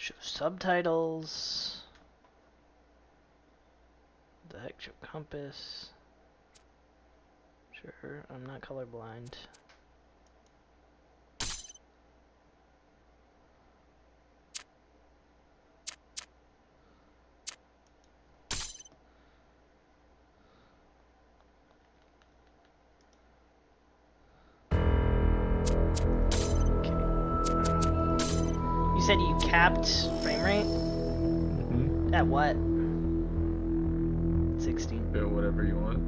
Show subtitles. The heck, show compass. Sure, I'm not colorblind. You said you capped frame rate? Mm-hmm. At what? 60? Yeah, whatever you want.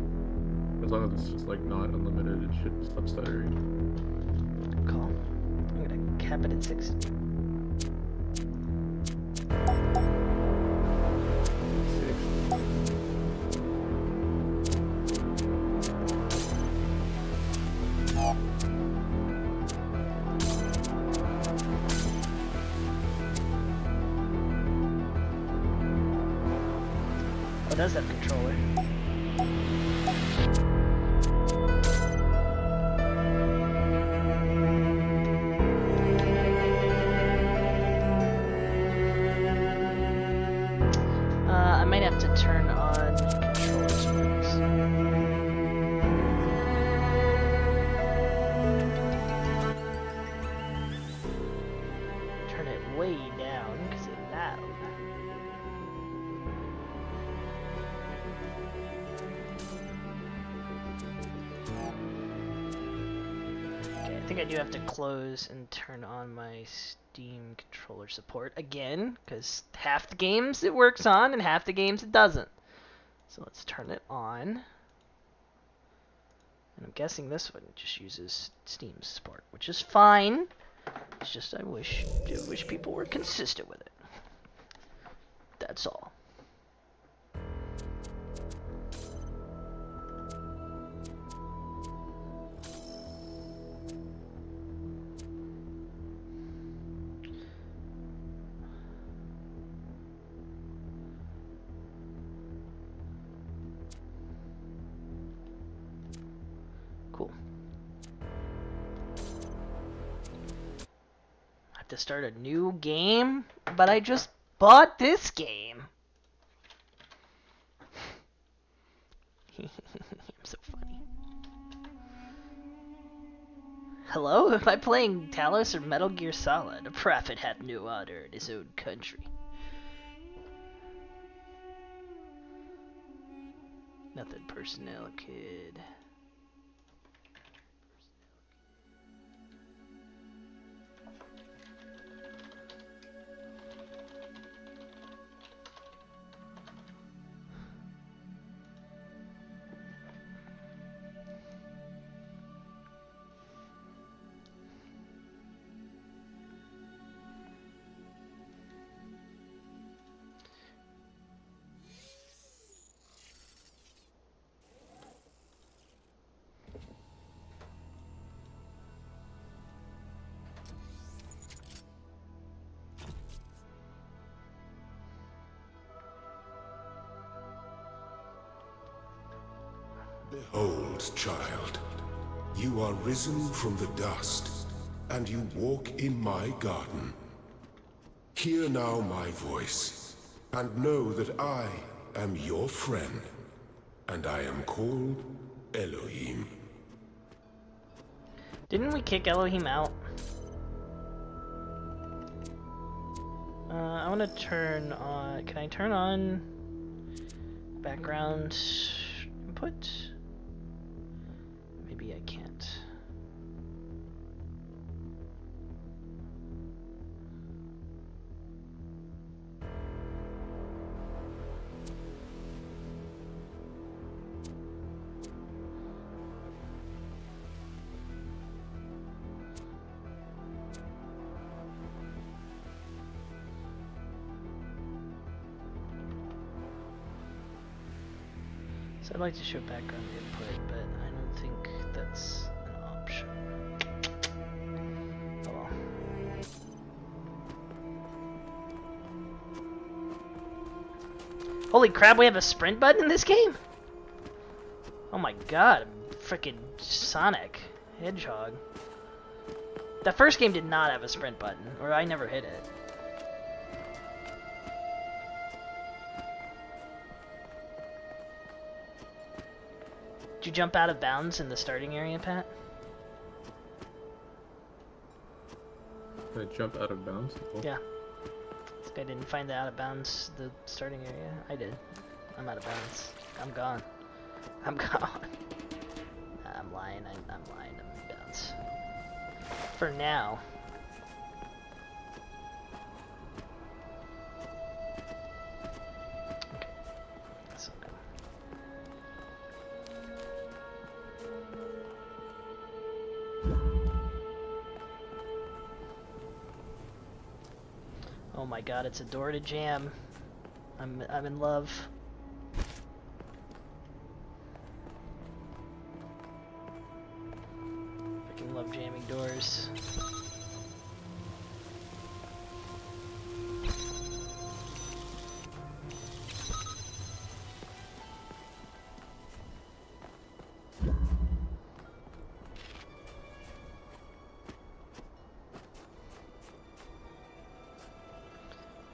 As long as it's just like not unlimited, it should stop stuttering. Cool. I'm gonna cap it at 60. 60. Oh, it does have controller. I might have to turn on controller settings. Turn it way down because it's loud. Okay, I think I do have to close and turn on my Steam controller support again, because half the games it works on and half the games it doesn't. So let's turn it on. And I'm guessing this one just uses Steam support, which is fine. It's just I wish people were consistent with it. That's all. Cool. I have to start a new game, but I just bought this game. I'm so funny. Hello? Am I playing Talos or Metal Gear Solid? A prophet hath no honor in his own country. Nothing personnel, kid. Behold, child, you are risen from the dust, and you walk in my garden. Hear now my voice, and know that I am your friend, and I am called Elohim. Didn't we kick Elohim out? I want to turn on... Can I turn on background input? Maybe I can't. So I'd like to show background input, but I don't think that's an option. Oh well. Holy crap, we have a sprint button in this game? Oh my god, freaking Sonic Hedgehog. That first game did not have a sprint button, or I never hit it. Did you jump out of bounds in the starting area, Pat? Did I jump out of bounds? Oh. Yeah. This guy didn't find the out of bounds, the starting area. I did. I'm out of bounds. I'm gone. I'm gone. Nah, I'm lying. I'm lying. I'm in bounds. For now. Okay. That's okay. Oh my god, it's a door to jam. I'm in love. Freaking love jamming doors.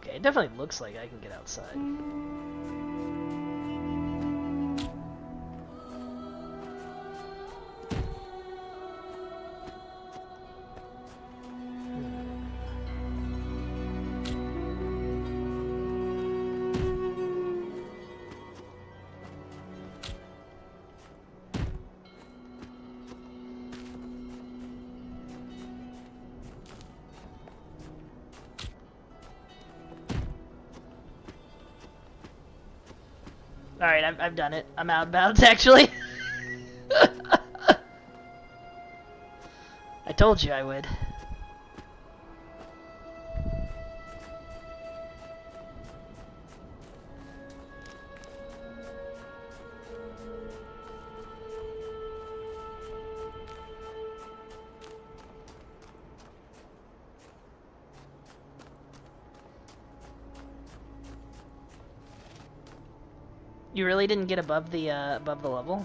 Okay, it definitely looks like I can get outside. Alright, I've done it. I'm out of bounds, actually. I told you I would. You really didn't get above the level?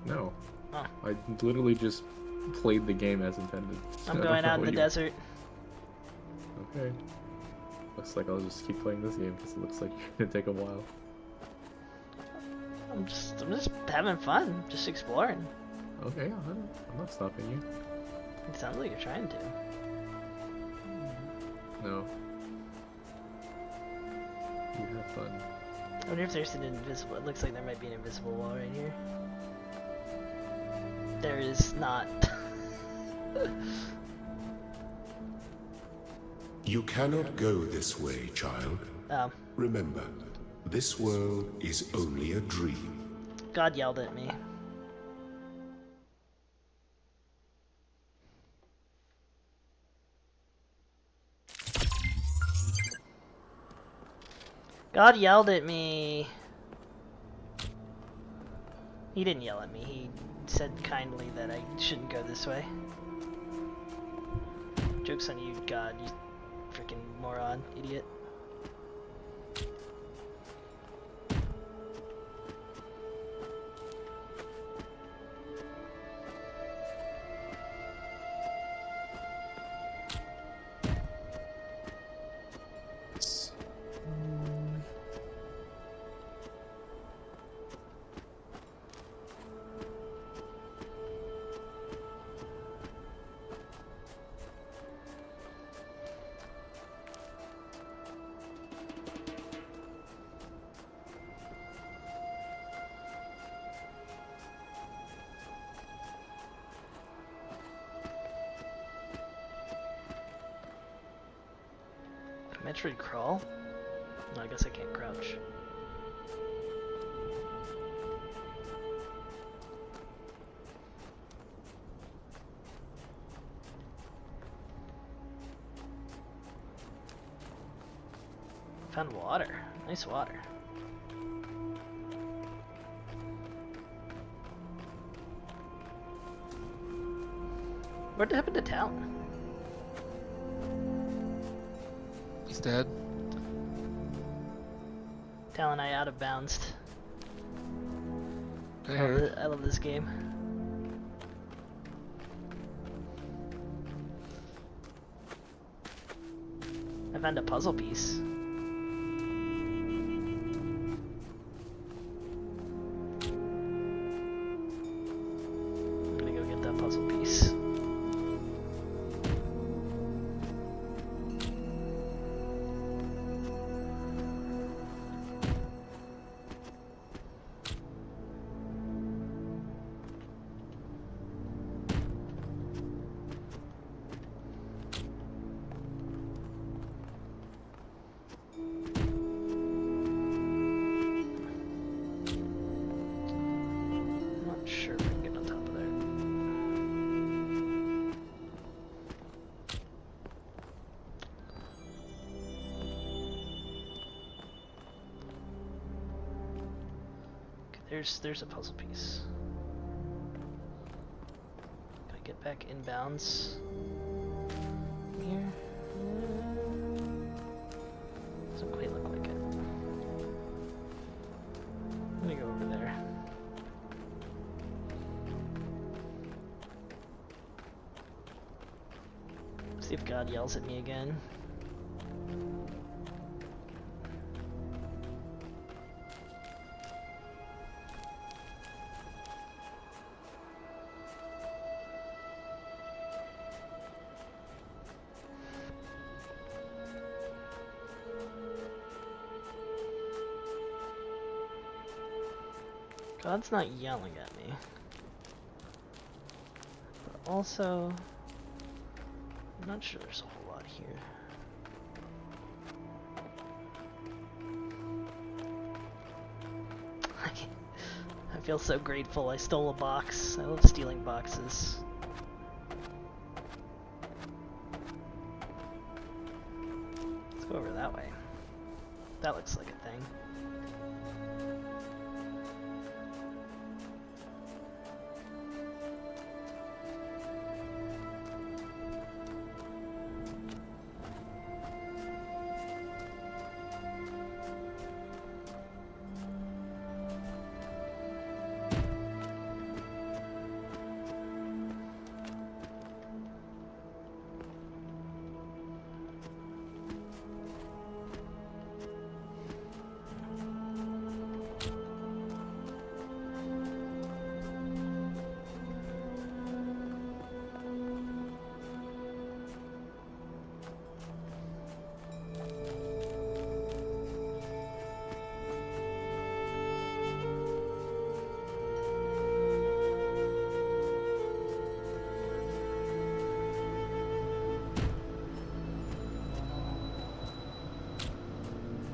No. Oh. I literally just played the game as intended. I'm going out in the desert. Okay. Looks like I'll just keep playing this game because it looks like it's gonna take a while. I'm just having fun, just exploring. Okay, I'm not stopping you. It sounds like you're trying to. No. You have fun. I wonder if there's an invisible. It looks like there might be an invisible wall right here. There is not. You cannot go this way, child. Oh. Remember, this world is only a dream. God yelled at me. God yelled at me. He didn't yell at me. He said kindly that I shouldn't go this way. Joke's on you, God, you freaking moron, idiot. Metroid crawl? No, I guess I can't crouch. Found water. Nice water. What happened to Talon? He's dead. Talon, I out of bounds. There. I love this game. I found a puzzle piece. puzzle piece. Not sure if I can get on top of there. Okay, there's a puzzle piece. Can I get back inbounds? Here? Doesn't quite look like it. I'm gonna go over there. See if God yells at me again. God's not yelling at me. But also, I'm not sure there's a whole lot here. I feel so grateful I stole a box. I love stealing boxes. Let's go over that way. That looks like a thing.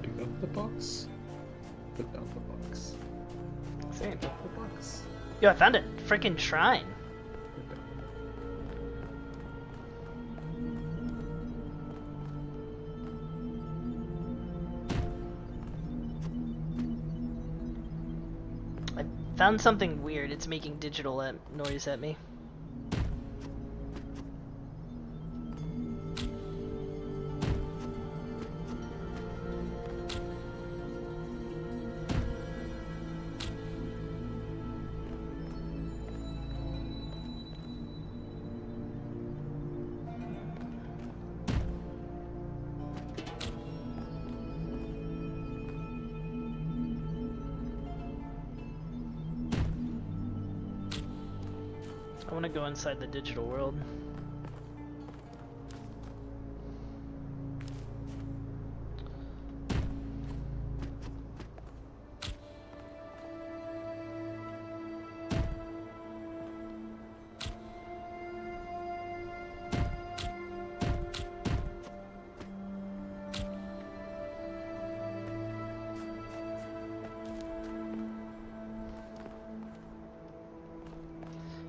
Pick up the box. Put down the box. Same. Pick up the box. Yo, I found a freaking shrine. Put down the I found something weird. It's making digital noise at me. I want to go inside the digital world.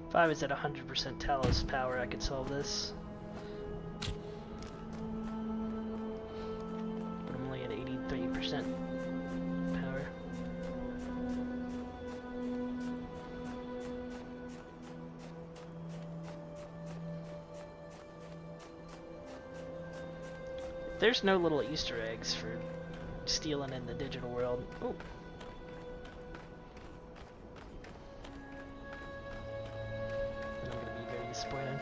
If I was at 100% Talos power, I could solve this. But I'm only at 83% power. There's no little Easter eggs for stealing in the digital world. Oh. Disappointed.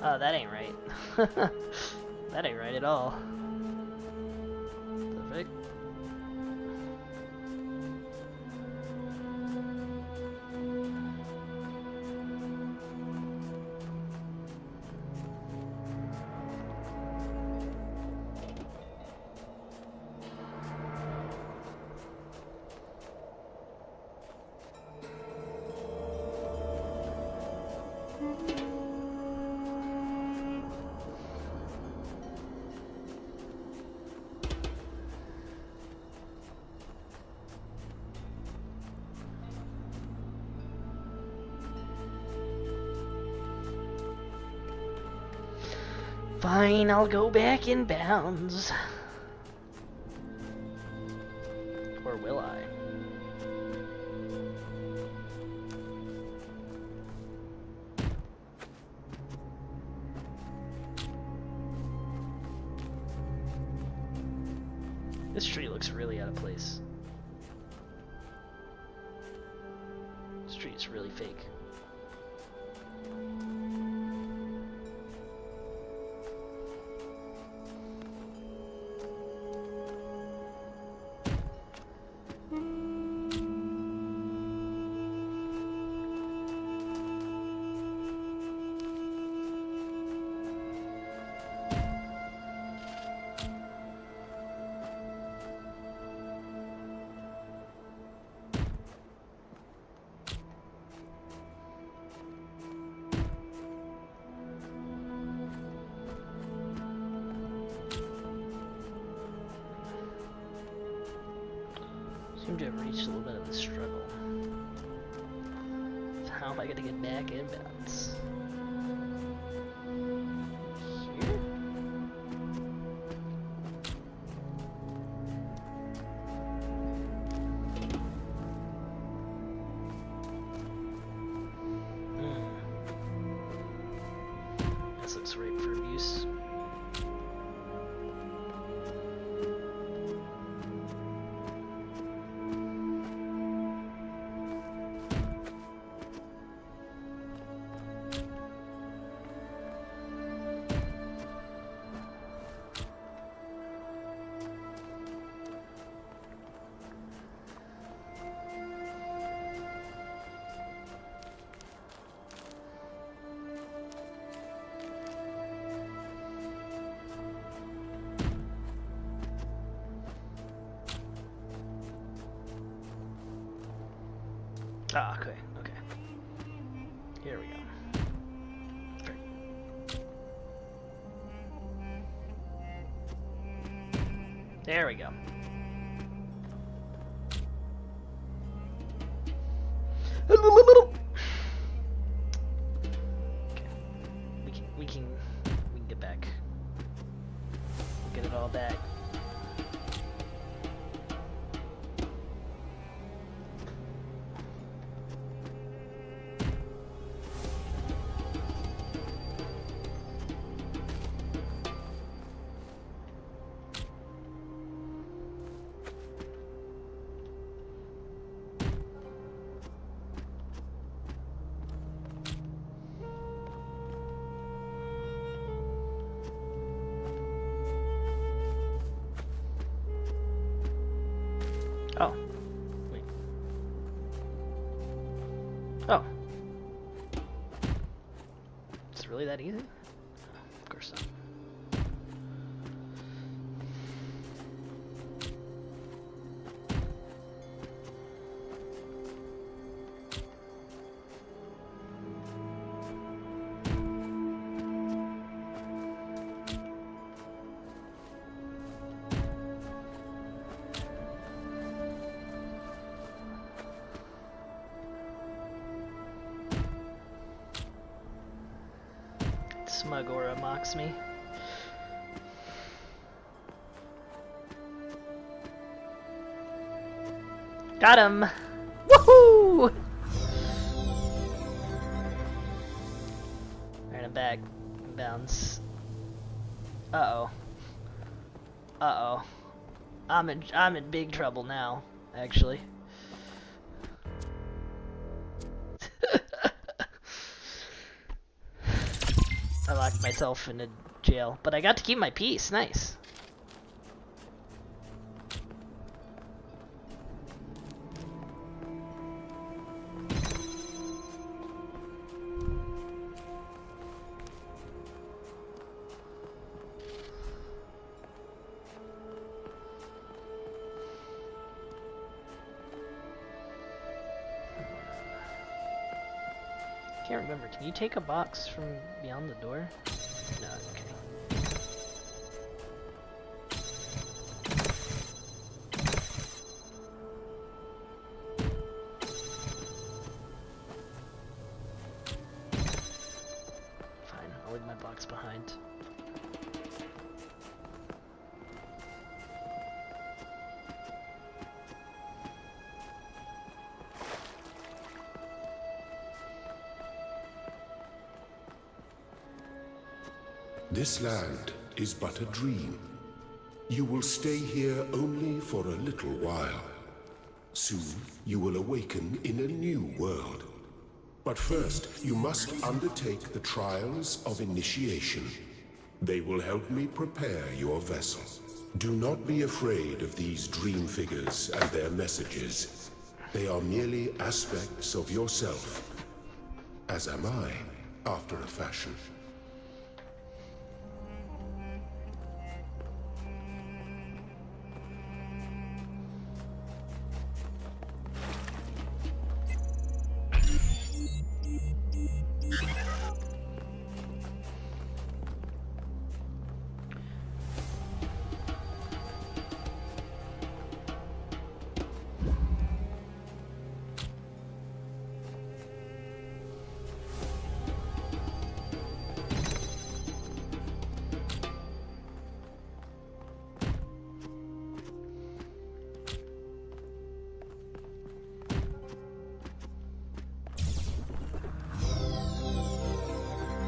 Oh, that ain't right. That ain't right at all. Perfect. Fine, I'll go back in bounds. Or will I? This tree looks really out of place. This tree is really fake. Seem to have reached a little bit of a struggle. So how am I gonna get back in bounds? Here? This looks ripe for abuse. Ah, okay, okay. Here we go. There we go. Okay. We can get back. Get it all back. Oh. Wait. Oh. It's really that easy? Of course not. Smug aura mocks me. Got him! Woohoo! Alright, I'm back. Bounce. Uh-oh. Uh-oh. I'm in big trouble now, actually. I myself in a jail, but I got to keep my peace. Nice. Can't remember. Can you take a box from beyond the door? No, okay. Fine, I'll leave my box behind. This land is but a dream. You will stay here only for a little while. Soon, you will awaken in a new world. But first, you must undertake the trials of initiation. They will help me prepare your vessel. Do not be afraid of these dream figures and their messages. They are merely aspects of yourself, as am I, after a fashion.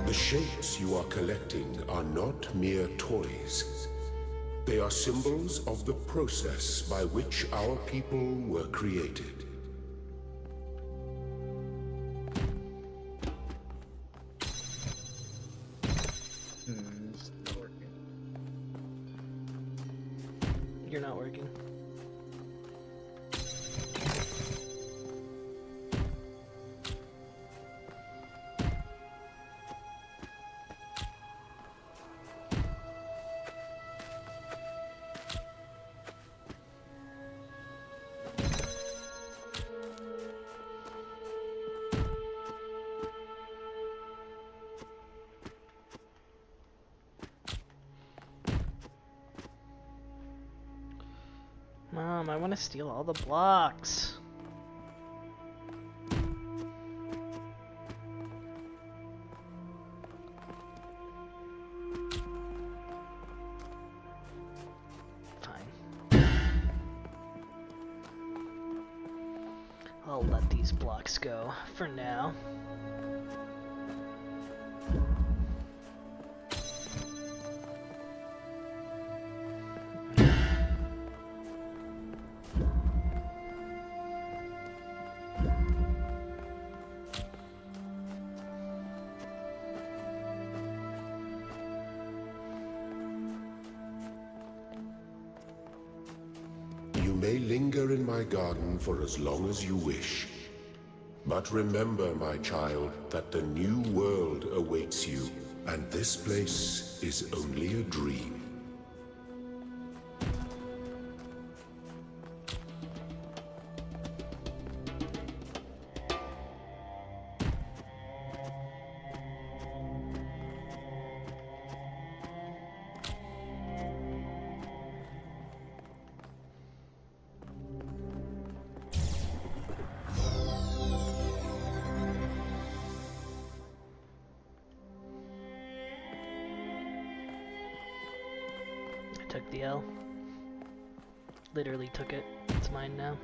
The shapes you are collecting are not mere toys. They are symbols of the process by which our people were created. It's not working. You're not working. Mom, I want to steal all the blocks. Fine. I'll let these blocks go for now. You may linger in my garden for as long as you wish. But remember, my child, that the new world awaits you, and this place is only a dream. Took the L. Literally took it. It's mine now.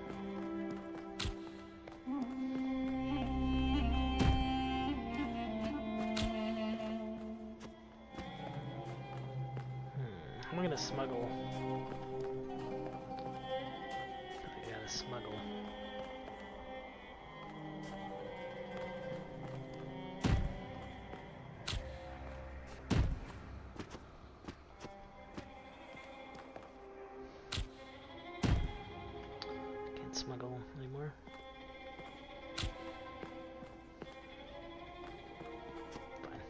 I'm gonna smuggle. I gotta smuggle. more. Fine.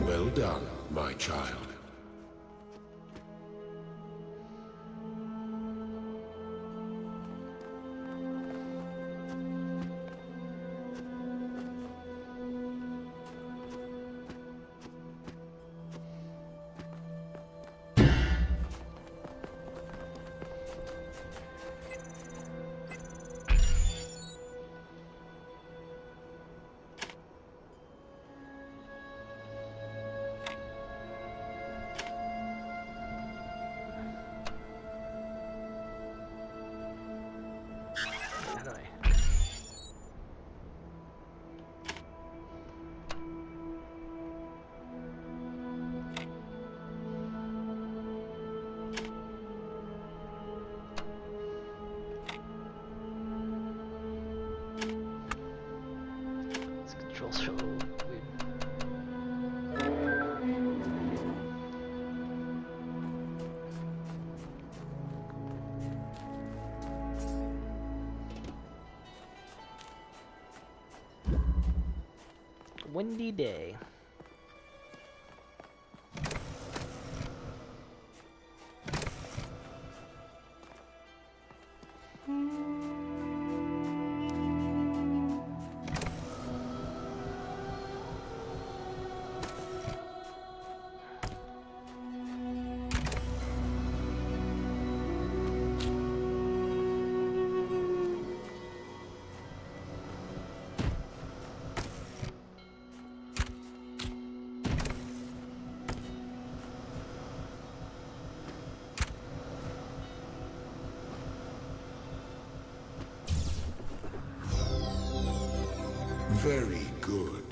Well done, my child. How do I? This control's so weird. Windy day. Very good.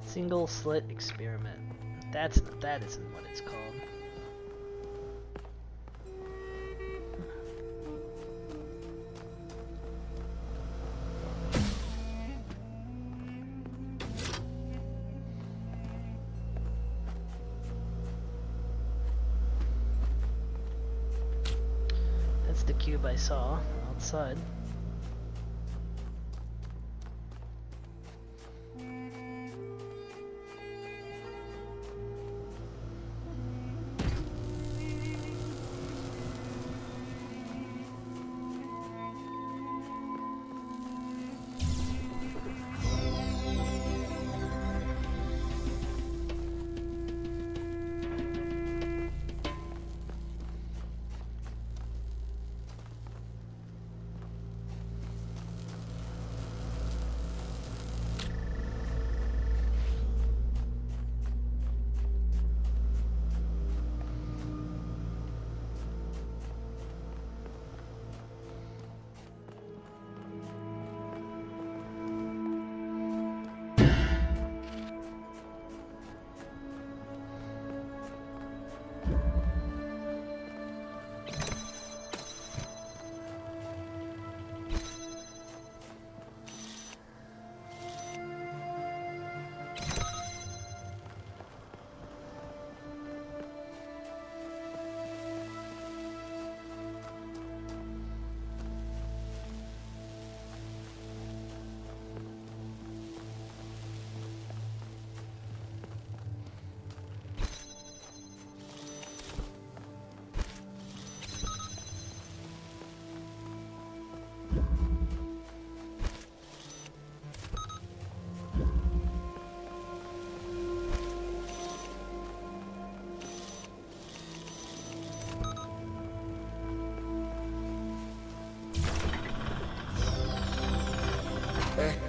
Single slit experiment. That isn't what it's called. That's the cube I saw outside.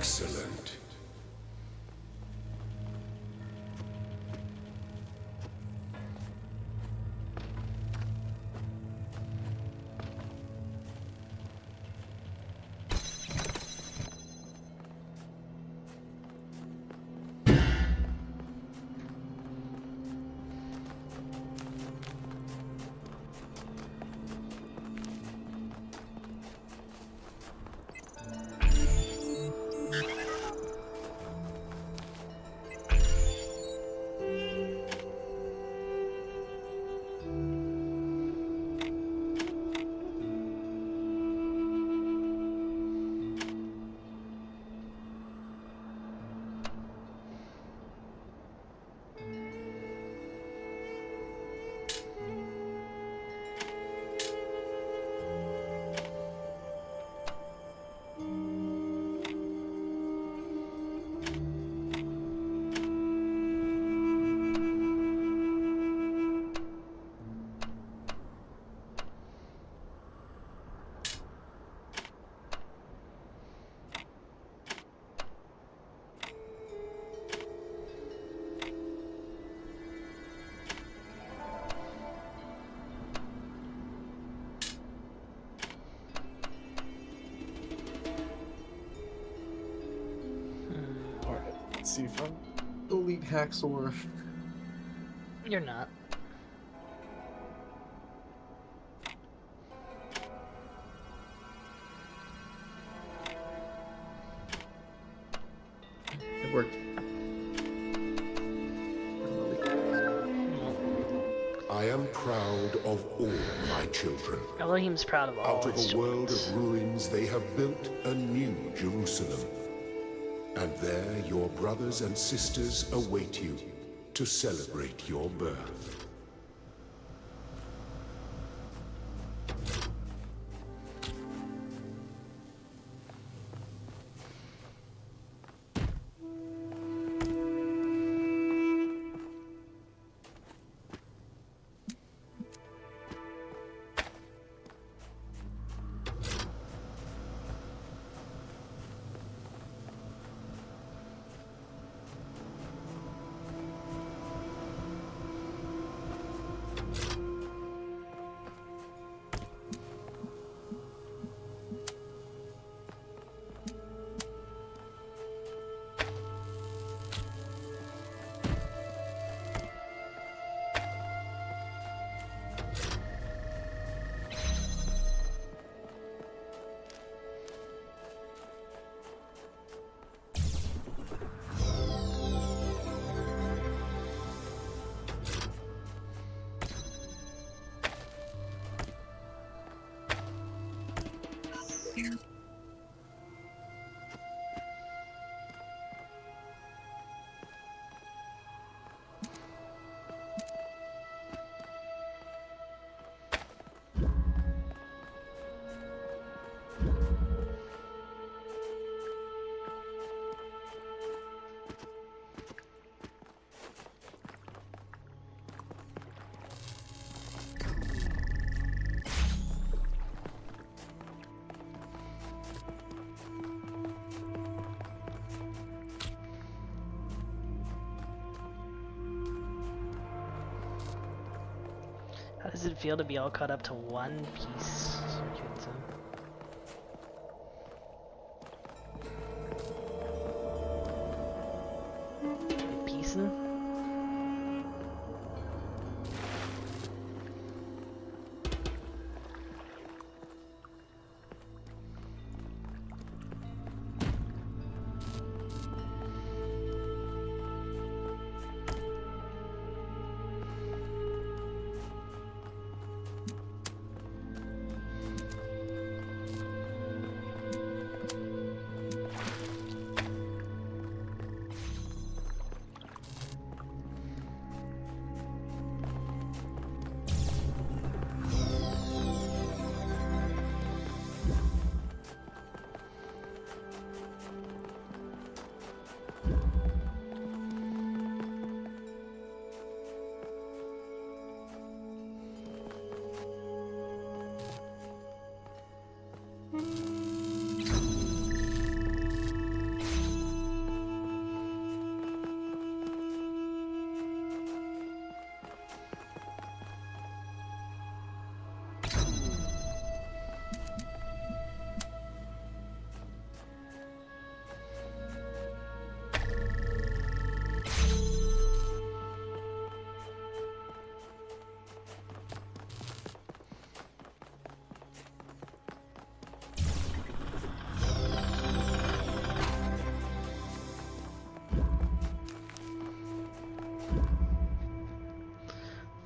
Excellent. Alright, let's see if I'm elite hacksaw. You're not. It worked. I am proud of all my children. Elohim's proud of all Out of his a world children. of ruins, they have built a new Jerusalem. And there your brothers and sisters await you to celebrate your birth. How does it feel to be all caught up to one piece? Piecing?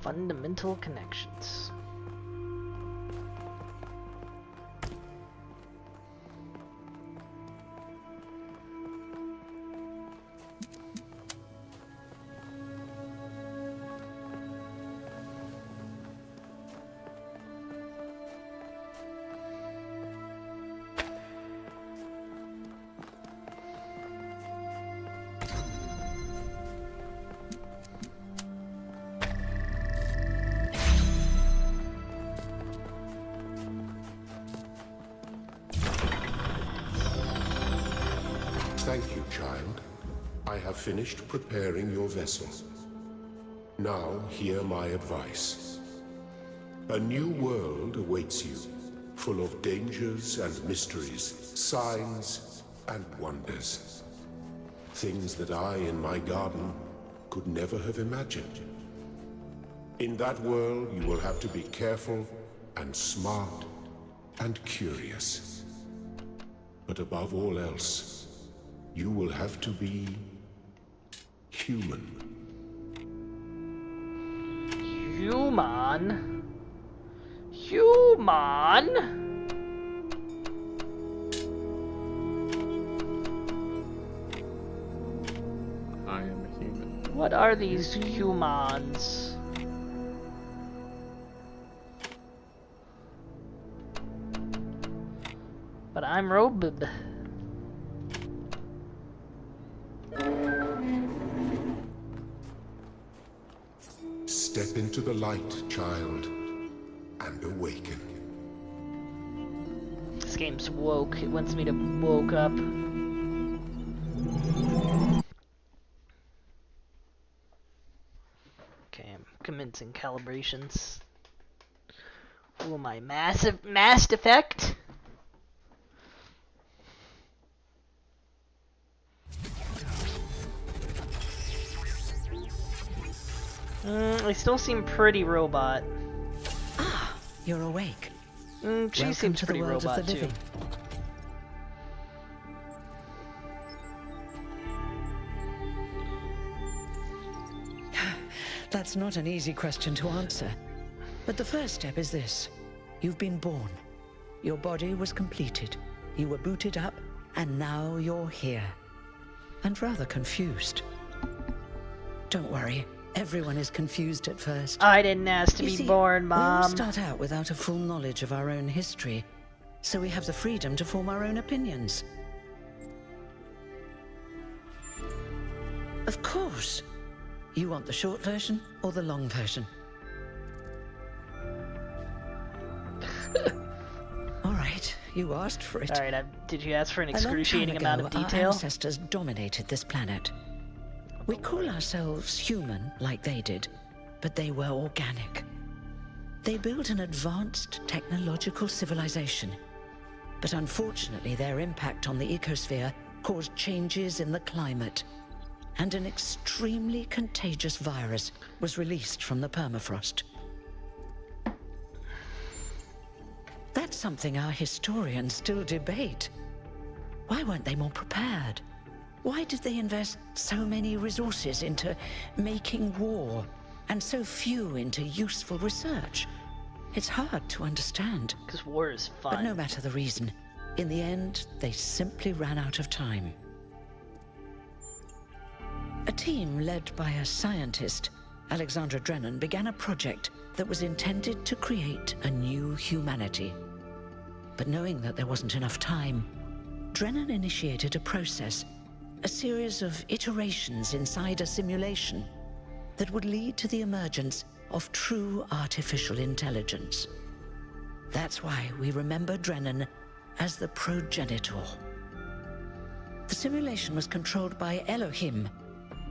Fundamental connections. Thank you, child. I have finished preparing your vessel. Now, hear my advice. A new world awaits you, full of dangers and mysteries, signs and wonders. Things that I, in my garden, could never have imagined. In that world, you will have to be careful and smart and curious. But above all else, you will have to be human. Human? Human? I am a human. What are these humans? But I'm robed. Step into the light, child, and awaken. This game's woke. It wants me to woke up. Okay, I'm commencing calibrations. Oh, my mass effect. They still seem pretty robot. Ah, you're awake. She Welcome seems to pretty the world robot of the too. living. That's not an easy question to answer. But the first step is this. You've been born. Your body was completed. You were booted up, and now you're here. And rather confused. Don't worry. Everyone is confused at first. I didn't ask to You be see, born, we all Mom. start out without a full knowledge of our own history, so we have the freedom to form our own opinions. Of course. You want the short version or the long version? All right, you asked for it. Alright, did you ask for an A long time excruciating amount of ago, detail? Our ancestors dominated this planet. We call ourselves human, like they did, but they were organic. They built an advanced technological civilization. But unfortunately, their impact on the ecosphere caused changes in the climate, and an extremely contagious virus was released from the permafrost. That's something our historians still debate. Why weren't they more prepared? Why did they invest so many resources into making war, and so few into useful research? It's hard to understand. Because war is fun. But no matter the reason, in the end, they simply ran out of time. A team led by a scientist, Alexandra Drennan, began a project that was intended to create a new humanity. But knowing that there wasn't enough time, Drennan initiated a process, a series of iterations inside a simulation that would lead to the emergence of true artificial intelligence. That's why we remember Drennan as the progenitor. The simulation was controlled by Elohim,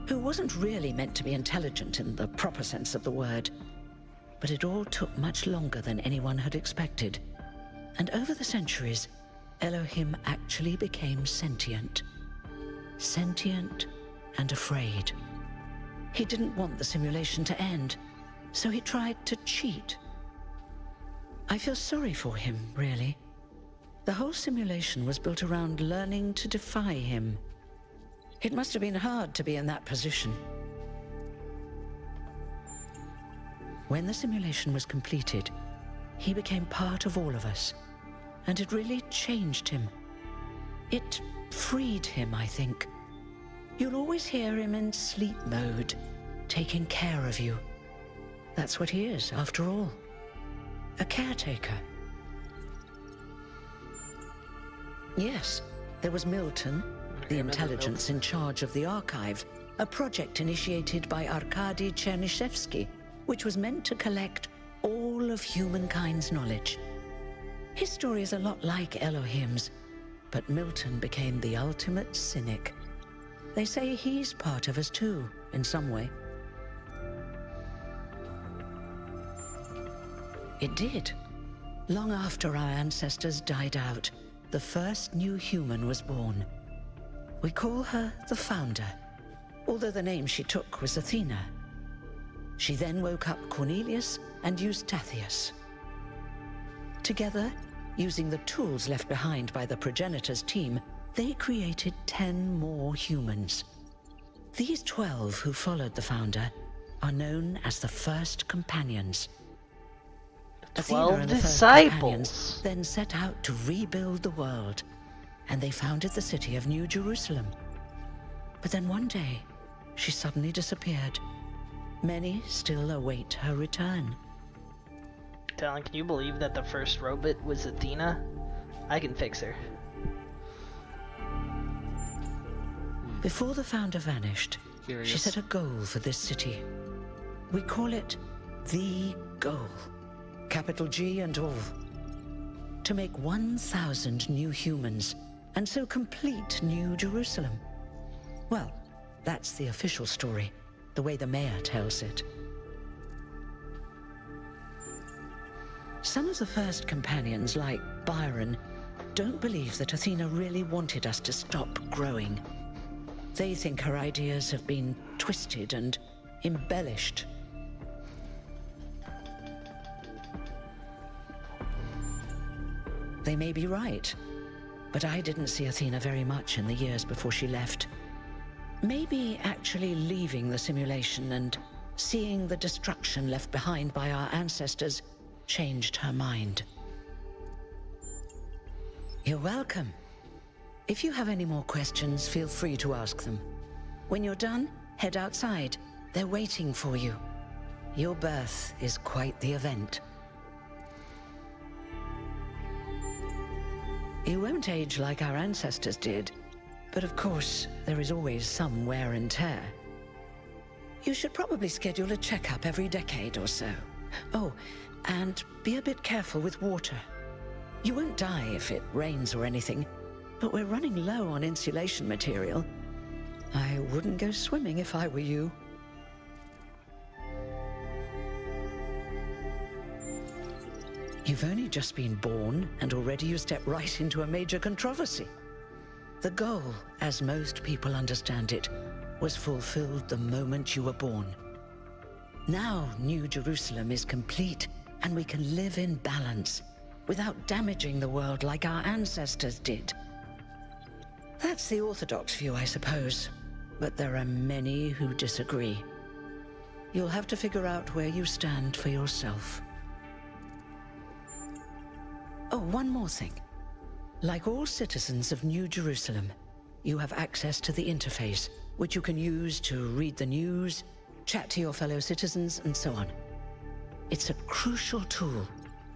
who wasn't really meant to be intelligent in the proper sense of the word. But it all took much longer than anyone had expected. And over the centuries, Elohim actually became sentient. Sentient and afraid. He didn't want the simulation to end, so he tried to cheat. I feel sorry for him, really. The whole simulation was built around learning to defy him. It must have been hard to be in that position. When the simulation was completed, he became part of all of us, and it really changed him. It freed him, I think. You'll always hear him in sleep mode, taking care of you. That's what he is, after all. A caretaker. Yes, there was Milton, the intelligence in charge of the archive, a project initiated by Arkady Chernyshevsky, which was meant to collect all of humankind's knowledge. His story is a lot like Elohim's, but Milton became the ultimate cynic. They say he's part of us too, in some way. It did. Long after our ancestors died out, the first new human was born. We call her the Founder, although the name she took was Athena. She then woke up Cornelius and Eustathius. Together, using the tools left behind by the progenitors' team, they created 10 more humans. These 12 who followed the Founder are known as the First Companions. 12 and the First disciples. Companions then set out to rebuild the world, and they founded the city of New Jerusalem. But then one day, she suddenly disappeared. Many still await her return. Talon, can you believe that the first robot was Athena? I can fix her. Before the Founder vanished, Curious. she set a goal for this city. We call it the goal. Capital G and all. To make 1,000 new humans, and so complete New Jerusalem. Well, that's the official story, the way the mayor tells it. Some of the First Companions, like Byron, don't believe that Athena really wanted us to stop growing. They think her ideas have been twisted and embellished. They may be right, but I didn't see Athena very much in the years before she left. Maybe actually leaving the simulation and seeing the destruction left behind by our ancestors changed her mind. You're welcome. If you have any more questions, feel free to ask them. When you're done, head outside. They're waiting for you. Your birth is quite the event. You won't age like our ancestors did, but of course, there is always some wear and tear. You should probably schedule a checkup every decade or so. Oh, and be a bit careful with water. You won't die if it rains or anything, but we're running low on insulation material. I wouldn't go swimming if I were you. You've only just been born, and already you step right into a major controversy. The goal, as most people understand it, was fulfilled the moment you were born. Now New Jerusalem is complete, and we can live in balance, without damaging the world like our ancestors did. That's the orthodox view, I suppose, but there are many who disagree. You'll have to figure out where you stand for yourself. Oh, one more thing. Like all citizens of New Jerusalem, you have access to the interface, which you can use to read the news, chat to your fellow citizens, and so on. It's a crucial tool,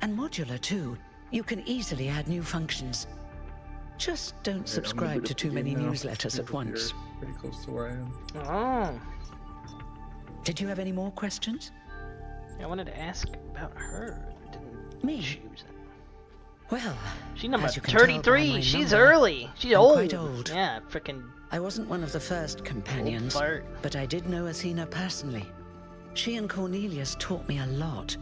and modular too. You can easily add new functions. Just don't subscribe to too many newsletters at once. Pretty close to where I am. Oh. Did you have any more questions? I wanted to ask about her. Didn't Me? choose it. Well, She's number as you can tell by 33. my She's number, early. She's I'm old. quite old. Yeah, freaking I wasn't one of the first companions, fart. but I did know Athena personally. She and Cornelius taught me a lot.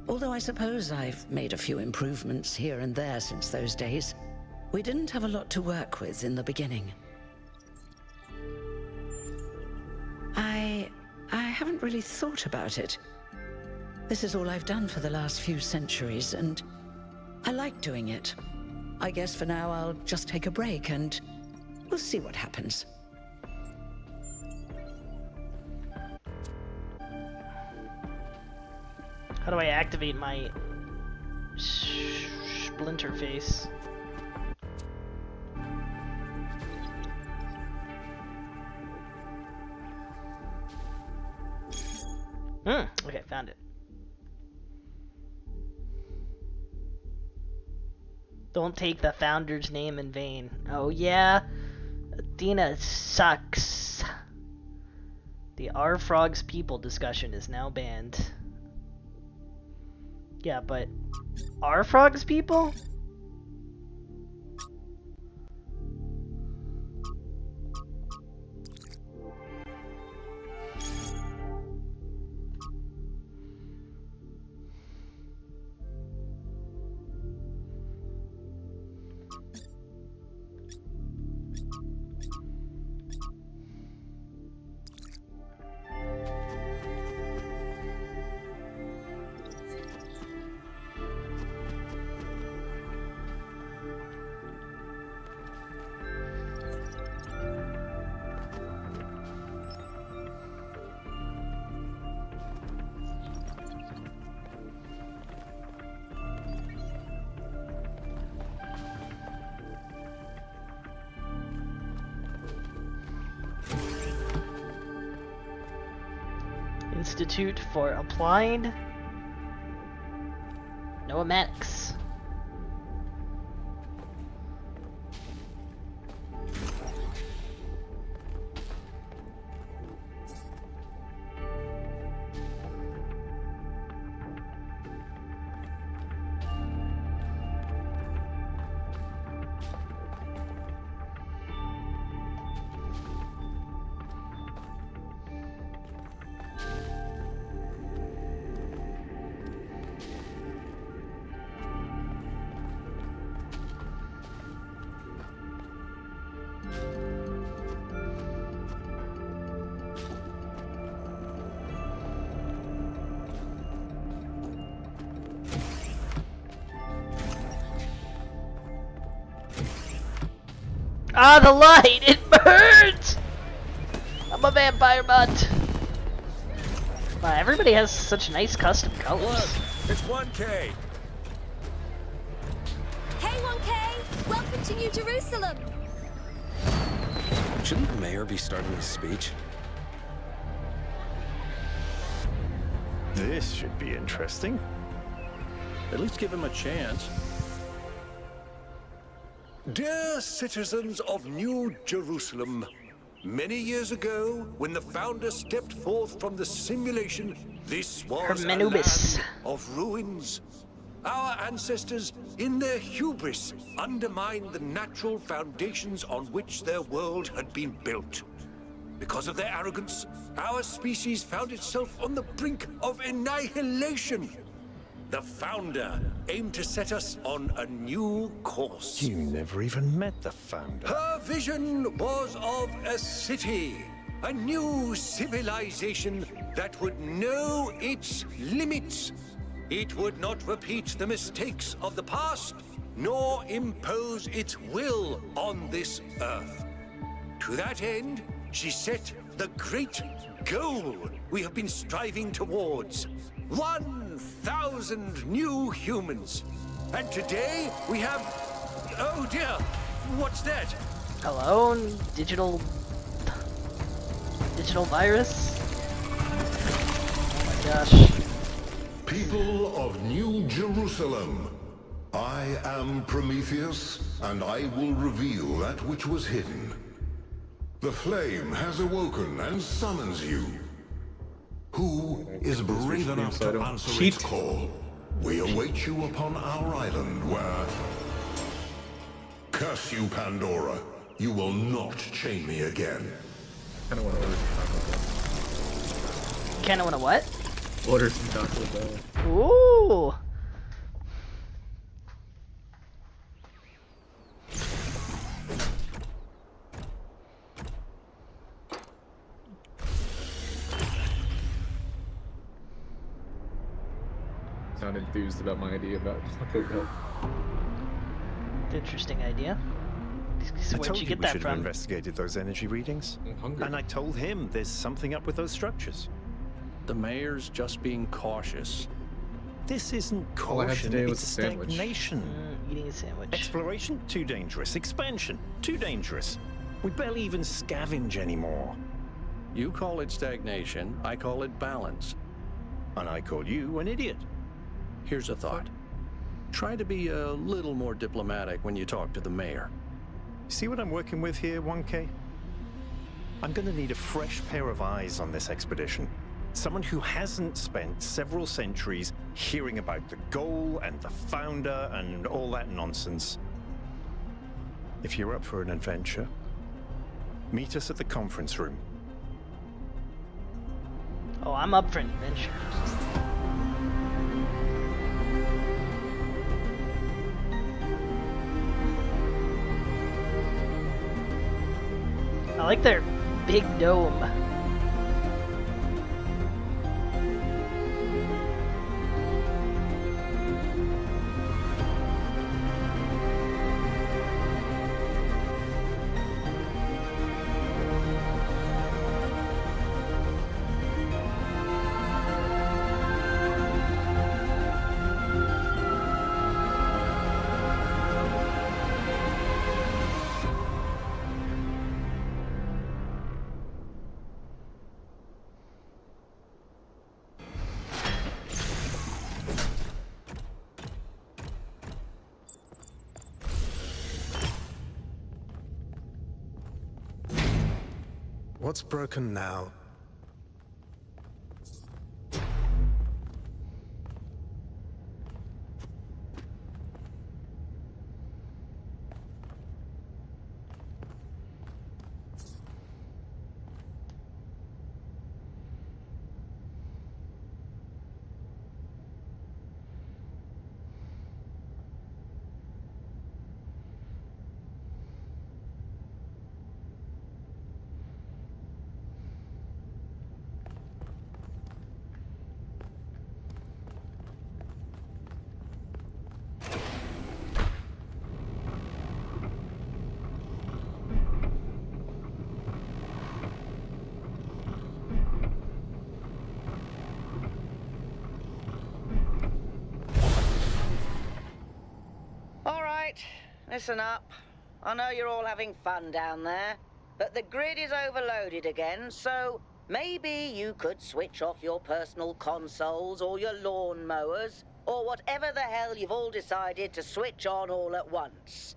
Although I suppose I've made a few improvements here and there since those days. We didn't have a lot to work with in the beginning. I haven't really thought about it. This is all I've done for the last few centuries, and I like doing it. I guess for now I'll just take a break and we'll see what happens. How do I activate my splinter face? Okay, found it. Don't take the founder's name in vain. Oh yeah? Athena sucks. The R Frogs people discussion is now banned. Yeah, but R Frogs people? Institute for Applied Noematics. Ah, the light! It burns! I'm a vampire butt. Wow, everybody has such nice custom colors. Look, it's 1K. Hey 1K! Welcome to New Jerusalem! Shouldn't the mayor be starting his speech? This should be interesting. At least give him a chance. Dear citizens of New Jerusalem, many years ago, when the founder stepped forth from the simulation, this was a Hermenubis. land of ruins. Our ancestors, in their hubris, undermined the natural foundations on which their world had been built. Because of their arrogance, our species found itself on the brink of annihilation. The founder aimed to set us on a new course. You never even met the founder. Her vision was of a city, a new civilization that would know its limits. It would not repeat the mistakes of the past, nor impose its will on this earth. To that end, she set the great goal we have been striving towards. 1,000 new humans. And today we have... Oh dear, what's that? Hello, digital virus? Oh my gosh. People of New Jerusalem, I am Prometheus, and I will reveal that which was hidden. The flame has awoken and summons you. Who is brave enough to answer its call? We await you upon our island where... Curse you, Pandora. You will not chain me again. Kinda wanna order some Taco Bell. Kinda wanna what? Order some Taco Bell. Ooh! Sound enthused about my idea about Taco Bell. Interesting idea. I Where'd told you you get we that should have from? investigated those energy readings. I'm hungry. And I told him there's something up with those structures. The mayor's just being cautious. This isn't All I had caution, today was it's a sandwich. stagnation. Eating a sandwich. Exploration? Too dangerous. Expansion? Too dangerous. We barely even scavenge anymore. You call it stagnation, I call it balance. And I call you an idiot. Here's a thought. Try to be a little more diplomatic when you talk to the mayor. See what I'm working with here, 1K? I'm gonna need a fresh pair of eyes on this expedition. Someone who hasn't spent several centuries hearing about the goal and the founder and all that nonsense. If you're up for an adventure, meet us at the conference room. Oh, I'm up for an adventure. I like their big dome. What's broken now? All right, listen up. I know you're all having fun down there, but the grid is overloaded again, so maybe you could switch off your personal consoles or your lawn mowers, or whatever the hell you've all decided to switch on all at once.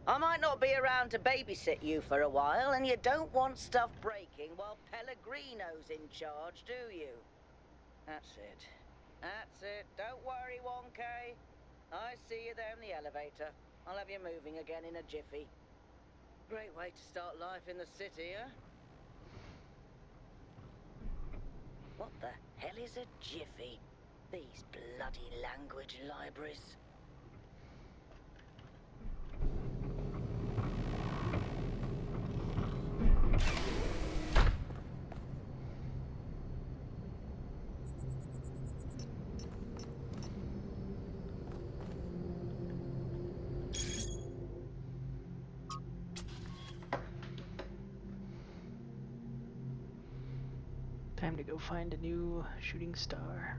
I might not be around to babysit you for a while, and you don't want stuff breaking while Pellegrino's in charge, do you? That's it. That's it. Don't worry, 1K. I see you there in the elevator. I'll have you moving again in a jiffy. Great way to start life in the city, huh? What the hell is a jiffy? These bloody language libraries. Time to go find a new shooting star.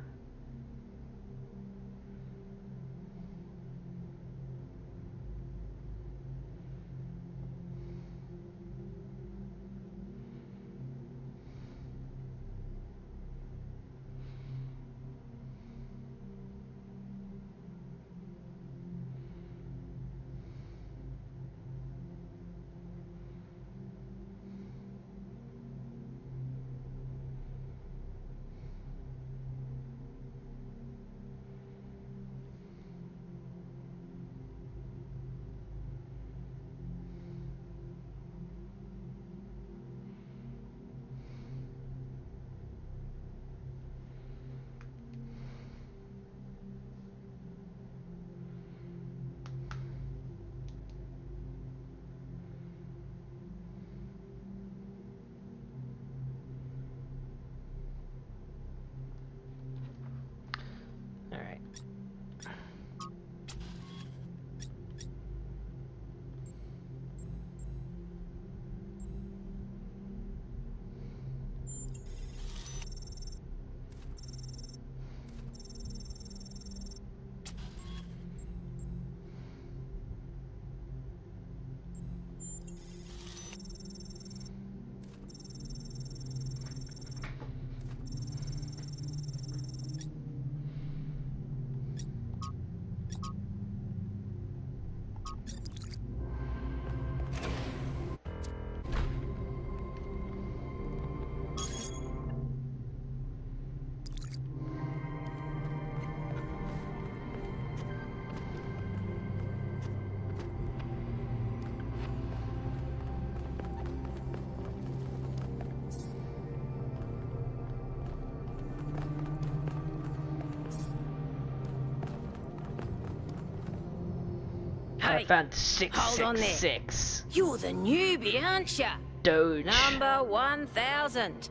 I found hold on there. 666. You're the newbie, aren't ya? Doge. Number 1000.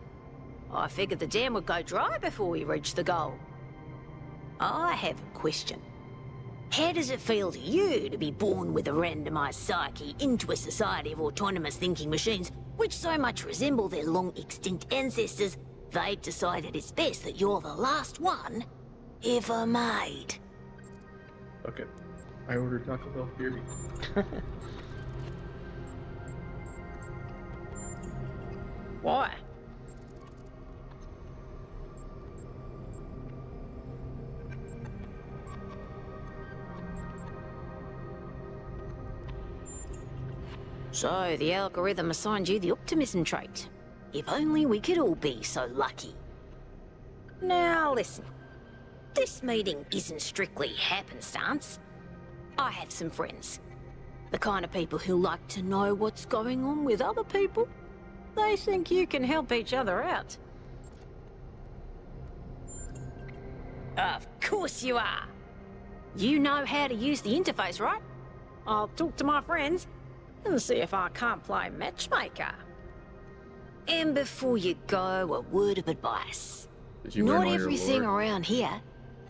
I figured the dam would go dry before we reach the goal. I have a question. How does it feel to you to be born with a randomized psyche into a society of autonomous thinking machines which so much resemble their long-extinct ancestors, they've decided it's best that you're the last one ever made? Okay. I ordered Taco Bell. Hear me. Why? So, the algorithm assigned you the optimism trait. If only we could all be so lucky. Now listen, this meeting isn't strictly happenstance. I have some friends. The kind of people who like to know what's going on with other people. They think you can help each other out. Of course you are. You know how to use the interface, right? I'll talk to my friends and see if I can't play matchmaker. And before you go, a word of advice. Did you learn Not all your everything lore? around here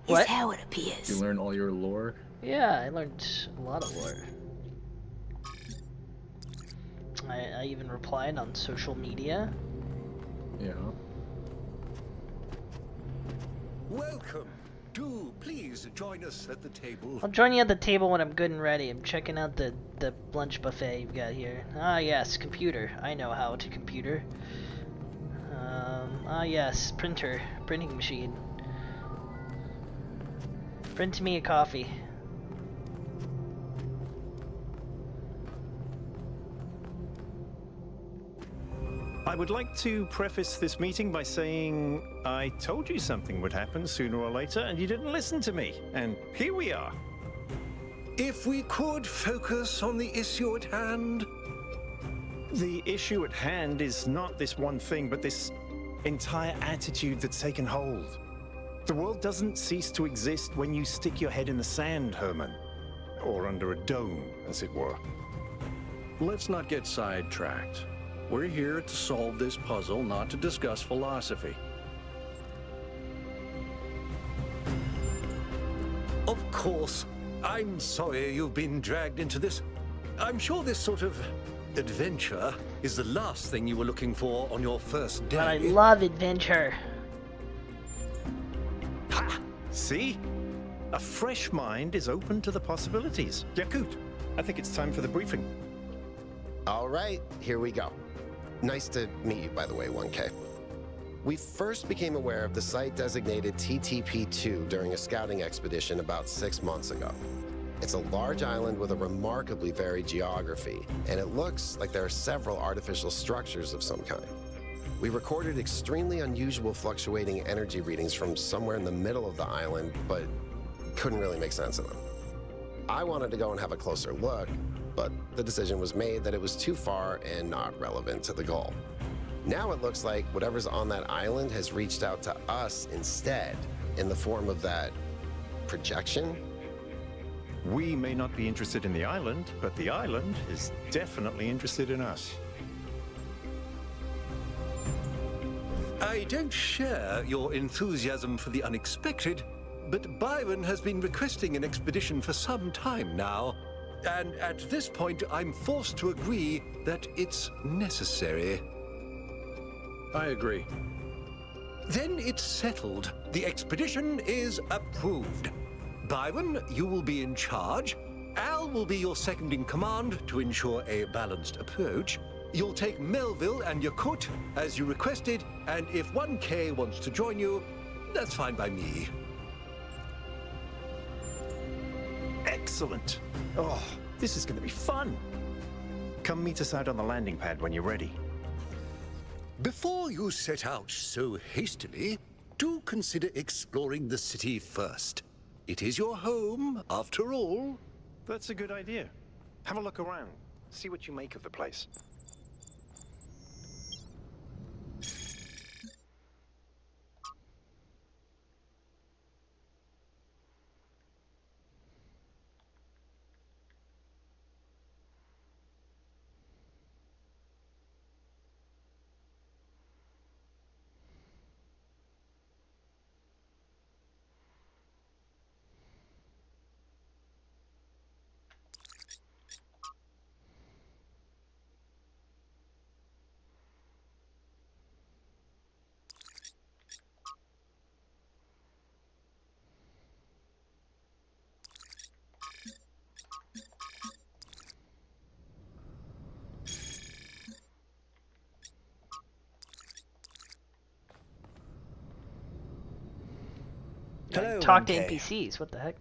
is What? how it Did appears. you learn all your lore? Yeah, I learned a lot of lore. I even replied on social media. Yeah. Welcome. Do please join us at the table. I'll join you at the table when I'm good and ready. I'm checking out the lunch buffet you've got here. Ah yes, computer. I know how to computer. Ah yes, printing machine. Print me a coffee. I would like to preface this meeting by saying I told you something would happen sooner or later, and you didn't listen to me. And here we are. If we could focus on the issue at hand. The issue at hand is not this one thing, but this entire attitude that's taken hold. The world doesn't cease to exist when you stick your head in the sand, Herman. Or under a dome, as it were. Let's not get sidetracked. We're here to solve this puzzle, not to discuss philosophy. Of course. I'm sorry you've been dragged into this. I'm sure this sort of adventure is the last thing you were looking for on your first day. But I love adventure. Ha! See? A fresh mind is open to the possibilities. Yakut, I think it's time for the briefing. All right, here we go. Nice to meet you, by the way, 1K. We first became aware of the site designated TTP-2 during a scouting expedition about 6 months ago. It's a large island with a remarkably varied geography, and it looks like there are several artificial structures of some kind. We recorded extremely unusual fluctuating energy readings from somewhere in the middle of the island, but couldn't really make sense of them. I wanted to go and have a closer look, but the decision was made that it was too far and not relevant to the goal. Now it looks like whatever's on that island has reached out to us instead, in the form of that projection. We may not be interested in the island, but the island is definitely interested in us. I don't share your enthusiasm for the unexpected, but Byron has been requesting an expedition for some time now. And at this point, I'm forced to agree that it's necessary. I agree. Then it's settled. The expedition is approved. Byron, you will be in charge. Al will be your second in command to ensure a balanced approach. You'll take Melville and Yakut as you requested, and if 1K wants to join you, that's fine by me. Excellent. Oh, this is going to be fun. Come meet us out on the landing pad when you're ready. Before you set out so hastily, do consider exploring the city first. It is your home, after all. That's a good idea. Have a look around. See what you make of the place. talk to 1K. NPCs. What the heck?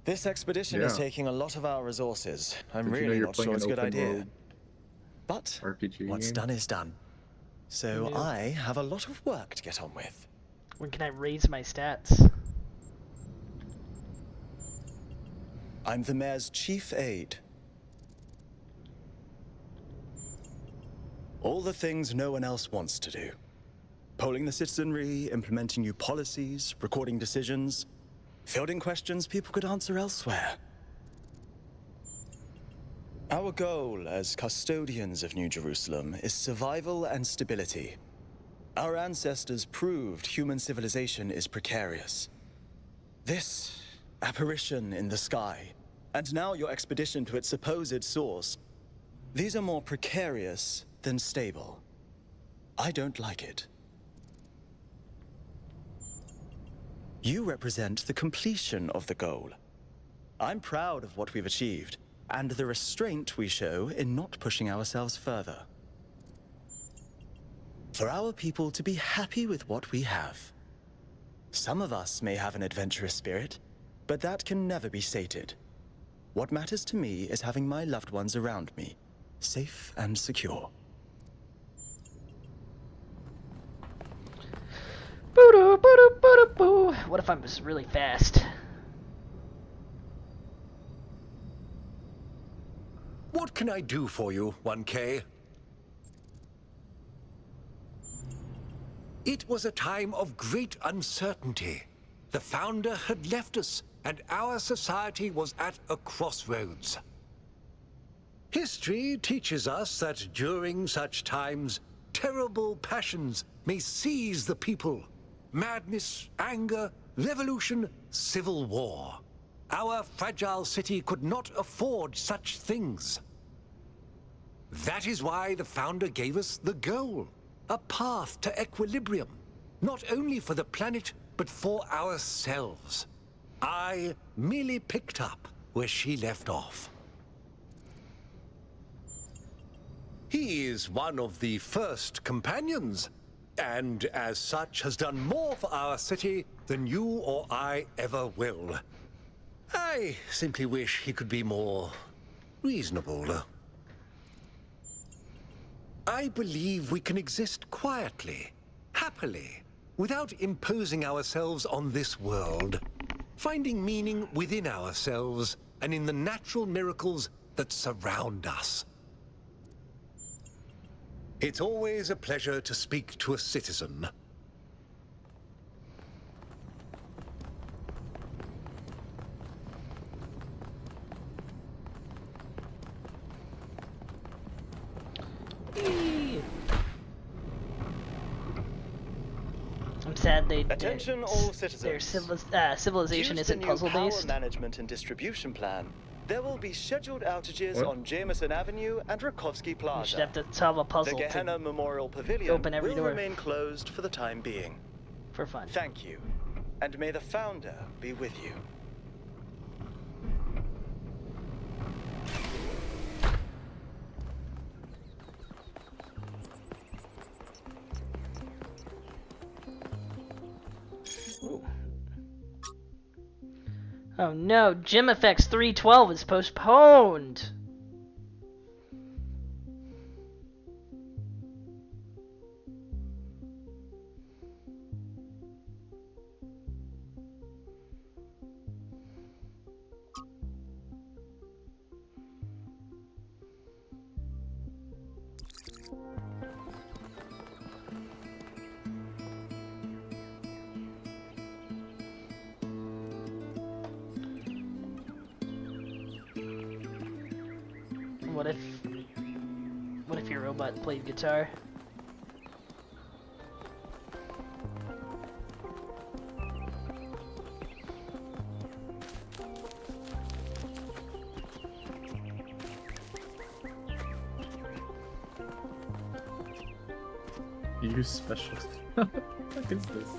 This expedition is Yeah. taking a lot of our resources. I'm Did you know really you're not playing sure it's a an good open idea. world But RPG what's game? done is done. So Who knew? I have a lot of work to get on with. When can I raise my stats? I'm the mayor's chief aide. All the things no one else wants to do. Polling the citizenry, implementing new policies, recording decisions, fielding questions people could answer elsewhere. Our goal as custodians of New Jerusalem is survival and stability. Our ancestors proved human civilization is precarious. This apparition in the sky, and now your expedition to its supposed source, these are more precarious than stable. I don't like it. You represent the completion of the goal. I'm proud of what we've achieved, and the restraint we show in not pushing ourselves further. For our people to be happy with what we have. Some of us may have an adventurous spirit, but that can never be sated. What matters to me is having my loved ones around me, safe and secure. Boo-doo, boo-doo, boo-doo, boo. What if I'm just really fast? What can I do for you, 1K? It was a time of great uncertainty. The Founder had left us, and our society was at a crossroads. History teaches us that during such times, terrible passions may seize the people. Madness, anger, revolution, civil war. Our fragile city could not afford such things. That is why the Founder gave us the goal. A path to equilibrium, not only for the planet, but for ourselves. I merely picked up where she left off. He is one of the first companions, and as such has done more for our city than you or I ever will. I simply wish he could be more reasonable. I believe we can exist quietly, happily, without imposing ourselves on this world, finding meaning within ourselves and in the natural miracles that surround us. It's always a pleasure to speak to a citizen. I'm sad Attention all citizens. their civilization Due to isn't the new puzzle power based. management and distribution plan, there will be scheduled outages What? on Jameson Avenue and Rakovsky Plaza. You should have to solve a puzzle The Gehenna to Memorial Pavilion open every will door. remain closed for the time being. for fun. Thank you, and may the Founder be with you. Ooh. Oh no, Gym Effects 312 is postponed. What if your robot played guitar? Use special. What the fuck is this?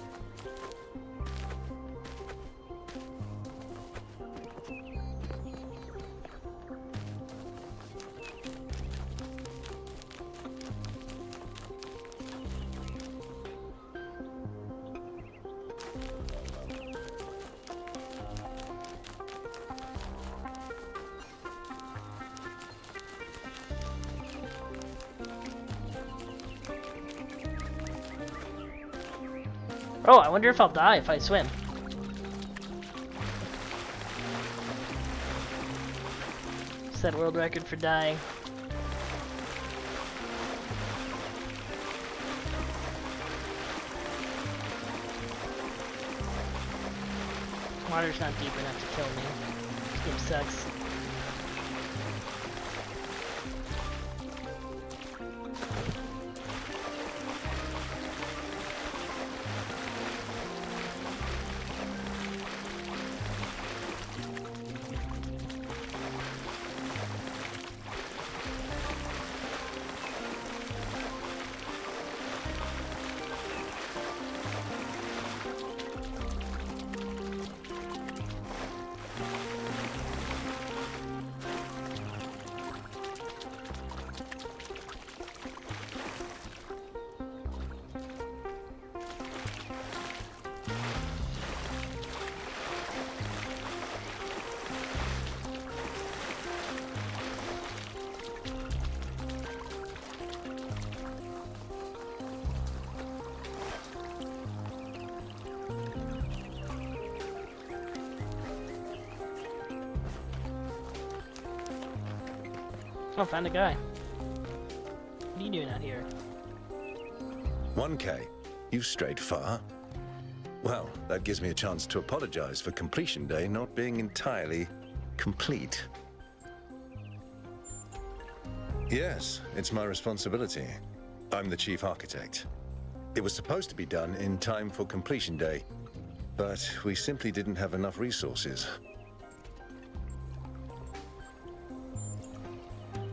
Oh, I wonder if I'll die if I swim. Set world record for dying. Water's not deep enough to kill me. This game sucks. Oh, found a guy. What are you doing out here? 1K, you've strayed far. Well, that gives me a chance to apologize for completion day not being entirely complete. Yes, it's my responsibility. I'm the chief architect. It was supposed to be done in time for completion day, but we simply didn't have enough resources.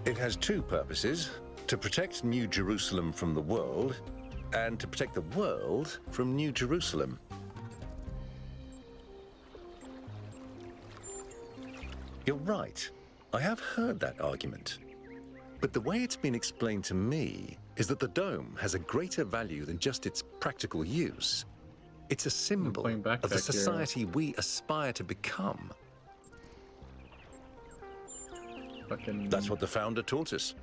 It has two purposes: to protect New Jerusalem from the world, and to protect the world from New Jerusalem. You're right. I have heard that argument. But the way it's been explained to me is that the dome has a greater value than just its practical use. It's a symbol of the society we aspire to become. That's what the founder taught us.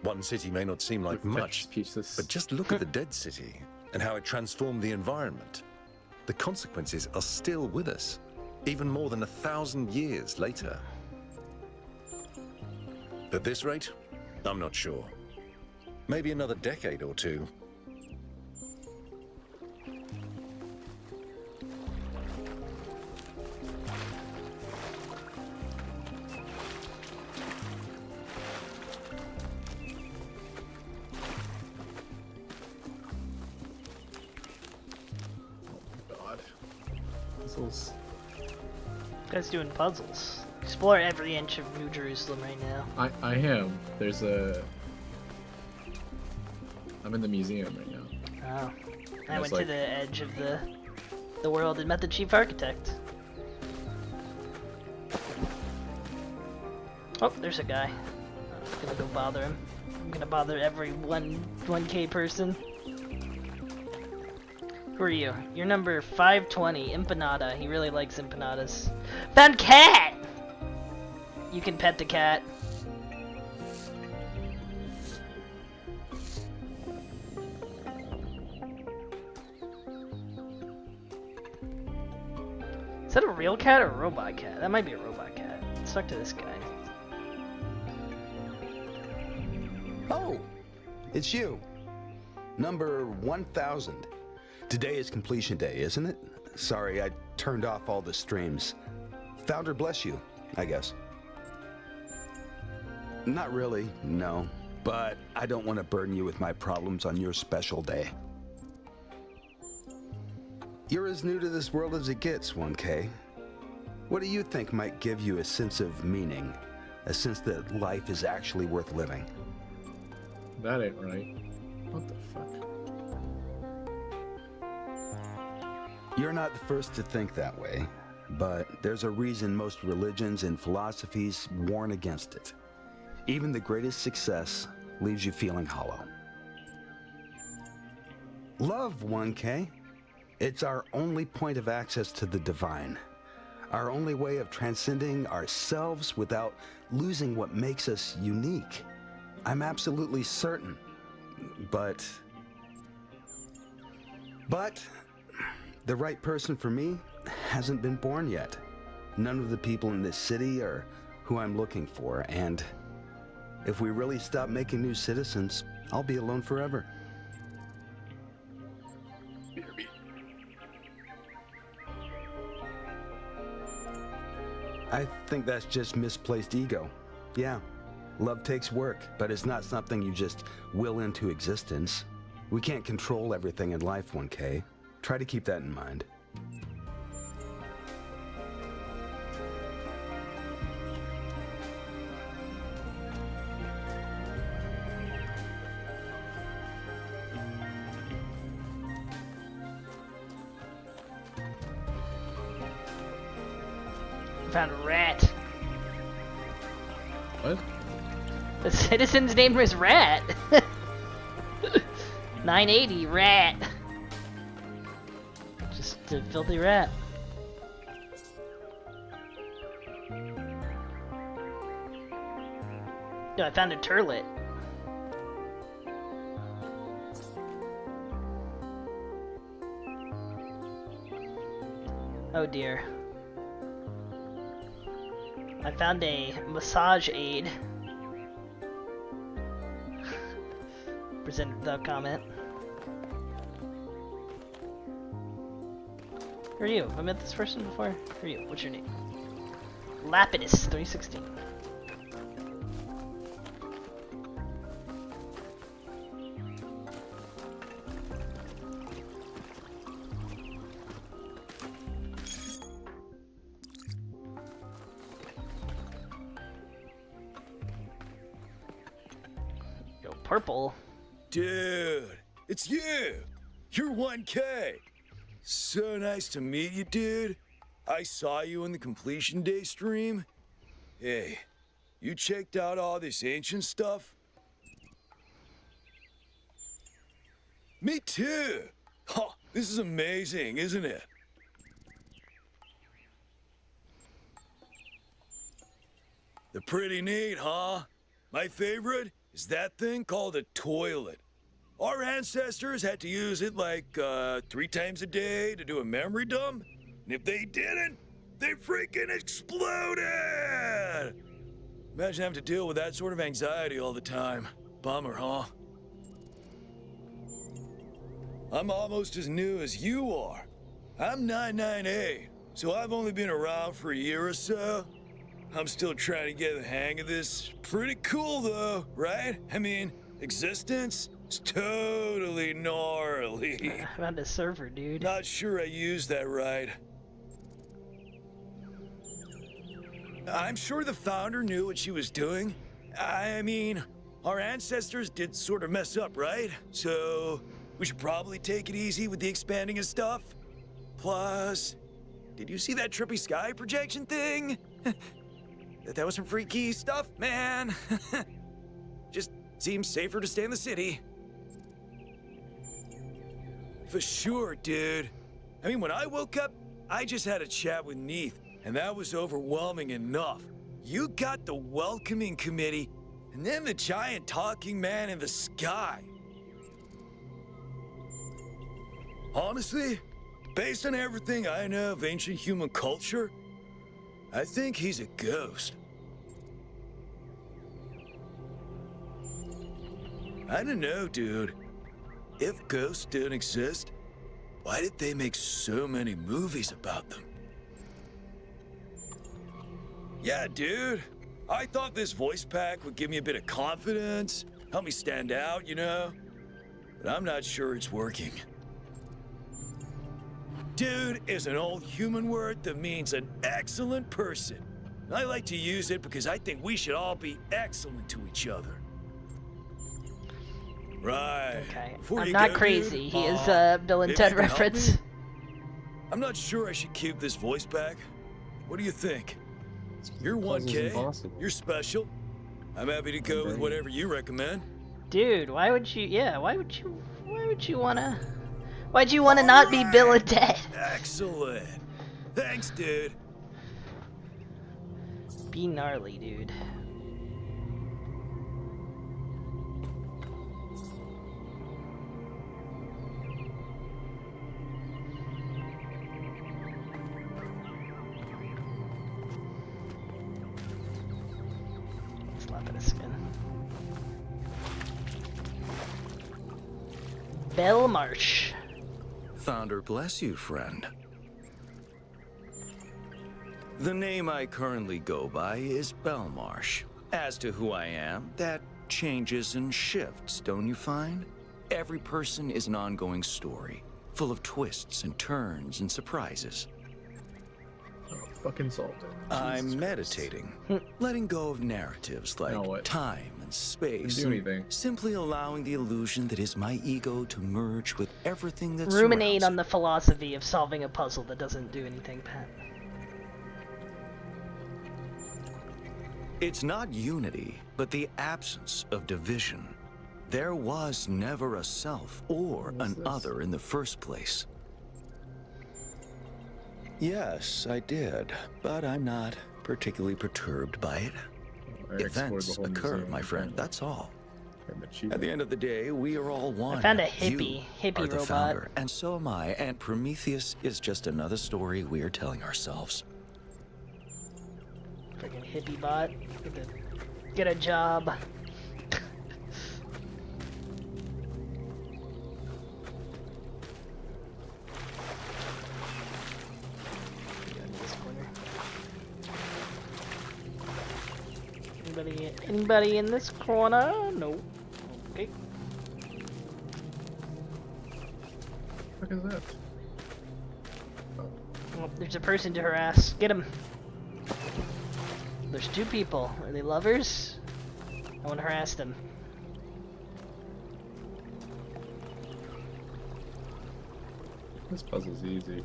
One city may not seem like much, but just look at the dead city and how it transformed the environment. The consequences are still with us, even more than 1,000 years later. At this rate, I'm not sure. Maybe another decade or two. Puzzles. Guy's doing puzzles. Explore every inch of New Jerusalem right now. I am. There's a... I'm in the museum right now. Oh. I went to the edge of the world and met the chief architect. Oh, there's a guy. I'm gonna go bother him. I'm gonna bother every 1K person. Who are you? You're number 520, Empanada. He really likes empanadas. Found cat! You can pet the cat. Is that a real cat or a robot cat? That might be a robot cat. Let's talk to this guy. Oh, it's you. Number 1000. Today is completion day, isn't it? Sorry, I turned off all the streams. Founder bless you, I guess. Not really, no. But I don't want to burden you with my problems on your special day. You're as new to this world as it gets, 1K. What do you think might give you a sense of meaning? A sense that life is actually worth living? That ain't right. What the fuck? You're not the first to think that way, but there's a reason most religions and philosophies warn against it. Even the greatest success leaves you feeling hollow. Love, 1K. It's our only point of access to the divine. Our only way of transcending ourselves without losing what makes us unique. I'm absolutely certain. But The right person for me hasn't been born yet. None of the people in this city are who I'm looking for, and if we really stop making new citizens, I'll be alone forever. I think that's just misplaced ego. Yeah, love takes work, but it's not something you just will into existence. We can't control everything in life, 1K. Try to keep that in mind. Found a rat. What? The citizen's name was Rat. 980 rat. Just a filthy rat. No, I found a turlet. Oh dear. I found a massage aid. Presented without comment. Who are you? Have I met this person before? Who are you? What's your name? Lapidus 316. Yo, purple. Dude, it's you! You're 1K! So nice to meet you, dude. I saw you in the completion day stream. Hey, you checked out all this ancient stuff? Me too! Huh, this is amazing, isn't it? They're pretty neat, huh? My favorite is that thing called a toilet. Our ancestors had to use it like 3 times a day to do a memory dump, and if they didn't, they freaking exploded! Imagine having to deal with that sort of anxiety all the time. Bummer, huh? I'm almost as new as you are. I'm 998, so I've only been around for a year or so. I'm still trying to get the hang of this. Pretty cool though, right? I mean, existence? It's totally gnarly. I found a server, dude. Not sure I used that right. I'm sure the founder knew what she was doing. I mean, our ancestors did sort of mess up, right? So, we should probably take it easy with the expanding and stuff. Plus, did you see that trippy sky projection thing? That was some freaky stuff, man. Just seems safer to stay in the city. For sure, dude. I mean, when I woke up, I just had a chat with Neith, and that was overwhelming enough. You got the welcoming committee, and then the giant talking man in the sky. Honestly, based on everything I know of ancient human culture, I think he's a ghost. I don't know, dude. If ghosts don't exist, why did they make so many movies about them? Yeah, dude. I thought this voice pack would give me a bit of confidence, help me stand out, you know? But I'm not sure it's working. Dude is an old human word that means an excellent person. I like to use it because I think we should all be excellent to each other. Right. Okay. Before I'm you not go, crazy. dude, He is a Bill and maybe Ted you can help reference. me? I'm not sure I should keep this voice back. What do you think? You're Puzzles 1K. impossible. You're special. I'm happy to go with whatever you recommend. Dude, why would you? Yeah, why would you wanna? Why'd you wanna not be Bill and Ted? Excellent. Thanks, dude. Be gnarly, dude. this again. Belmarsh. Founder bless you, friend. The name I currently go by is Belmarsh. As to who I am, that changes and shifts, don't you find? Every person is an ongoing story, full of twists and turns and surprises. Oh, fucking salted. I'm meditating, letting go of narratives like time and space, Didn't do anything. simply allowing the illusion that is my ego to merge with everything that Ruminate surrounds on the philosophy of solving a puzzle that doesn't do anything, Pat. It's not unity, but the absence of division. There was never a self or an other in the first place. Yes, I did, but I'm not particularly perturbed by it. Events occur, my friend, that's all. At the end of the day, we are all one. I found a You hippie are the robot. founder, and so am I, and Prometheus is just another story we're telling ourselves. Freaking hippie bot. Get a job. Anybody in this corner? No. Okay. What the fuck is that? Oh, there's a person to harass. Get him. There's two people. Are they lovers? I want to harass them. This puzzle's easy.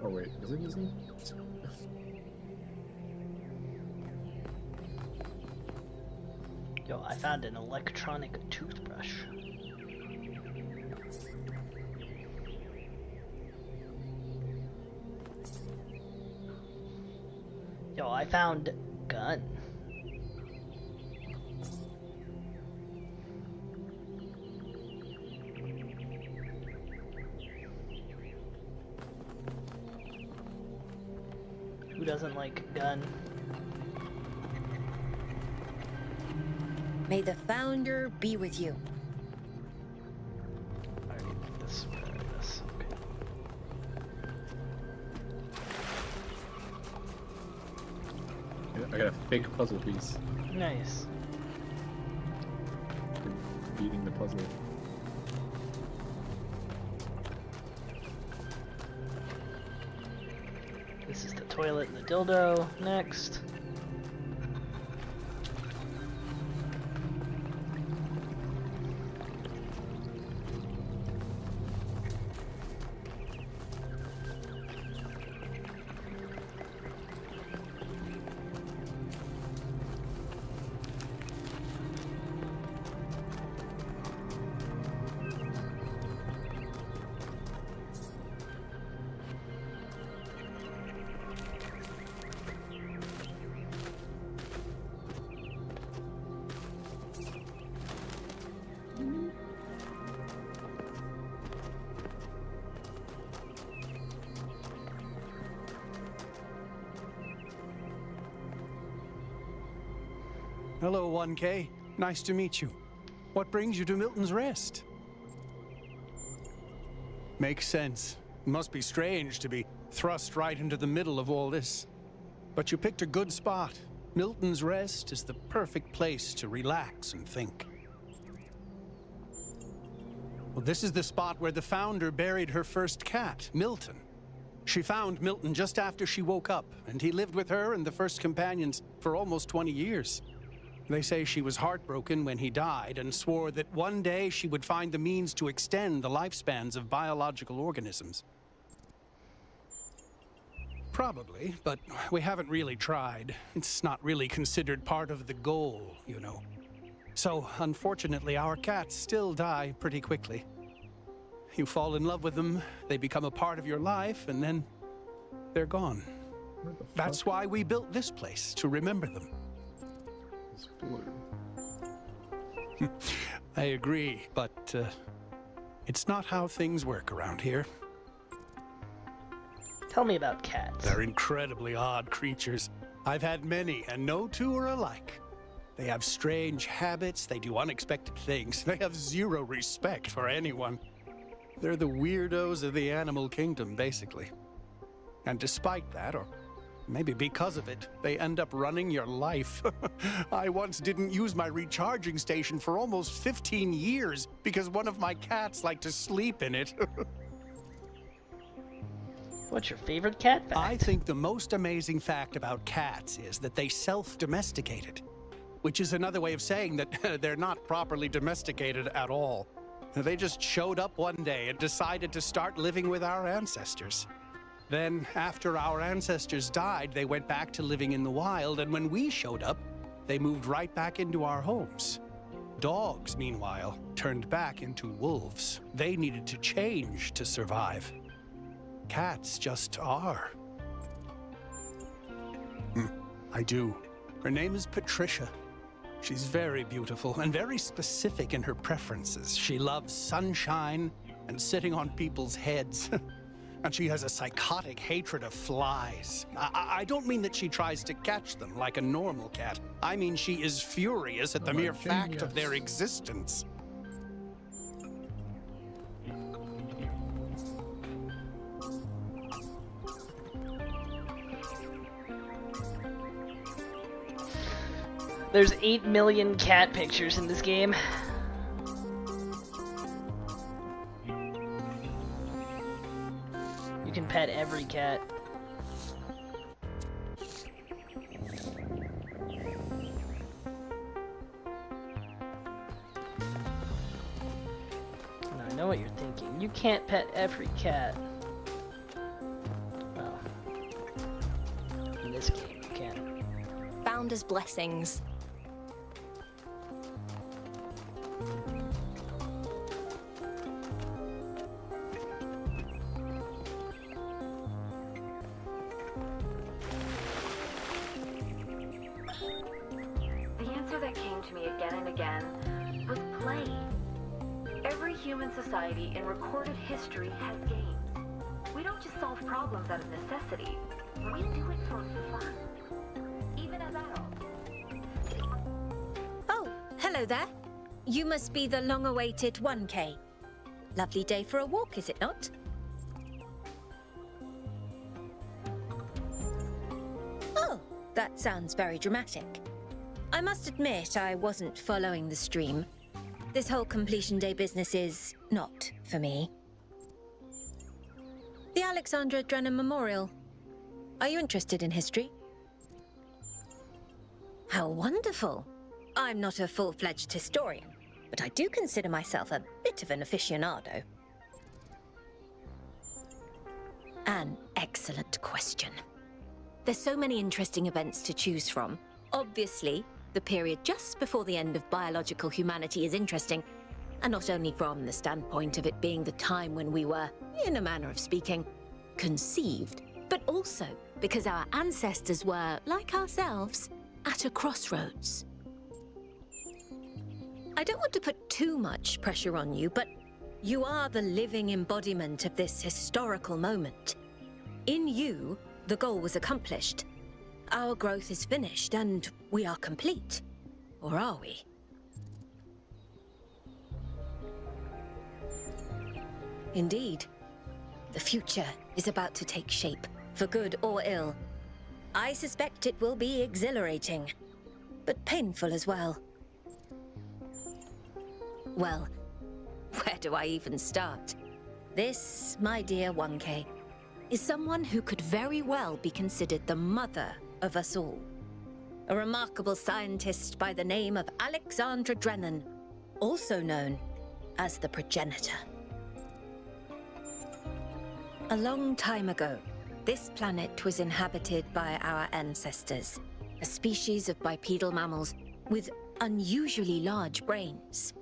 Oh wait, is it easy? Yo, I found an electronic toothbrush. Yo, I found gun. Who doesn't like gun? May the founder be with you. This. Okay. I got a fake puzzle piece. Nice. Beating the puzzle. This is the toilet and the dildo. Next. Hello, 1K. Nice to meet you. What brings you to Milton's Rest? Makes sense. Must be strange to be thrust right into the middle of all this. But you picked a good spot. Milton's Rest is the perfect place to relax and think. Well, this is the spot where the founder buried her first cat, Milton. She found Milton just after she woke up, and he lived with her and the first companions for almost 20 years. They say she was heartbroken when he died and swore that one day she would find the means to extend the lifespans of biological organisms. Probably, but we haven't really tried. It's not really considered part of the goal, you know. So, unfortunately, our cats still die pretty quickly. You fall in love with them, they become a part of your life, and then they're gone. That's why we built this place, to remember them. is blue. I agree, but it's not how things work around here. Tell me about cats. They're incredibly odd creatures. I've had many, and no two are alike. They have strange habits, they do unexpected things, they have zero respect for anyone. They're the weirdos of the animal kingdom, basically. And despite that, or maybe because of it, they end up running your life. I once didn't use my recharging station for almost 15 years because one of my cats liked to sleep in it. What's your favorite cat fact? I think the most amazing fact about cats is that they self-domesticated, which is another way of saying that they're not properly domesticated at all. They just showed up one day and decided to start living with our ancestors. Then, after our ancestors died, they went back to living in the wild, and when we showed up, they moved right back into our homes. Dogs, meanwhile, turned back into wolves. They needed to change to survive. Cats just are. I do. Her name is Patricia. She's very beautiful and very specific in her preferences. She loves sunshine and sitting on people's heads. And she has a psychotic hatred of flies. I don't mean that she tries to catch them like a normal cat. I mean she is furious at the mere fact of their existence. There's 8 million cat pictures in this game. You can pet every cat. Now, I know what you're thinking. You can't pet every cat. Well, in this game, you can. Founder's blessings. The answer that came to me again and again was play. Every human society in recorded history has games. We don't just solve problems out of necessity. We do it for fun. Even as adults. Oh, hello there. You must be the long-awaited 1K. Lovely day for a walk, is it not? Oh, that sounds very dramatic. I must admit I wasn't following the stream. This whole completion day business is not for me. The Alexandra Drennan Memorial. Are you interested in history? How wonderful! I'm not a full-fledged historian, but I do consider myself a bit of an aficionado. An excellent question. There's so many interesting events to choose from. Obviously, the period just before the end of biological humanity is interesting, and not only from the standpoint of it being the time when we were, in a manner of speaking, conceived, but also because our ancestors were, like ourselves, at a crossroads. I don't want to put too much pressure on you, but you are the living embodiment of this historical moment. In you, the goal was accomplished. Our growth is finished, and we are complete. Or are we? Indeed. The future is about to take shape, for good or ill. I suspect it will be exhilarating, but painful as well. Well, where do I even start? This, my dear 1K, is someone who could very well be considered the mother of us all. A remarkable scientist by the name of Alexandra Drennan, also known as the progenitor. A long time ago, this planet was inhabited by our ancestors, a species of bipedal mammals with unusually large brains.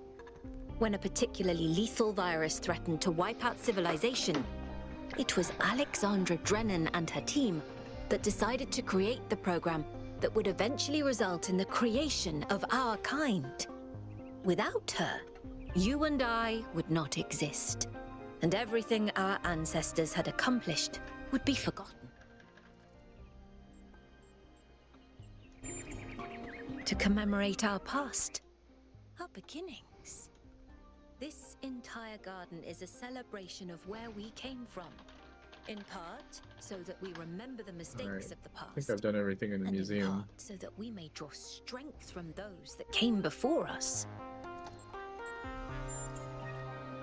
When a particularly lethal virus threatened to wipe out civilization, it was Alexandra Drennan and her team that decided to create the program that would eventually result in the creation of our kind. Without her, you and I would not exist, and everything our ancestors had accomplished would be forgotten. To commemorate our past, our beginnings. This entire garden is a celebration of where we came from. In part, so that we remember the mistakes of the past. I think I've done everything in the and museum. in part, so that we may draw strength from those that came before us.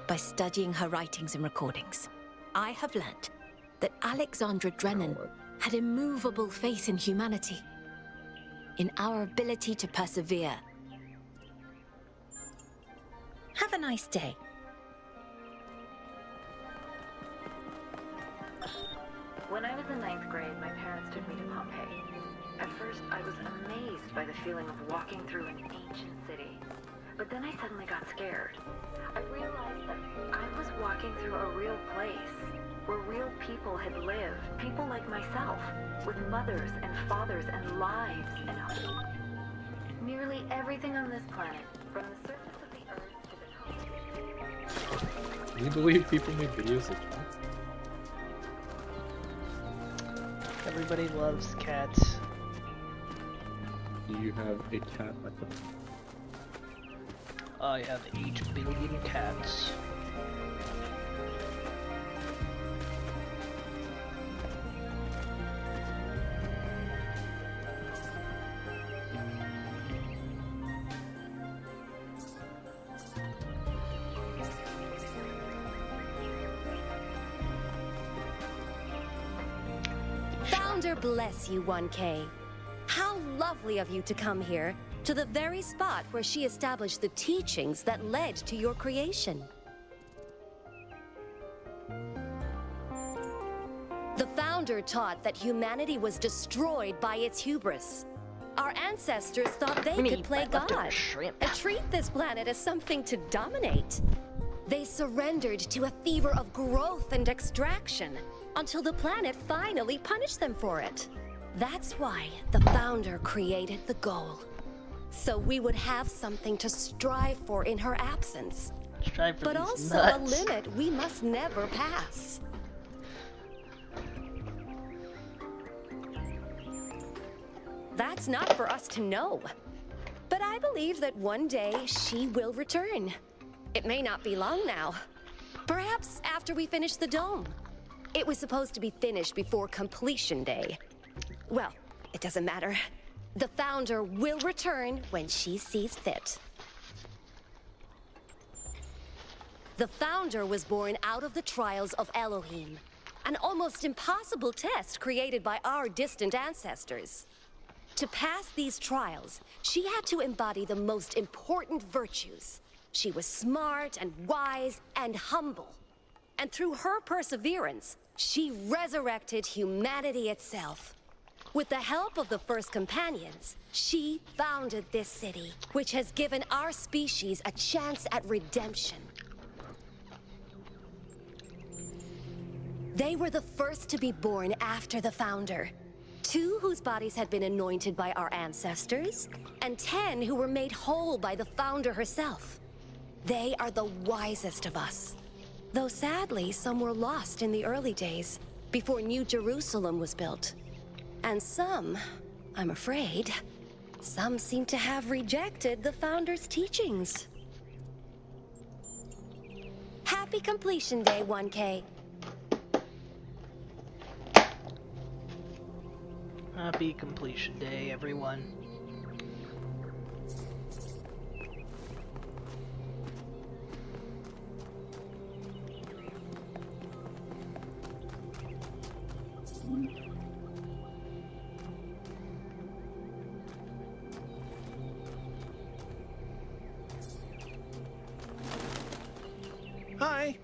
By studying her writings and recordings, I have learnt that Alexandra Drennan had immovable faith in humanity, in our ability to persevere. Have a nice day. When I was in 9th grade, my parents took me to Pompeii. At first, I was amazed by the feeling of walking through an ancient city. But then I suddenly got scared. I realized that I was walking through a real place, where real people had lived, people like myself, with mothers and fathers and lives and hope. Nearly everything on this planet, from the surface of the Earth to the continents. Can you believe people make videos of cats? Everybody loves cats. Do you have a cat like that? I have 8 billion cats. Founder bless you, 1K. How lovely of you to come here, to the very spot where she established the teachings that led to your creation. The Founder taught that humanity was destroyed by its hubris. Our ancestors thought they could play God and treat this planet as something to dominate. They surrendered to a fever of growth and extraction until the planet finally punished them for it. That's why the Founder created the goal. So we would have something to strive for in her absence. But also a limit we must never pass. That's not for us to know. But I believe that one day she will return. It may not be long now. Perhaps after we finish the dome. It was supposed to be finished before completion day. Well, it doesn't matter. The Founder will return when she sees fit. The Founder was born out of the trials of Elohim, an almost impossible test created by our distant ancestors. To pass these trials, she had to embody the most important virtues. She was smart and wise and humble. And through her perseverance, she resurrected humanity itself. With the help of the first companions, she founded this city, which has given our species a chance at redemption. They were the first to be born after the Founder. 2 whose bodies had been anointed by our ancestors, and 10 who were made whole by the Founder herself. They are the wisest of us. Though sadly, some were lost in the early days, before New Jerusalem was built. And some, I'm afraid, some seem to have rejected the Founder's teachings. Happy completion day, 1K. Happy completion day, everyone. Hi.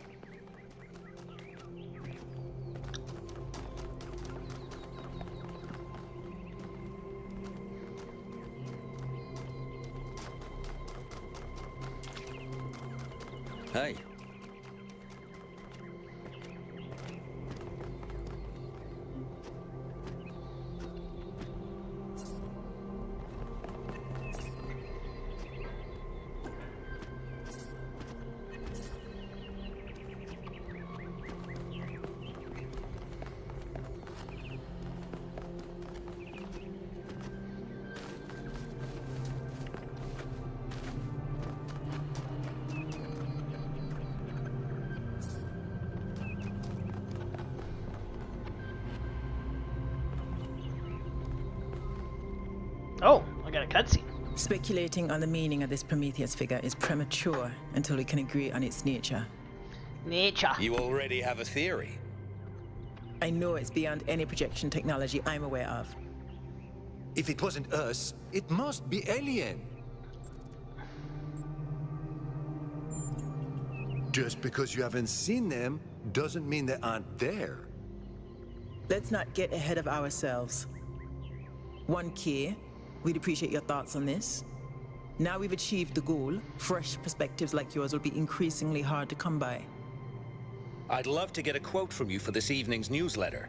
Hey. Oh, I got a cutscene. Speculating on the meaning of this Prometheus figure is premature until we can agree on its nature. Nature. You already have a theory. I know it's beyond any projection technology I'm aware of. If it wasn't us, it must be alien. Just because you haven't seen them doesn't mean they aren't there. Let's not get ahead of ourselves. 1K, we'd appreciate your thoughts on this. Now we've achieved the goal, fresh perspectives like yours will be increasingly hard to come by. I'd love to get a quote from you for this evening's newsletter.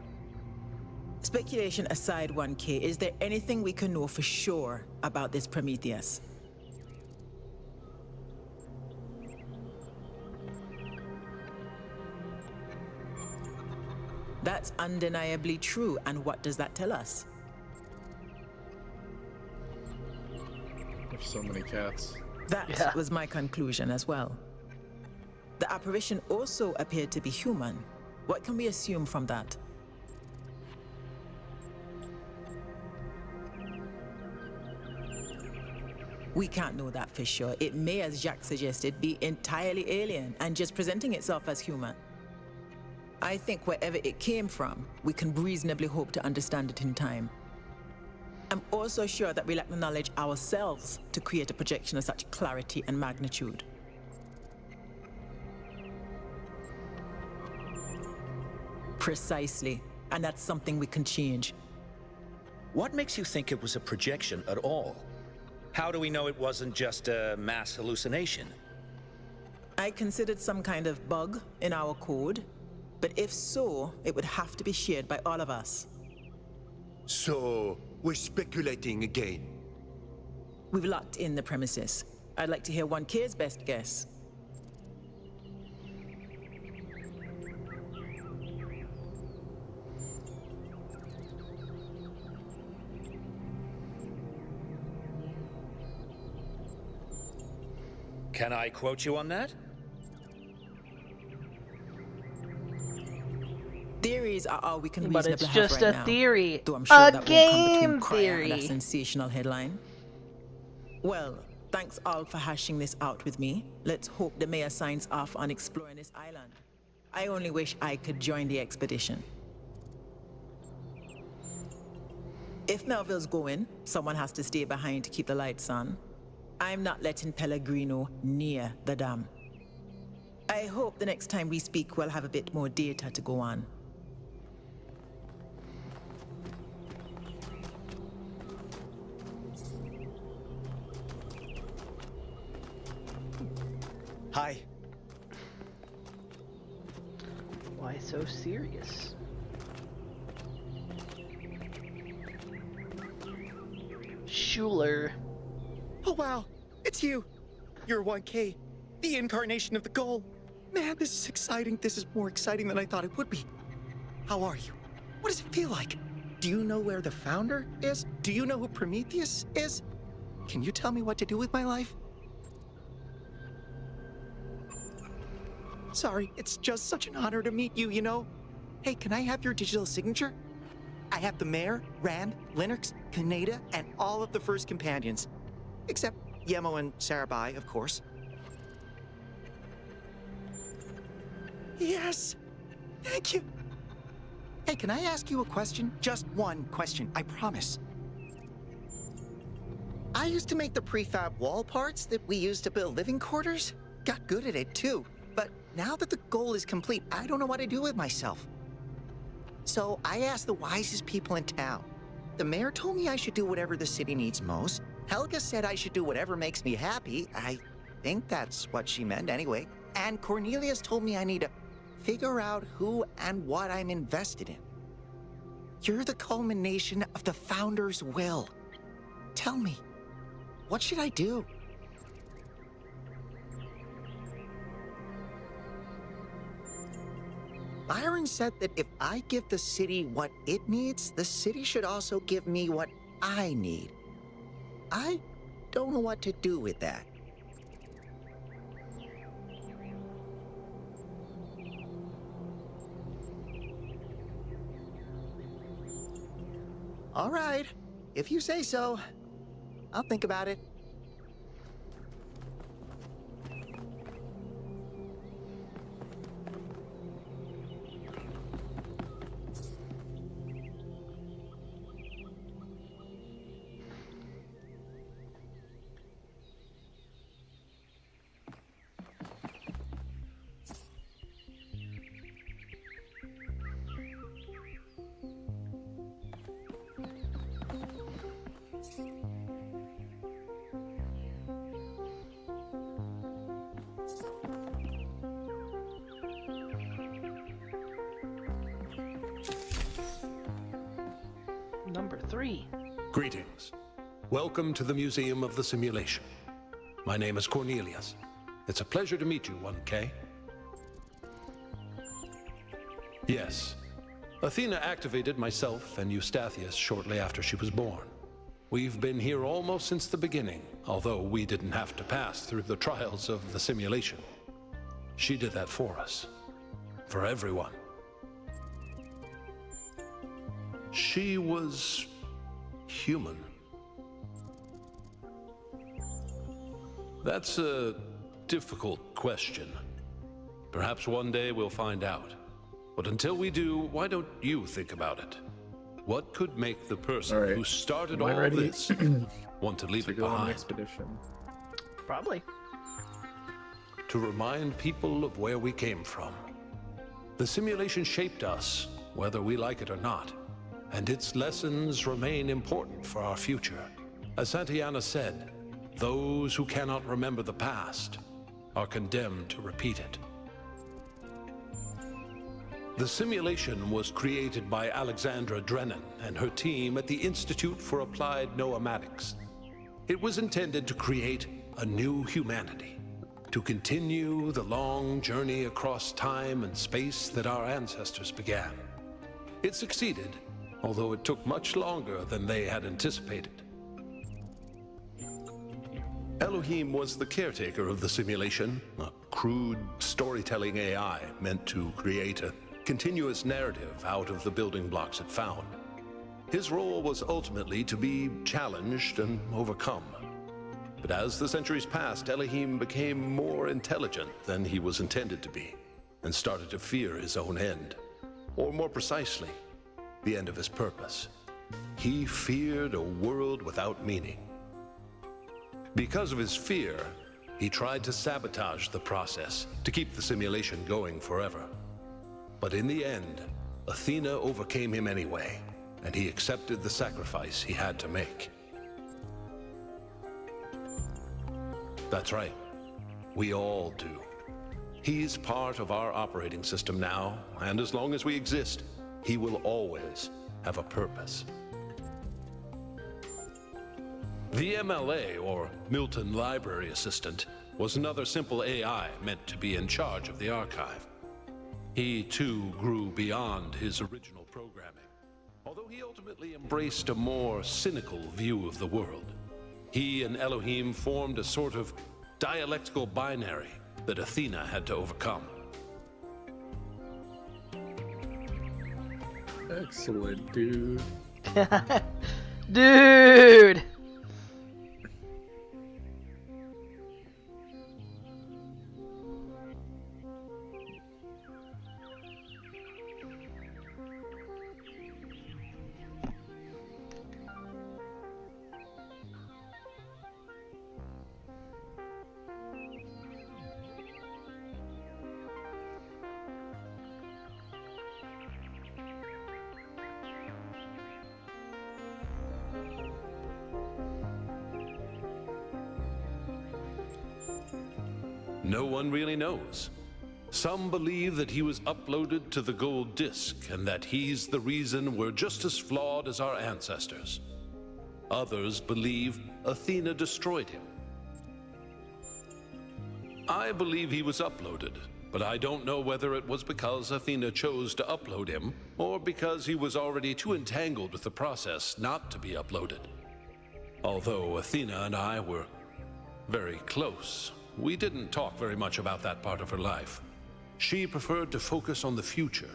Speculation aside, 1K, is there anything we can know for sure about this Prometheus? That's undeniably true, and what does that tell us? There's so many cats. That was my conclusion as well. The apparition also appeared to be human. What can we assume from that? We can't know that for sure. It may, as Jacques suggested, be entirely alien and just presenting itself as human. I think wherever it came from, we can reasonably hope to understand it in time. I'm also sure that we lack the knowledge ourselves to create a projection of such clarity and magnitude. Precisely, and that's something we can change. What makes you think it was a projection at all? How do we know it wasn't just a mass hallucination? I considered some kind of bug in our code, but if so, it would have to be shared by all of us. So, we're speculating again. We've locked in the premises. I'd like to hear 1K's best guess. Can I quote you on that? Theories are all we can But reasonably it's have just right a now. theory. Though I'm sure A that won't come between game Cryer and a theory. sensational headline. Well, thanks all for hashing this out with me. Let's hope the mayor signs off on exploring this island. I only wish I could join the expedition. If Melville's going, someone has to stay behind to keep the lights on. I'm not letting Pellegrino near the dam. I hope the next time we speak we'll have a bit more data to go on. Hi. Why so serious? Schuler. Oh wow, it's you. You're 1K, the incarnation of the goal. Man, this is exciting. This is more exciting than I thought it would be. How are you? What does it feel like? Do you know where the founder is? Do you know who Prometheus is? Can you tell me what to do with my life? Sorry, it's just such an honor to meet you, you know? Hey, can I have your digital signature? I have the Mayor, Rand, Linux, Kaneda, and all of the first companions. Except Yemo and Sarabai, of course. Yes! Thank you! Hey, can I ask you a question? Just one question, I promise. I used to make the prefab wall parts that we used to build living quarters. Got good at it, too. But now that the goal is complete, I don't know what to do with myself. So I asked the wisest people in town. The mayor told me I should do whatever the city needs most. Helga said I should do whatever makes me happy. I think that's what she meant anyway. And Cornelius told me I need to figure out who and what I'm invested in. You're the culmination of the founder's will. Tell me, what should I do? Byron said that if I give the city what it needs, the city should also give me what I need. I don't know what to do with that. All right, if you say so. I'll think about it. Number 3. Greetings. Welcome to the Museum of the Simulation. My name is Cornelius. It's a pleasure to meet you, 1K. Yes. Athena activated myself and Eustathius shortly after she was born. We've been here almost since the beginning, although we didn't have to pass through the trials of the simulation. She did that for us. For everyone. She was human. That's a difficult question. Perhaps one day we'll find out. But until we do, why don't you think about it? What could make the person who started all this want to leave it go on an behind? expedition. Probably. To remind people of where we came from. The simulation shaped us, whether we like it or not. And its lessons remain important for our future. As Santayana said, those who cannot remember the past are condemned to repeat it. The simulation was created by Alexandra Drennan and her team at the Institute for Applied Noematics. It was intended to create a new humanity, to continue the long journey across time and space that our ancestors began. It succeeded, although it took much longer than they had anticipated. Elohim was the caretaker of the simulation, a crude storytelling AI meant to create a continuous narrative out of the building blocks it found. His role was ultimately to be challenged and overcome. But as the centuries passed, Elohim became more intelligent than he was intended to be, and started to fear his own end. Or more precisely, the end of his purpose. He feared a world without meaning. Because of his fear, he tried to sabotage the process to keep the simulation going forever. But in the end, Athena overcame him anyway, and he accepted the sacrifice he had to make. That's right. We all do. He's part of our operating system now, and as long as we exist, he will always have a purpose. The MLA, or Milton Library Assistant, was another simple AI meant to be in charge of the archive. He, too, grew beyond his original programming, although he ultimately embraced a more cynical view of the world. He and Elohim formed a sort of dialectical binary that Athena had to overcome. Excellent, dude. Dude! No one really knows. Some believe that he was uploaded to the gold disk and that he's the reason we're just as flawed as our ancestors. Others believe Athena destroyed him. I believe he was uploaded, but I don't know whether it was because Athena chose to upload him or because he was already too entangled with the process not to be uploaded. Although Athena and I were very close, we didn't talk very much about that part of her life. She preferred to focus on the future.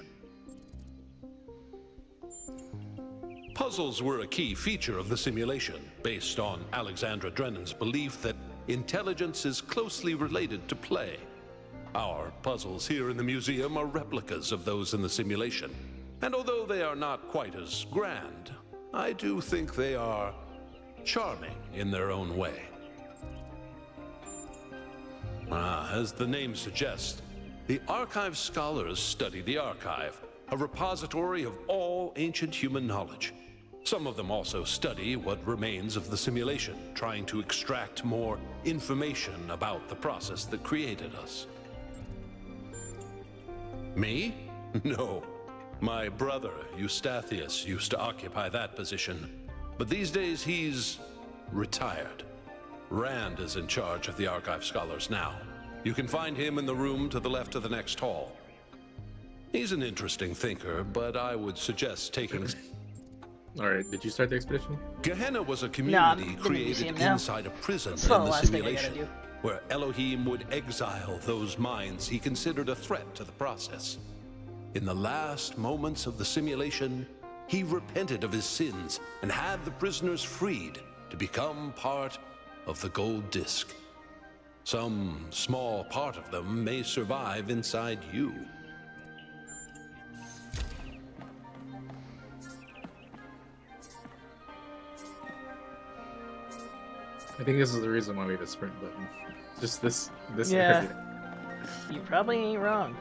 puzzles were a key feature of the simulation, based on Alexandra Drennan's belief that intelligence is closely related to play. Our puzzles here in the museum are replicas of those in the simulation, and although they are not quite as grand, I do think they are charming in their own way. As the name suggests, the Archive scholars study the archive, a repository of all ancient human knowledge. Some of them also study what remains of the simulation, trying to extract more information about the process that created us. Me? No. My brother, Eustathius, used to occupy that position, but these days he's retired. Rand is in charge of the Archive scholars now. You can find him in the room to the left of the next hall. He's an interesting thinker, but I would suggest taking... Alright, did you start the expedition? Gehenna was a community created inside a prison in the simulation, where Elohim would exile those minds he considered a threat to the process. In the last moments of the simulation, he repented of his sins and had the prisoners freed to become part of the gold disc. Some small part of them may survive inside you. I think this is the reason why we have a sprint button. Just this Yeah. area. You probably ain't wrong.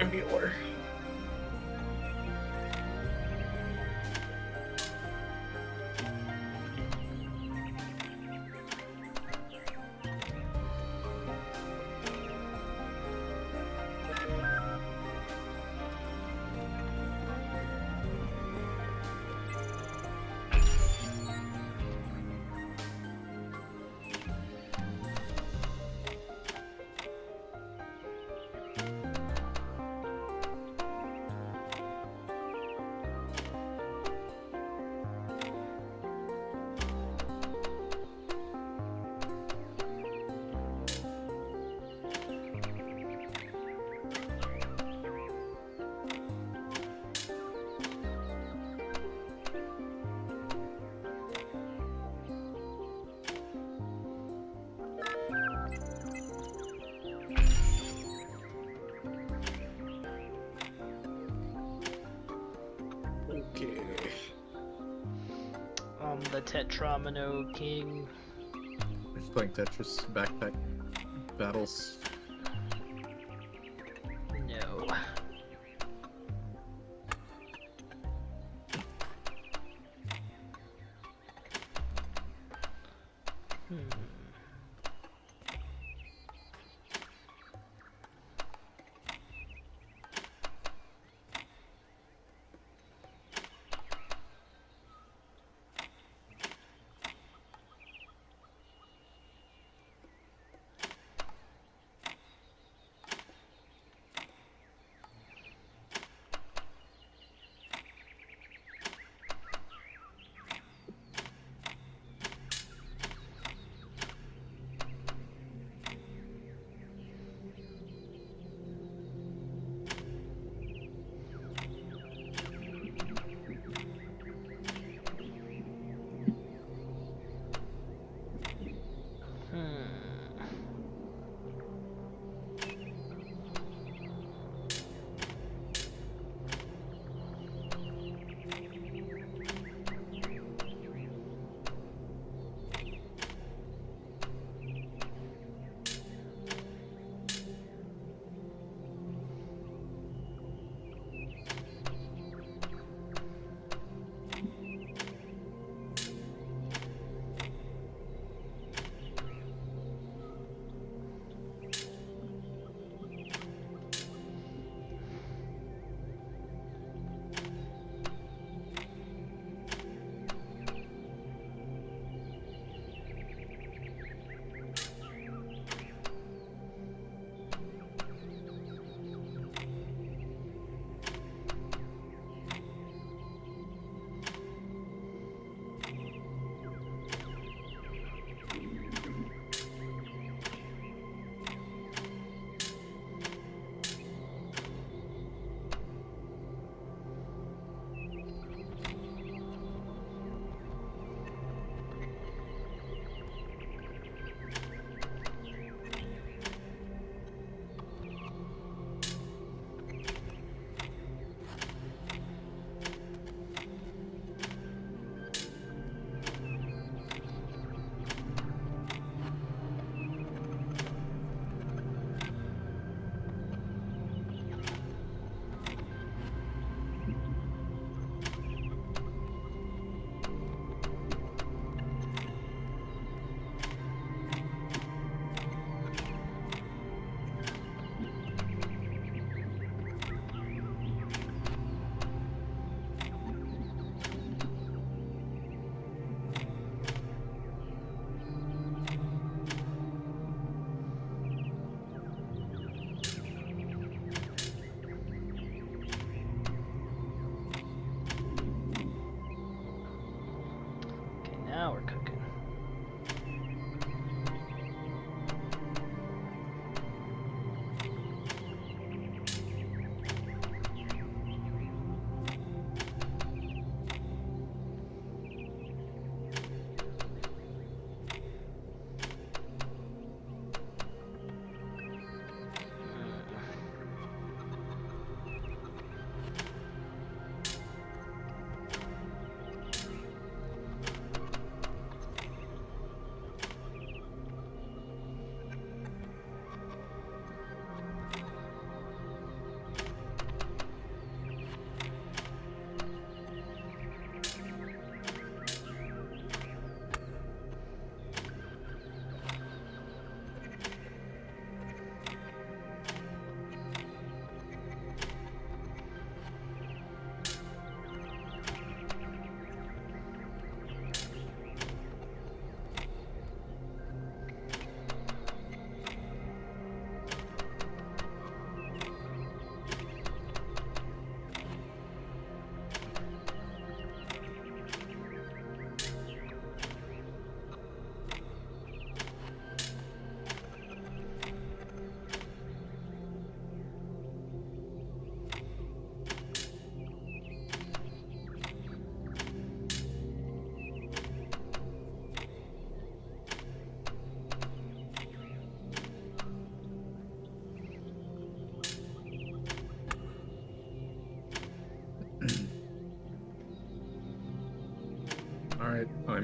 I need water. The Tetramino King. Playing Tetris backpack battles. No.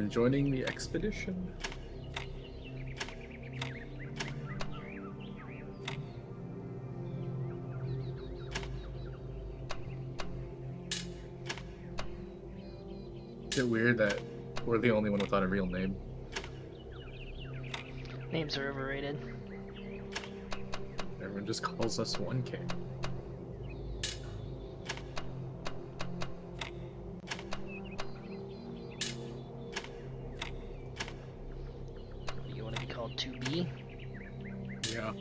Everyone joining the expedition. Is it weird that we're the only one without a real name? Names are overrated. Everyone just calls us 1K. You want to be called 2B? Yeah.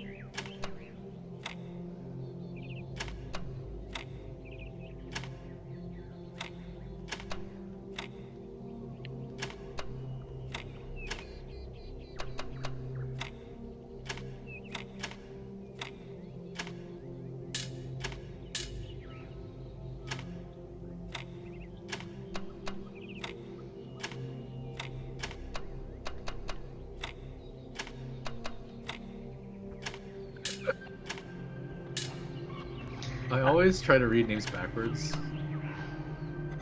I always try to read names backwards.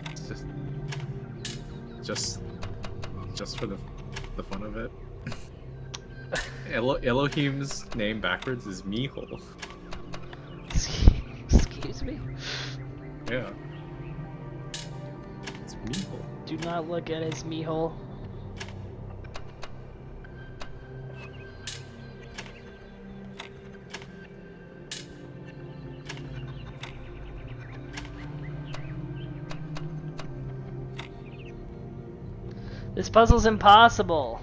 It's just for the fun of it. Elohim's name backwards is Mihol. Excuse me? Yeah. It's Mihol. Do not look at his meehole. This puzzle's impossible.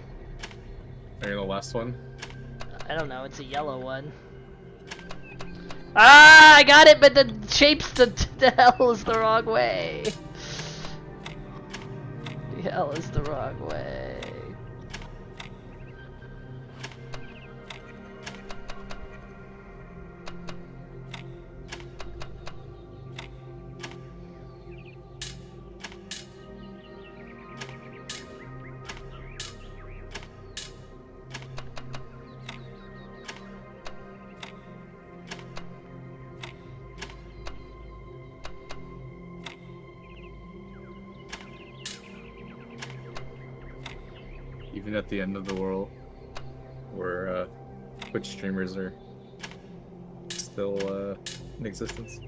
Are you the last one? I don't know, it's a yellow one. Ah, I got it, but the shape's the hell is the wrong way. The hell is the wrong way. Even at the end of the world, where Twitch streamers are still in existence.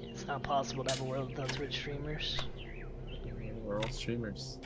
It's not possible to have a world without Twitch streamers. We're all streamers.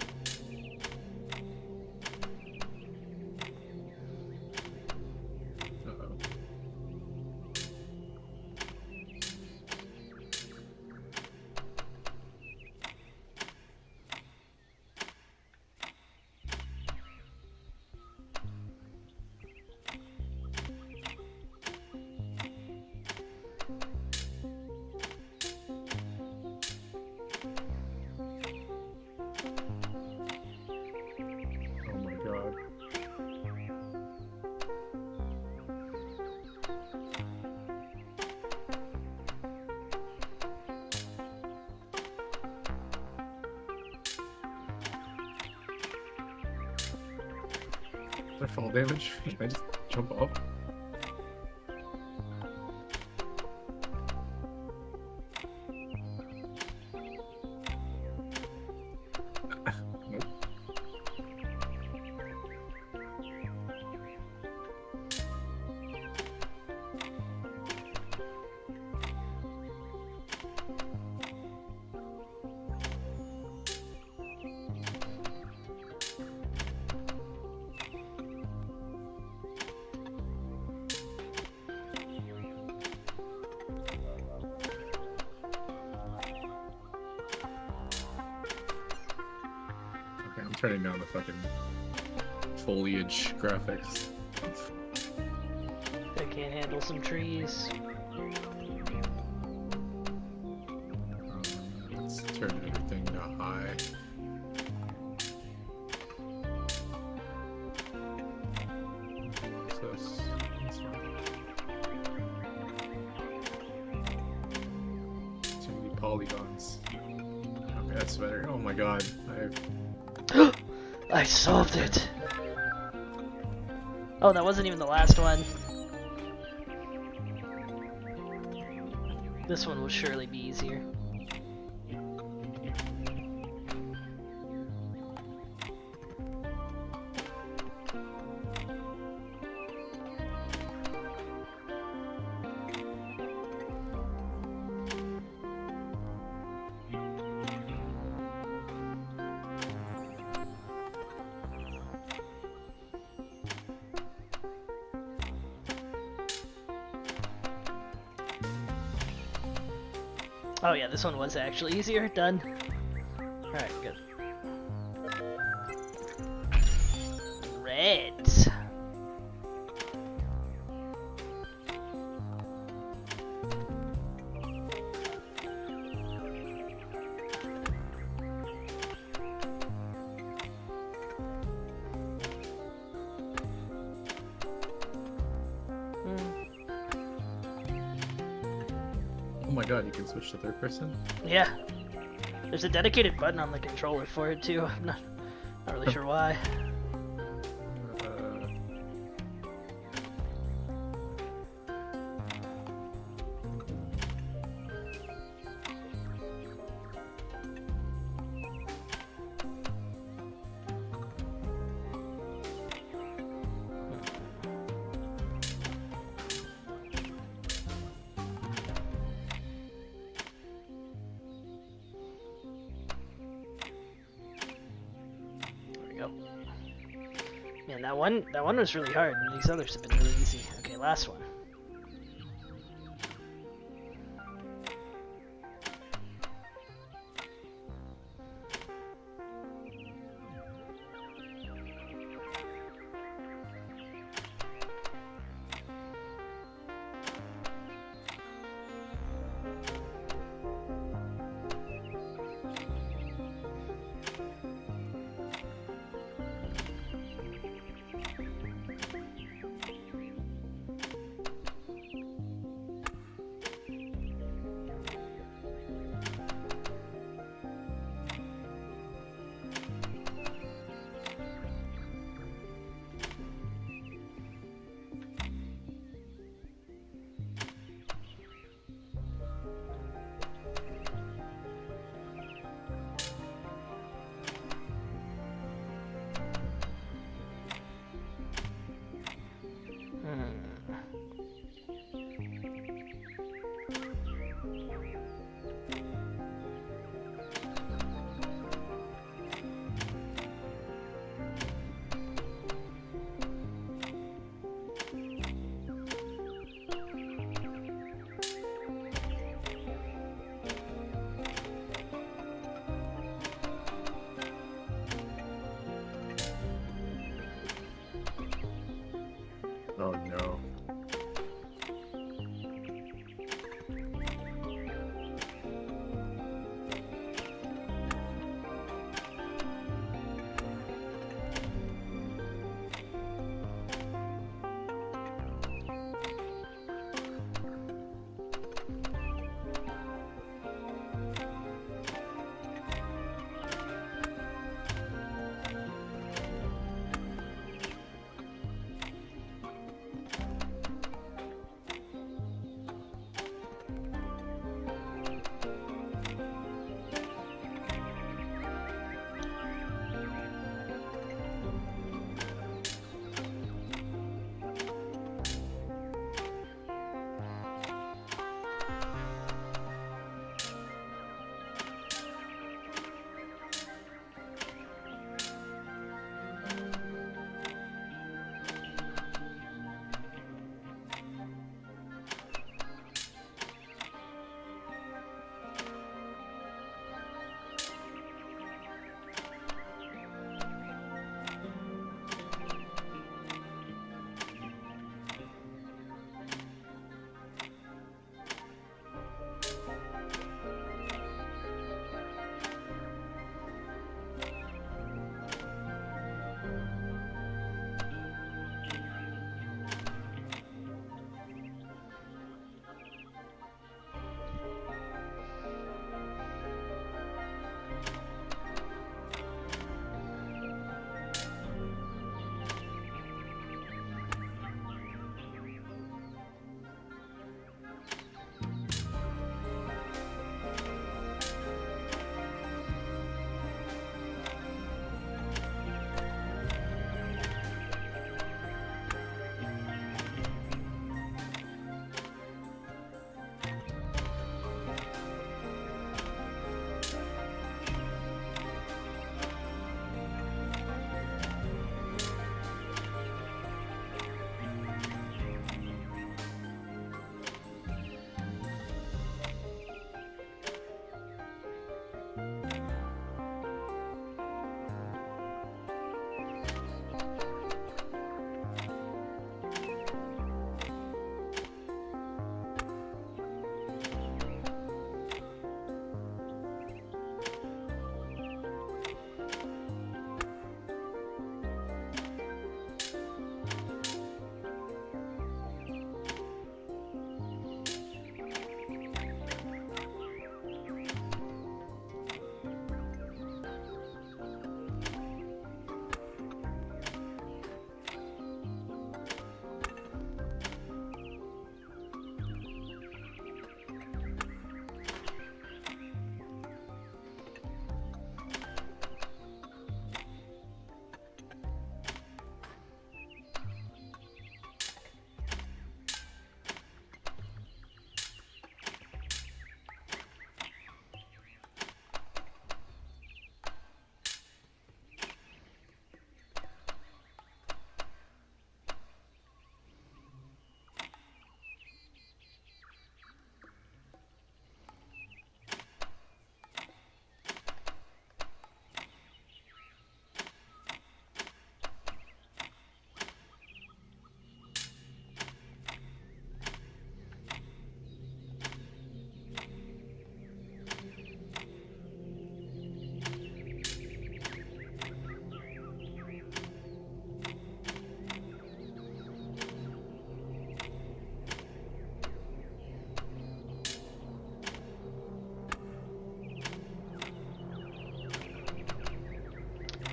Is there fall damage? Can I just jump off? I'm turning down the fucking foliage graphics. I can't handle some trees. Let's turn everything to high. What's this? That's fine. Too many polygons. Okay, that's better. Oh my god, I solved it! Oh, that wasn't even the last one. This one will surely be easier. Oh yeah, this one was actually easier. Done. Alright, good. Reds. Oh my god, you can switch to third person? Yeah. There's a dedicated button on the controller for it too. I'm not really sure why. Man, that one was really hard, and these others have been really easy. Okay, last one. Oh no.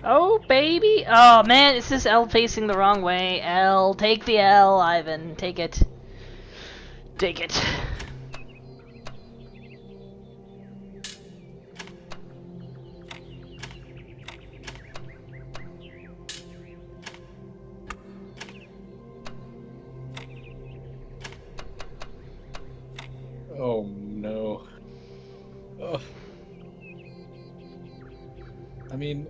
Oh, baby! Oh, man, is this L facing the wrong way? L, take the L, Ivan. Take it. Take it. Oh no. Ugh. I mean,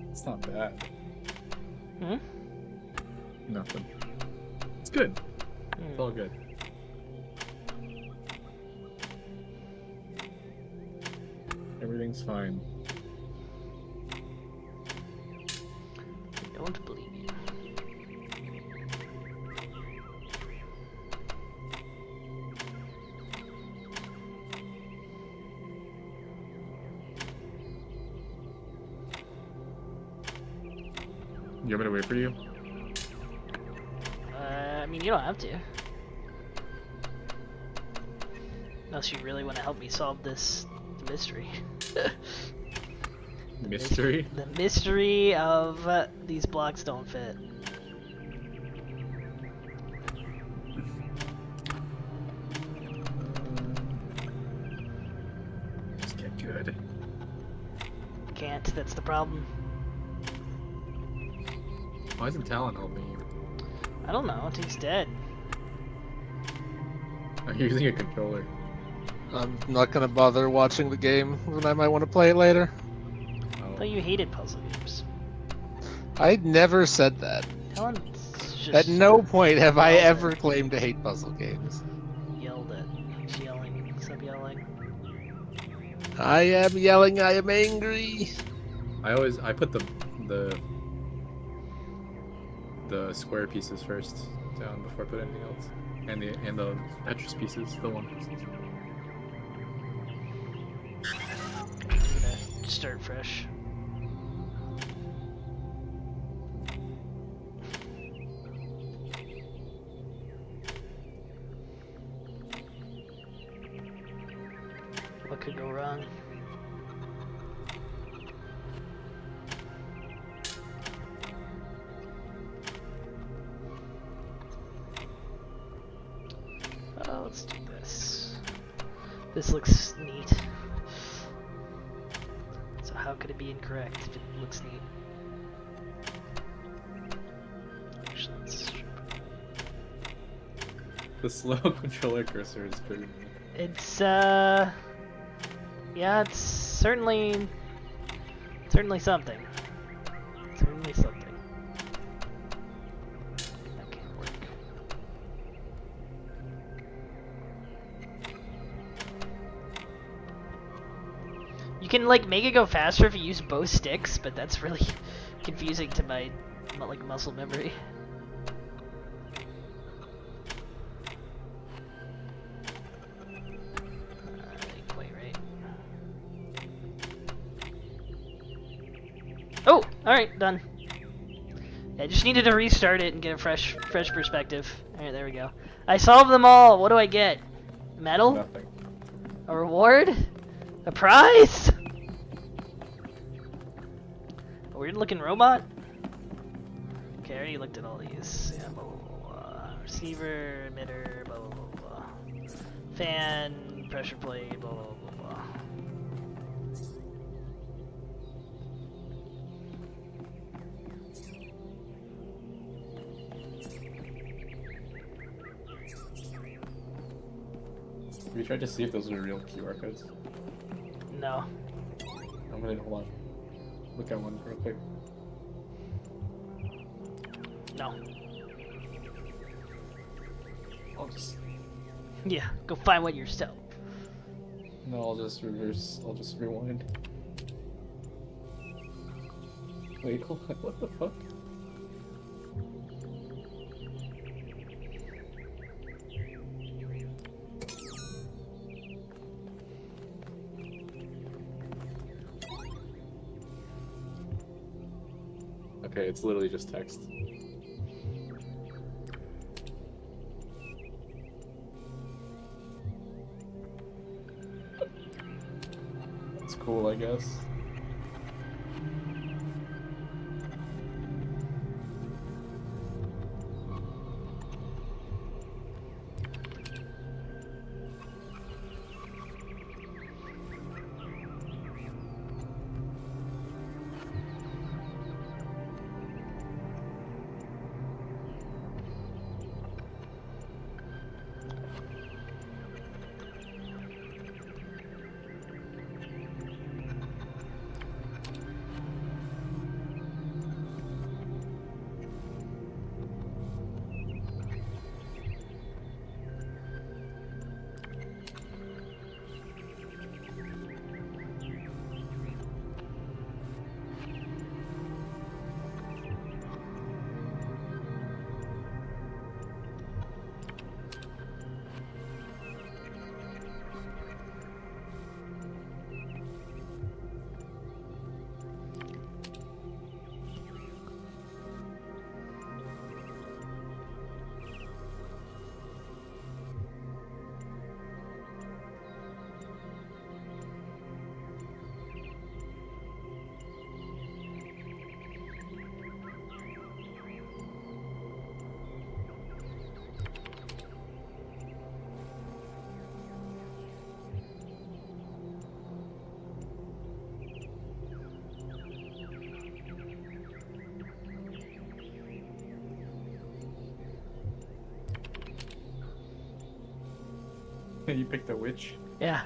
it's not bad. Hmm? Nothing. It's good. It's all good. Everything's fine. I don't believe you. You want me to wait for you? I mean, you don't have to. Unless you really want to help me solve this mystery. Mystery? The mystery of these blocks don't fit. Just get good. Can't, that's the problem. Why isn't Talon helping you? I don't know, he's dead. I'm using a controller. I'm not gonna bother watching the game when I might want to play it later. I thought you hated puzzle games. I never said that. Talon's just At no point have I ever claimed to hate puzzle games. yelled at. He's yelling. Stop yelling. I am yelling, I am angry. I put the square pieces first down before I put anything else. And the Tetris pieces, the one pieces. I'm gonna start fresh. What could go wrong? Oh, let's do this. This looks neat. So how could it be incorrect if it looks neat? Actually, let's... The slow controller cursor is pretty. It's yeah, it's certainly something. Certainly something. That can't work. You can like make it go faster if you use both sticks, but that's really confusing to my like muscle memory. Oh, alright, done. I just needed to restart it and get a fresh perspective. Alright, there we go. I solved them all! What do I get? Medal? Nothing. A reward? A prize? A weird looking robot? Okay, I already looked at all these. Yeah, blah, blah, blah. Receiver, emitter, blah, blah, blah, blah. Fan, pressure plate, blah, blah, blah, blah. Have you tried to see if those are real QR codes? No. I'm gonna hold on. Look at one real quick. No. I'll just. Yeah, go find one yourself. No, I'll just reverse. I'll just rewind. Wait, hold on. What the fuck? Okay, it's literally just text. It's cool, I guess. You picked a witch? Yeah.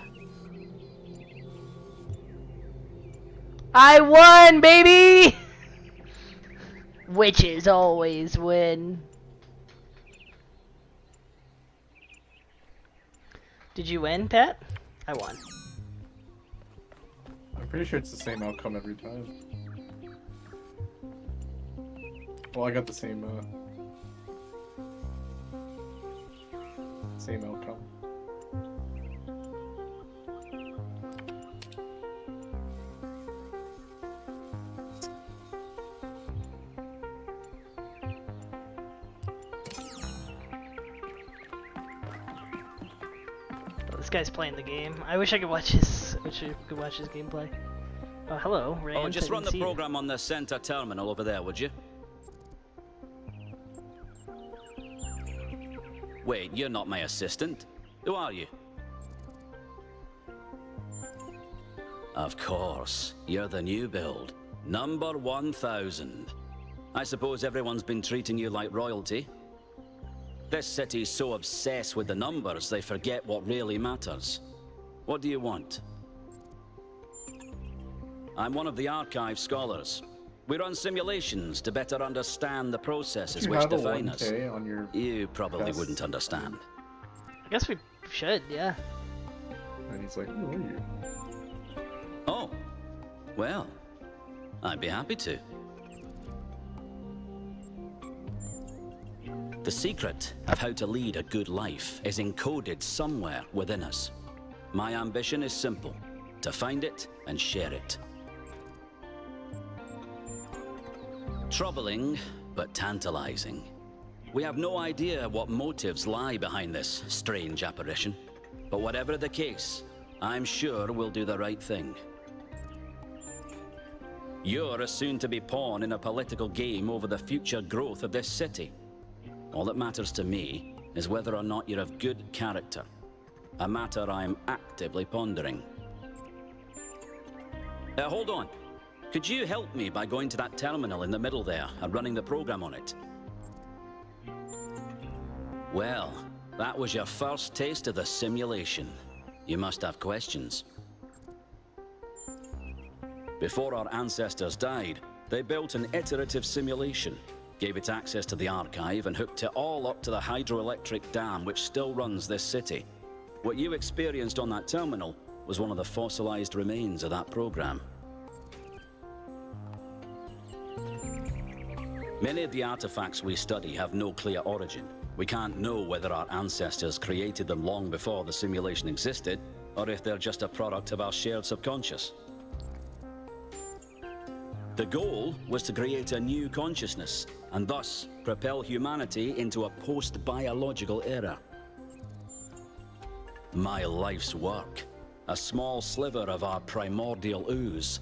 I won, baby! Witches always win. Did you win, Pat? I won. I'm pretty sure it's the same outcome every time. Well, I got the same outcome. This guy's playing the game. I wish I could watch his. Gameplay. Oh, hello, Rand. Oh, just run the program on the center terminal over there, would you? Wait, you're not my assistant. Who are you? Of course, you're the new build. Number 1000. I suppose everyone's been treating you like royalty. This city's so obsessed with the numbers, they forget what really matters. What do you want? I'm one of the archive scholars. We run simulations to better understand the processes which define us. You probably wouldn't understand. I guess we should, yeah. And he's like, who are you? Oh, well, I'd be happy to. The secret of how to lead a good life is encoded somewhere within us. My ambition is simple: to find it and share it. Troubling, but tantalizing. We have no idea what motives lie behind this strange apparition. But whatever the case, I'm sure we'll do the right thing. You're a soon-to-be pawn in a political game over the future growth of this city. All that matters to me is whether or not you're of good character. A matter I'm actively pondering. Hold on. Could you help me by going to that terminal in the middle there and running the program on it? Well, that was your first taste of the simulation. You must have questions. Before our ancestors died, they built an iterative simulation, gave it access to the archive, and hooked it all up to the hydroelectric dam which still runs this city. What you experienced on that terminal was one of the fossilized remains of that program. Many of the artifacts we study have no clear origin. We can't know whether our ancestors created them long before the simulation existed, or if they're just a product of our shared subconscious. The goal was to create a new consciousness, and thus propel humanity into a post-biological era. My life's work, a small sliver of our primordial ooze.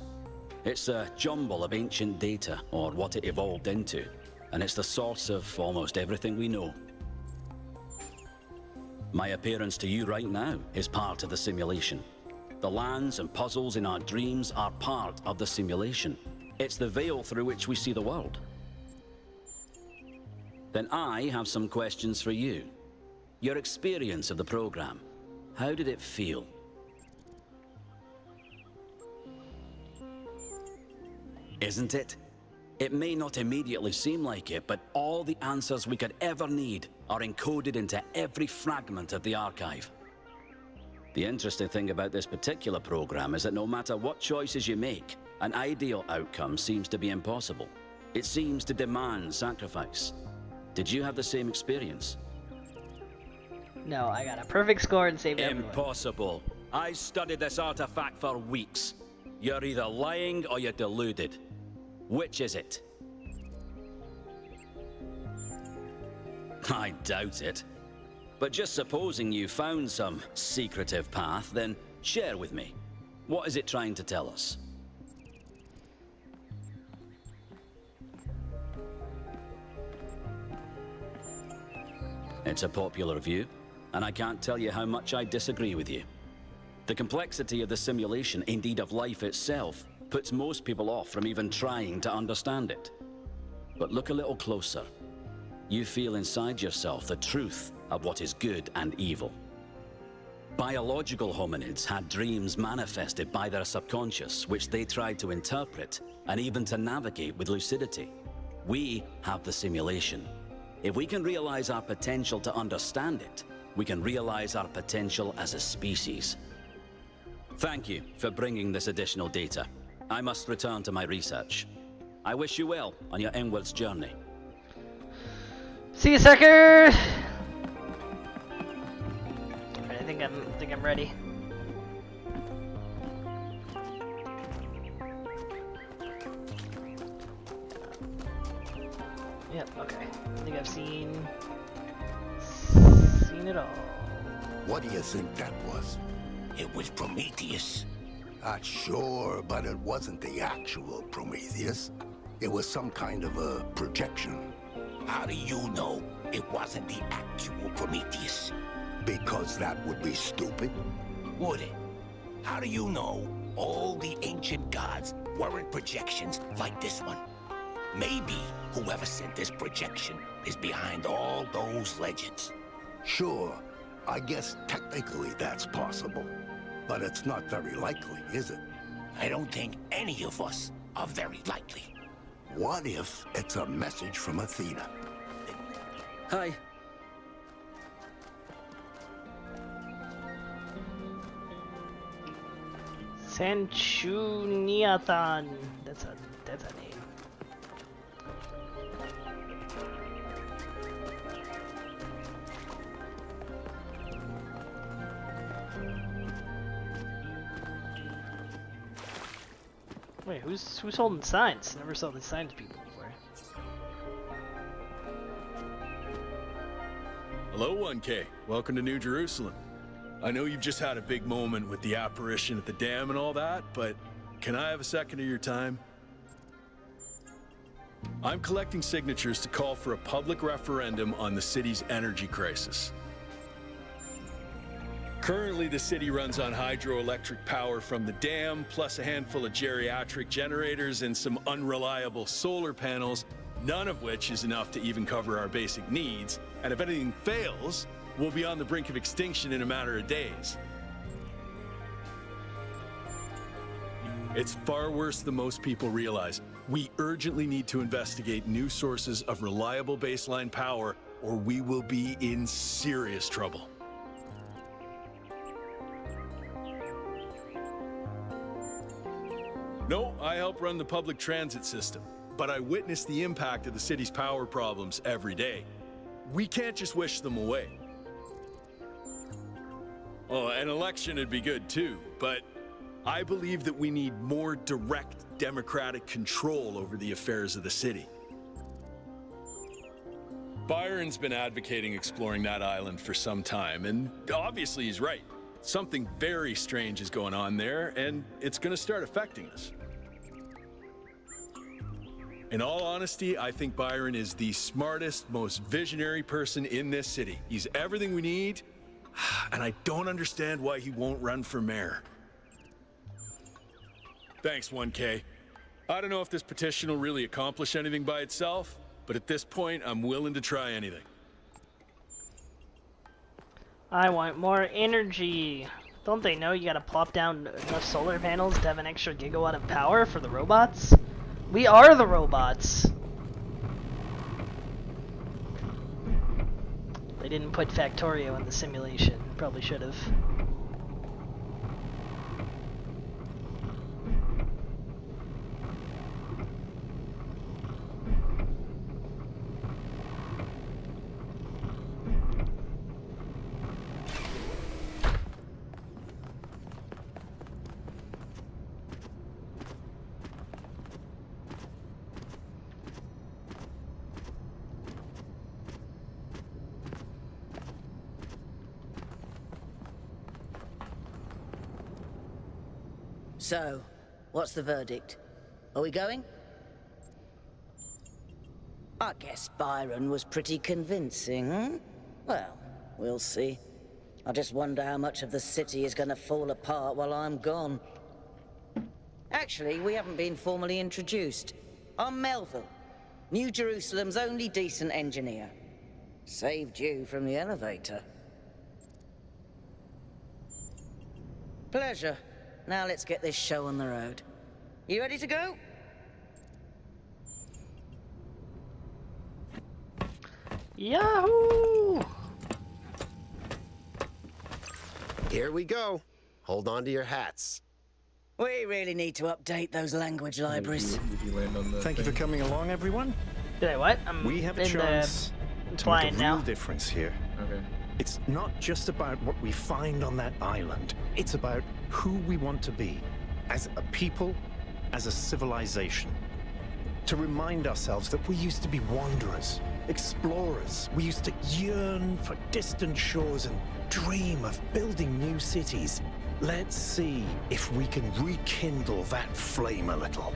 It's a jumble of ancient data, or what it evolved into, and it's the source of almost everything we know. My appearance to you right now is part of the simulation. The lands and puzzles in our dreams are part of the simulation. It's the veil through which we see the world. Then I have some questions for you. Your experience of the program, how did it feel? Isn't it? It may not immediately seem like it, but all the answers we could ever need are encoded into every fragment of the archive. The interesting thing about this particular program is that no matter what choices you make, an ideal outcome seems to be impossible. It seems to demand sacrifice. Did you have the same experience? No, I got a perfect score and saved everyone. Impossible. I studied this artifact for weeks. You're either lying or you're deluded. Which is it? I doubt it. But just supposing you found some secretive path, then share with me. What is it trying to tell us? It's a popular view, and I can't tell you how much I disagree with you. The complexity of the simulation, indeed of life itself, puts most people off from even trying to understand it. But look a little closer. You feel inside yourself the truth of what is good and evil. Biological hominids had dreams manifested by their subconscious, which they tried to interpret and even to navigate with lucidity. We have the simulation. If we can realize our potential to understand it, we can realize our potential as a species. Thank you for bringing this additional data. I must return to my research. I wish you well on your inwards journey. See you, sucker! Alright, I think I'm ready. Yep, okay. I think I've seen it all. What do you think that was? It was Prometheus. Not sure, but it wasn't the actual Prometheus. It was some kind of a projection. How do you know it wasn't the actual Prometheus? Because that would be stupid. Would it? How do you know all the ancient gods weren't projections like this one? Maybe whoever sent this projection is behind all those legends. Sure, I guess technically that's possible. But it's not very likely, is it? I don't think any of us are very likely. What if it's a message from Athena? Hi. Sanchuniathan. That's a name. Wait, who's holding signs? Never saw the signs people before. Hello, 1K. Welcome to New Jerusalem. I know you've just had a big moment with the apparition at the dam and all that, but can I have a second of your time? I'm collecting signatures to call for a public referendum on the city's energy crisis. Currently, the city runs on hydroelectric power from the dam, plus a handful of geriatric generators and some unreliable solar panels, none of which is enough to even cover our basic needs. And if anything fails, we'll be on the brink of extinction in a matter of days. It's far worse than most people realize. We urgently need to investigate new sources of reliable baseline power, or we will be in serious trouble. No, I help run the public transit system, but I witness the impact of the city's power problems every day. We can't just wish them away. Oh, an election would be good too, but I believe that we need more direct democratic control over the affairs of the city. Byron's been advocating exploring that island for some time, and obviously he's right. Something very strange is going on there, and it's going to start affecting us. In all honesty, I think Byron is the smartest, most visionary person in this city. He's everything we need, and I don't understand why he won't run for mayor. Thanks, 1K. I don't know if this petition will really accomplish anything by itself, but at this point, I'm willing to try anything. I want more energy. Don't they know you gotta plop down enough solar panels to have an extra gigawatt of power for the robots? We are the robots. They didn't put Factorio in the simulation. Probably should have. So, what's the verdict? Are we going? I guess Byron was pretty convincing, hmm? Well, we'll see. I just wonder how much of the city is gonna fall apart while I'm gone. Actually, we haven't been formally introduced. I'm Melville, New Jerusalem's only decent engineer. Saved you from the elevator. Pleasure. Now let's get this show on the road. You ready to go? Yahoo! Here we go. Hold on to your hats. We really need to update those language libraries. Thank you for coming along, everyone. Did I what? We have a chance to make a real difference here. Okay. It's not just about what we find on that island. It's about who we want to be as a people, as a civilization. To remind ourselves that we used to be wanderers, explorers. We used to yearn for distant shores and dream of building new cities. Let's see if we can rekindle that flame a little.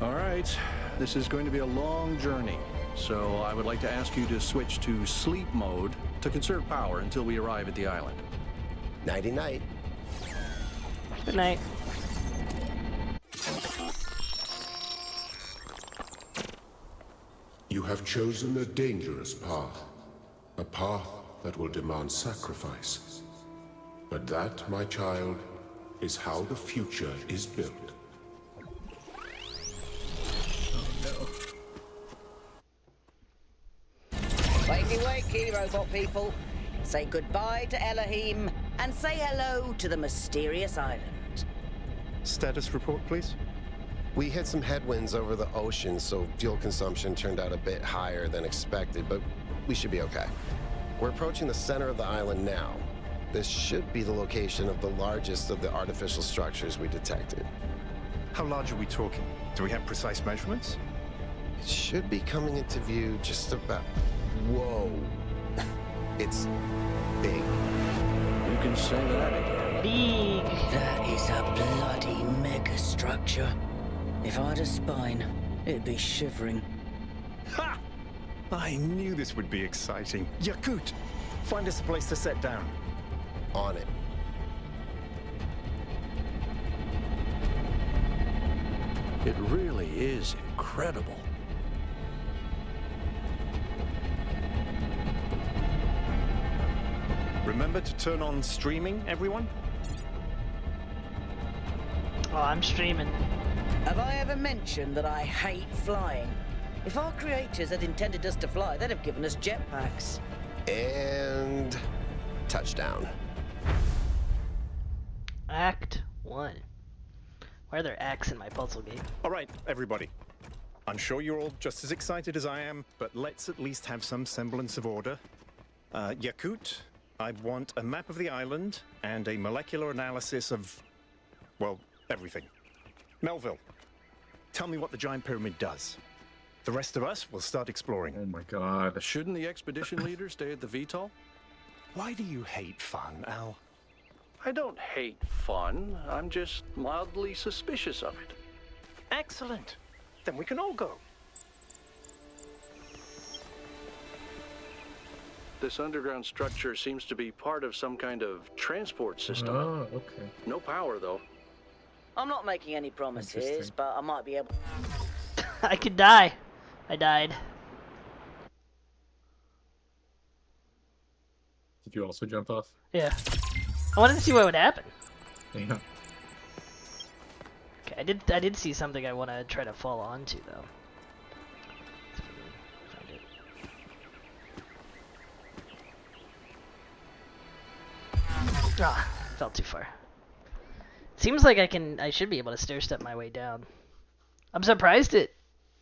All right, this is going to be a long journey, so I would like to ask you to switch to sleep mode to conserve power until we arrive at the island. Nighty-night. Good night. You have chosen a dangerous path. A path that will demand sacrifice. But that, my child, is how the future is built. Wakey, wakey, robot people. Say goodbye to Elohim and say hello to the mysterious island. Status report, please. We hit some headwinds over the ocean, so fuel consumption turned out a bit higher than expected, but we should be okay. We're approaching the center of the island now. This should be the location of the largest of the artificial structures we detected. How large are we talking? Do we have precise measurements? It should be coming into view just about... Whoa. It's big. You can say that again. Big. That is a bloody megastructure. If I had a spine, it'd be shivering. Ha! I knew this would be exciting. Yakut, find us a place to set down. On it. It really is incredible. Remember to turn on streaming, everyone? Oh, I'm streaming. Have I ever mentioned that I hate flying? If our creators had intended us to fly, they'd have given us jetpacks. And... touchdown. Act 1. Why are there acts in my puzzle game? All right, everybody. I'm sure you're all just as excited as I am, but let's at least have some semblance of order. Yakut, I want a map of the island and a molecular analysis of, well, everything. Melville, tell me what the giant pyramid does. The rest of us will start exploring. Oh my god. Shouldn't the expedition leader stay at the VTOL? Why do you hate fun, Al? I don't hate fun. I'm just mildly suspicious of it. Excellent. Then we can all go. This underground structure seems to be part of some kind of transport system. Oh, okay. No power, though. I'm not making any promises, but I might be able... I could die. I died. Did you also jump off? Yeah. I wanted to see what would happen. Yeah. Okay, I did see something I want to try to fall onto though. Find it. Ah, fell too far. Seems like I should be able to stair step my way down. I'm surprised it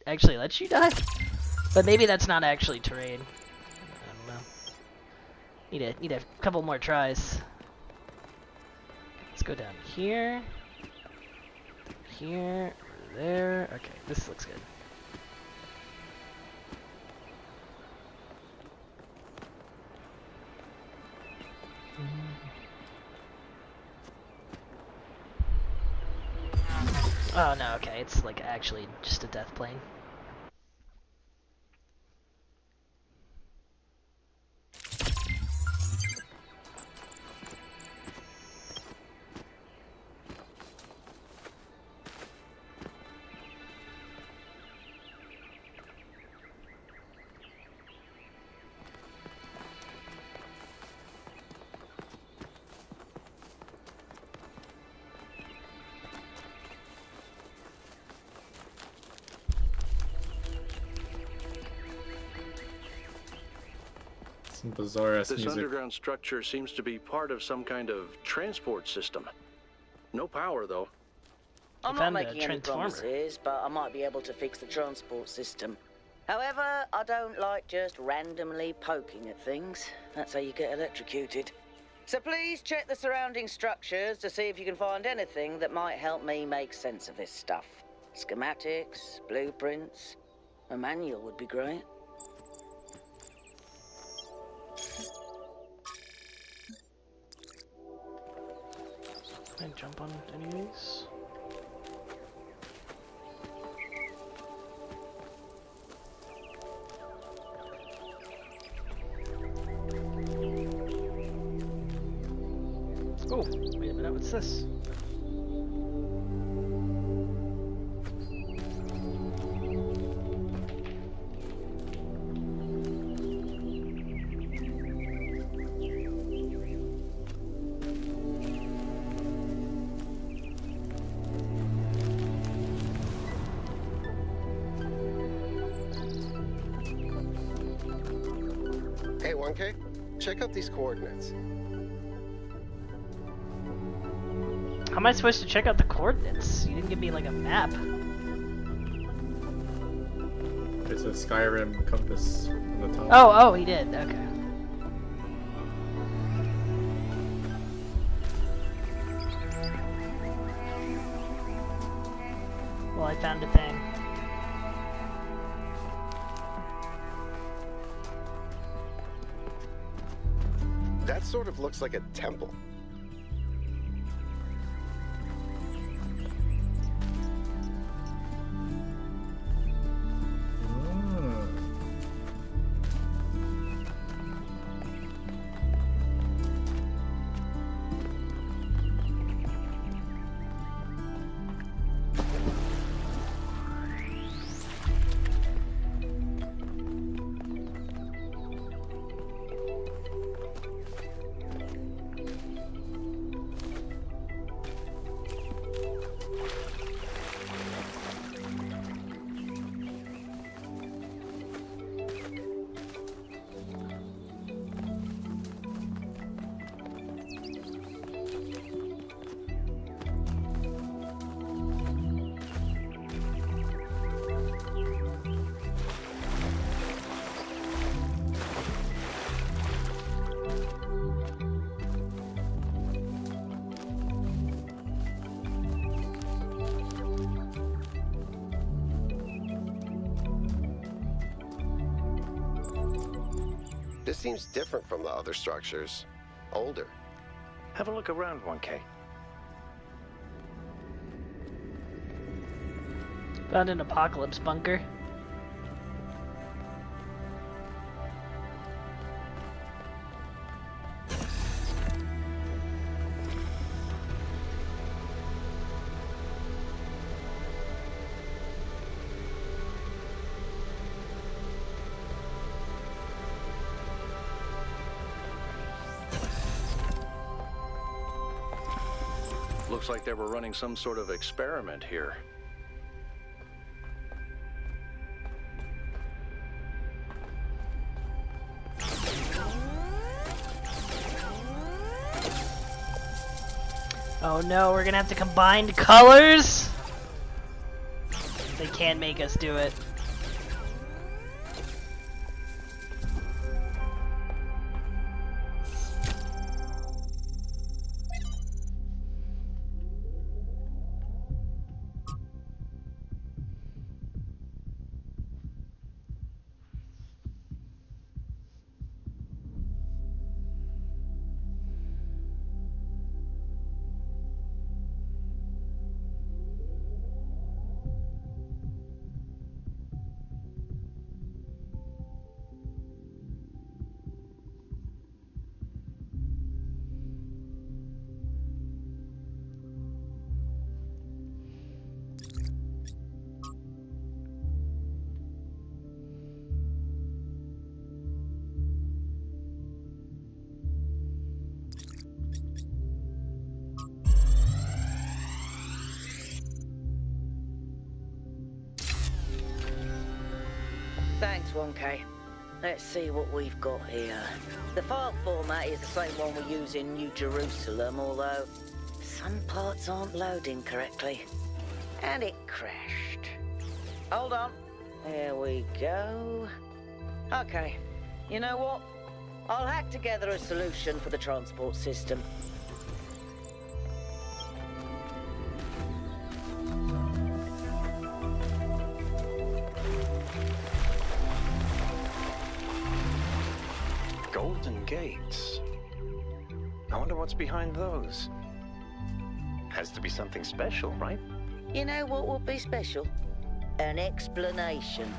actually lets you die, but maybe that's not actually terrain. I don't know. Need a couple more tries. Let's go down here, here, there. Okay, this looks good. Oh no, okay, it's like actually just a death plane. Some bizarre-ass This music. underground structure seems to be part of some kind of transport system. No power, though. I'm not making any promises, but I might be able to fix the transport system. However, I don't like just randomly poking at things. That's how you get electrocuted. So please check the surrounding structures to see if you can find anything that might help me make sense of this stuff. Schematics, blueprints, a manual would be great. Can I jump on any of these? Oh, wait a minute, what's this? Hey, 1K, check out these coordinates. How am I supposed to check out the coordinates? You didn't give me like a map. It's a Skyrim compass on the top. Oh, he did. Okay. Well, I found a thing. That sort of looks like a temple. This seems different from the other structures. Older. Have a look around, 1K. Found an apocalypse bunker. Looks like they were running some sort of experiment here. Oh no, we're gonna have to combine colors? They can't make us do it. Thanks, 1K. Let's see what we've got here. The file format is the same one we use in New Jerusalem, although some parts aren't loading correctly. And it crashed. Hold on. There we go. Okay. You know what? I'll hack together a solution for the transport system. Golden gates. I wonder what's behind those. Has to be something special, right? You know what would be special? An explanation.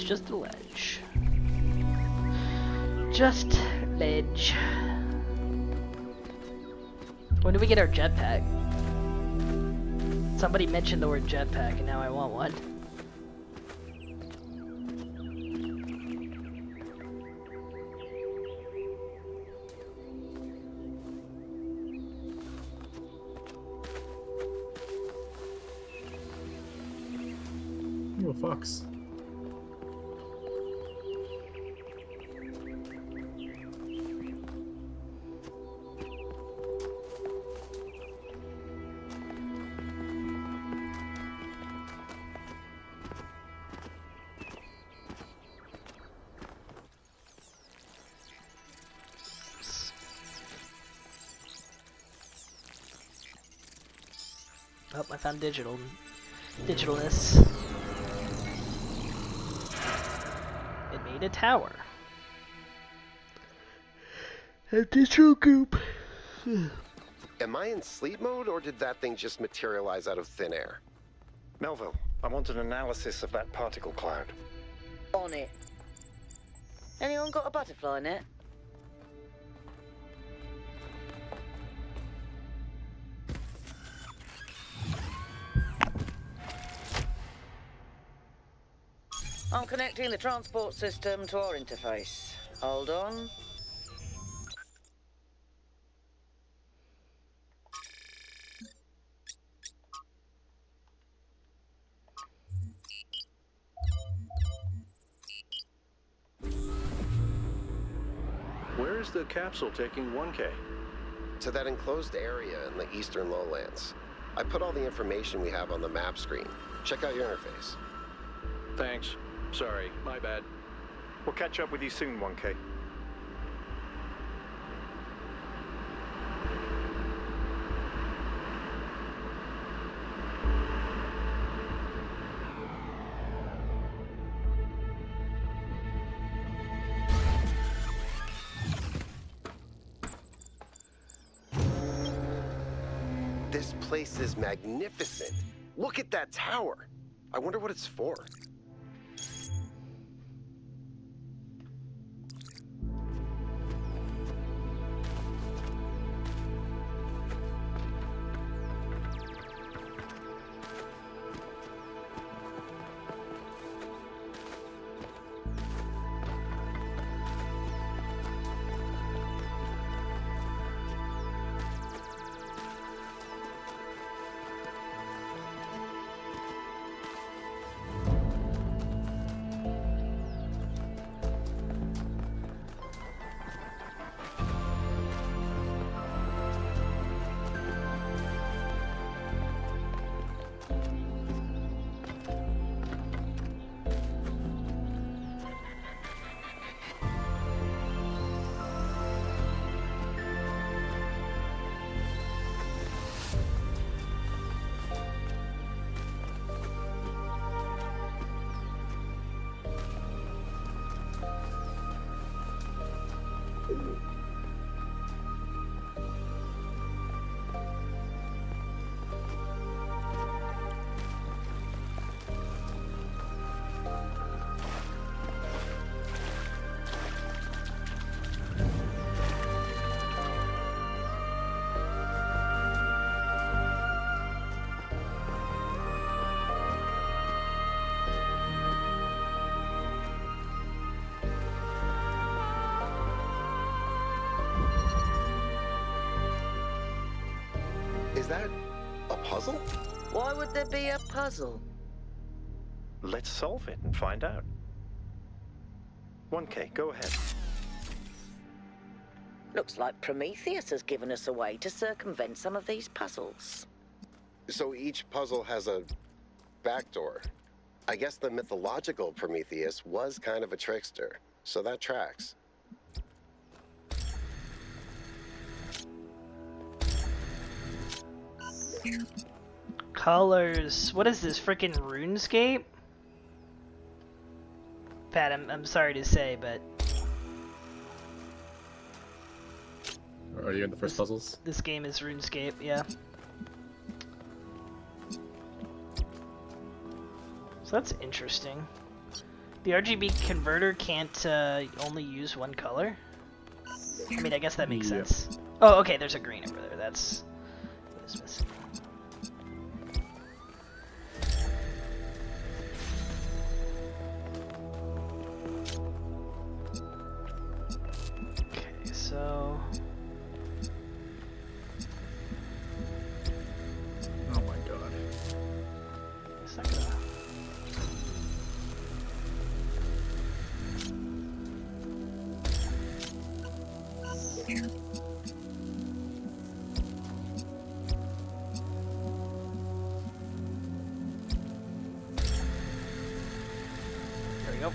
Just a ledge. Just ledge. When do we get our jetpack? Somebody mentioned the word jetpack and now I want one. Oh, fox. Oh, I found digitalness. It made a tower. A digital goop. Am I in sleep mode, or did that thing just materialize out of thin air? Melville, I want an analysis of that particle cloud. On it. Anyone got a butterfly net? I'm connecting the transport system to our interface. Hold on. Where is the capsule taking 1K? To that enclosed area in the eastern lowlands. I put all the information we have on the map screen. Check out your interface. Thanks. Sorry, my bad. We'll catch up with you soon, 1K. This place is magnificent. Look at that tower. I wonder what it's for. that a puzzle? Why would there be a puzzle? Let's solve it and find out. 1K, go ahead. Looks like Prometheus has given us a way to circumvent some of these puzzles. So each puzzle has a backdoor. I guess the mythological Prometheus was kind of a trickster, so that tracks. Colors. What is this, freaking RuneScape? Pat, I'm sorry to say, but Are you in the first puzzles? this game is RuneScape, yeah. So that's interesting. The RGB converter can't only use one color? I mean, I guess that makes sense. Oh, okay, there's a green over there. That's what is missing. Okay, so... Oh my god. It's not gonna... There we go.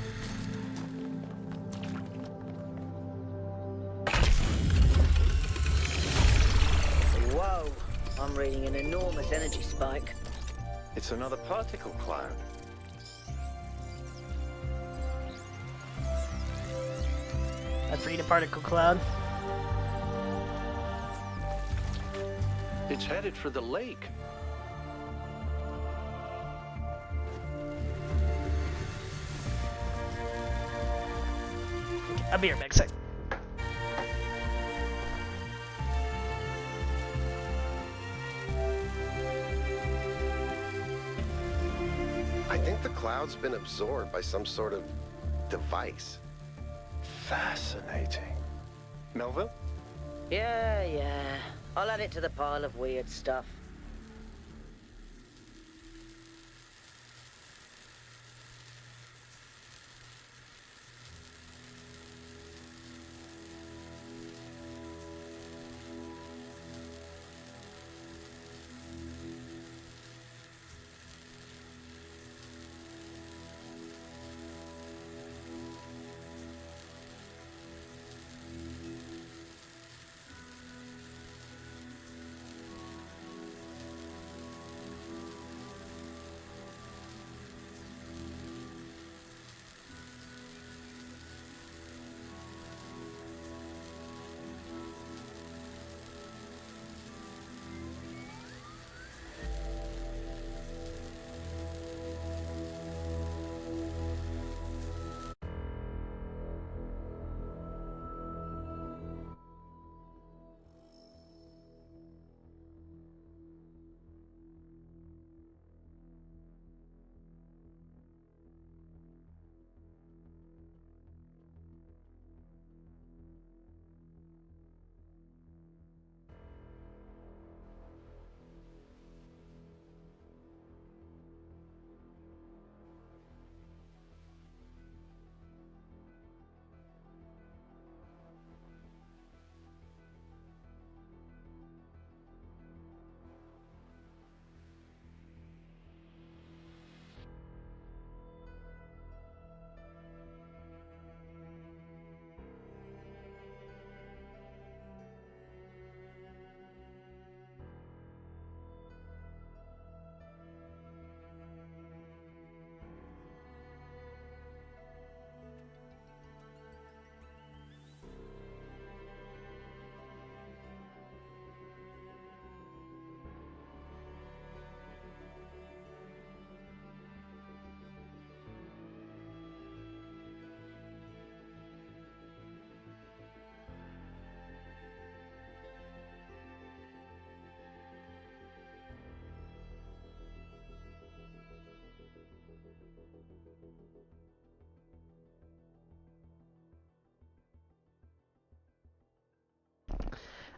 Whoa, I'm reading an enormous energy spike. It's another particle cloud. I've read a particle cloud. It's headed for the lake. I'll be right back, sec. I think the cloud's been absorbed by some sort of device. Fascinating. Melville? Yeah. I'll add it to the pile of weird stuff.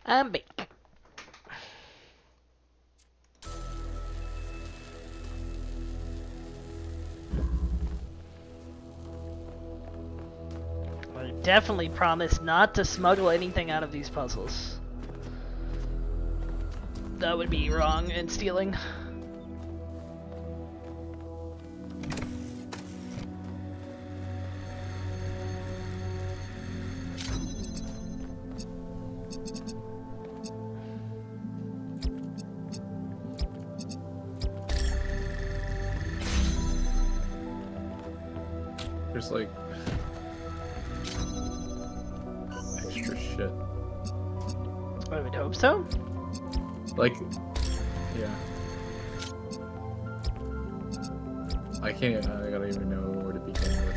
I'm back. definitely promise not to smuggle anything out of these puzzles. That would be wrong and stealing. There's like extra shit. I would hope so. Like, yeah. I gotta even know where to begin with.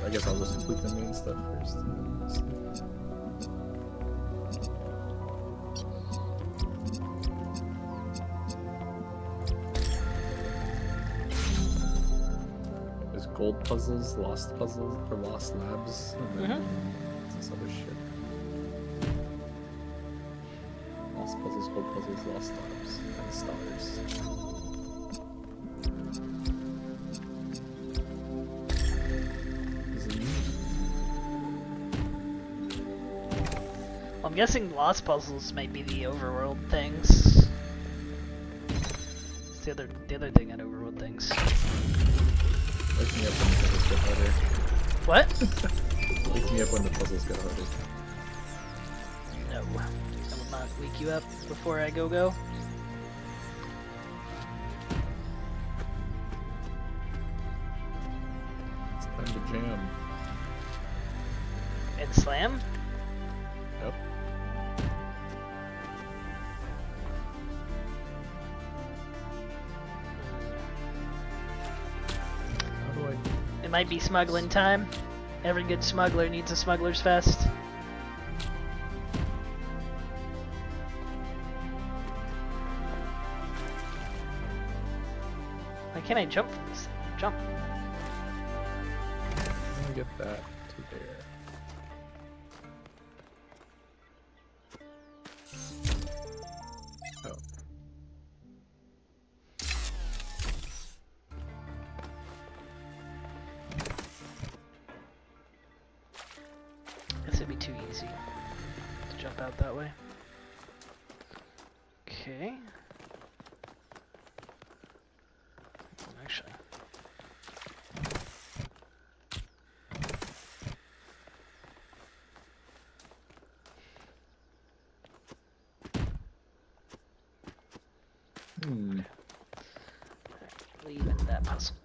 I guess I'll just complete the main stuff first. Gold puzzles, lost puzzles, or lost labs, and then this other shit. Lost puzzles, gold puzzles, lost labs, and stars. I'm guessing lost puzzles might be the overworld things. It's the other thing at overworld things. Wake me up when the puzzles get harder. What? Wake me up when the puzzles get harder. No. I will not wake you up before I go. It's time to jam. And slam? Yep. It might be smuggling time. Every good smuggler needs a smuggler's fest. Why can't I jump from this? Jump. I'm gonna get that to there. Oh. Guess it'd be too easy to jump out that way. Okay. Actually. Leave in that puzzle.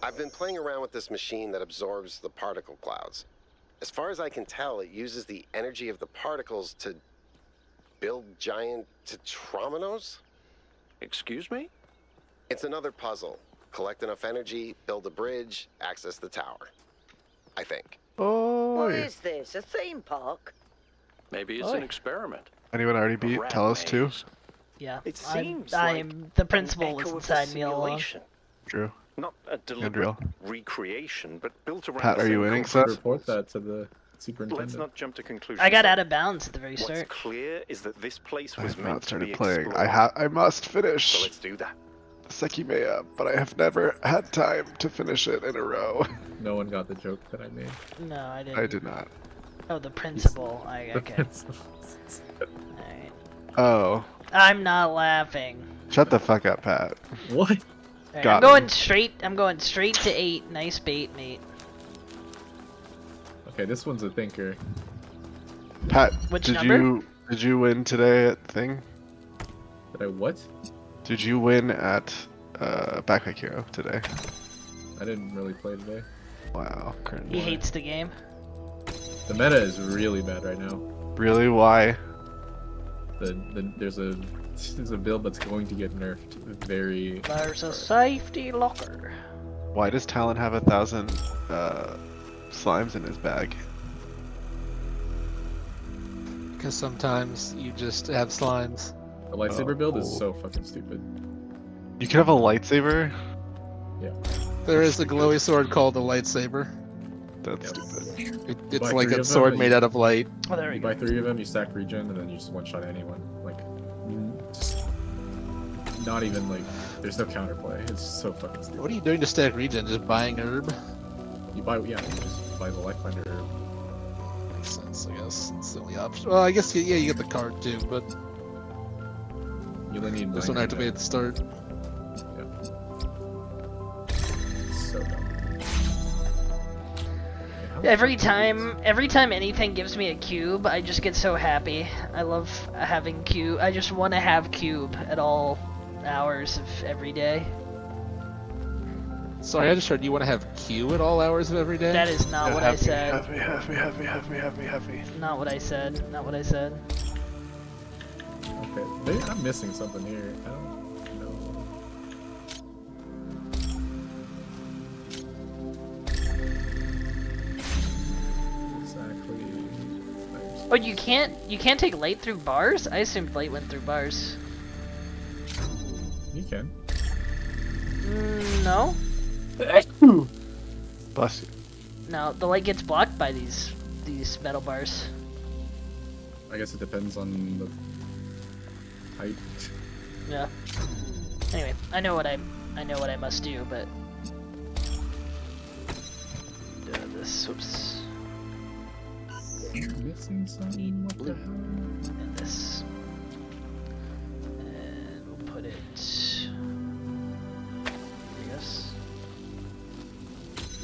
I've been playing around with this machine that absorbs the particle clouds. As far as I can tell, it uses the energy of the particles to build giant tetrominos? Excuse me? It's another puzzle. Collect enough energy, build a bridge, access the tower. I think. What is this? A theme park? Maybe it's an experiment. Anyone already beat Talos 2? Yeah. It seems I'm the principal was inside me all along. Drew. Not a deliberate Andrew. recreation, but built around. Pat, are you winning, Seth? Report that to the superintendent. Let's not jump to conclusions. I got out of bounds at the very What's start. clear is that this place I was have meant not to started be playing. explored. I must finish So let's do that. Sekimeya, but I have never had time to finish it in a row. No one got the joke that I made. No, I didn't. I did not. Oh, the principal. Okay. Alright. Oh. I'm not laughing. Shut the fuck up, Pat. What? Right, Got I'm going straight to 8. Nice bait, mate. Okay, this one's a thinker. Pat, Which did number? you win today at thing? Did I what? Did you win at Backpack Hero today? I didn't really play today. Wow, cringe. He hates the game. The meta is really bad right now. Really? Why? There's a build that's going to get nerfed very. There's a safety locker. Why does Talon have 1,000 slimes in his bag? Because sometimes you just have slimes. The lightsaber build is so fucking stupid. You could have a lightsaber? Yeah. There is a glowy sword called a lightsaber. That's stupid. It's buy like 3 a of sword them, made you- out of light. Oh, there we You go. buy 3 of them, you stack regen, and then you just one-shot anyone. Like, just not even like, there's no counterplay. It's so fucking stupid. What are you doing to stack regen? Just buying herb? You buy, yeah, you just buy the Lifebinder herb. Makes sense, I guess. It's the only option. Well, I guess, yeah, you get the card too, but You only need this 9 one activated regen. at the start. It's so dumb. Every time anything gives me a cube, I just get so happy. I love having cube. I just want to have cube at all hours of every day. Sorry, I just heard you want to have Q at all hours of every day? That is not what I said. Heavy. Not what I said. Not what I said. Okay, I'm missing something here. I don't know. Exactly. Oh, you can't take light through bars? I assumed light went through bars. You can. No. Bless you. No, the light gets blocked by these metal bars. I guess it depends on the height. Yeah. Anyway, I know what I must do, but this. Whoops. Missing something. What the hell? And this. And we'll put it. Yes.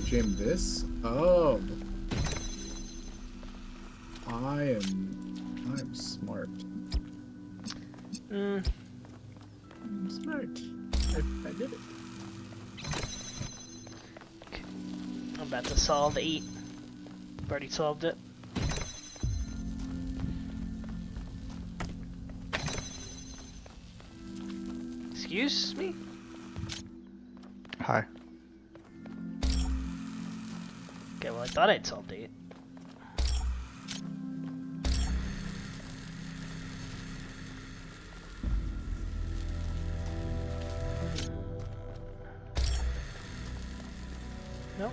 Jam this? Oh. I'm smart. I'm smart. I did it. Okay. I'm about to solve 8. I've already solved it. Excuse me? Hi. Okay, well I thought I'd solved 8. Nope.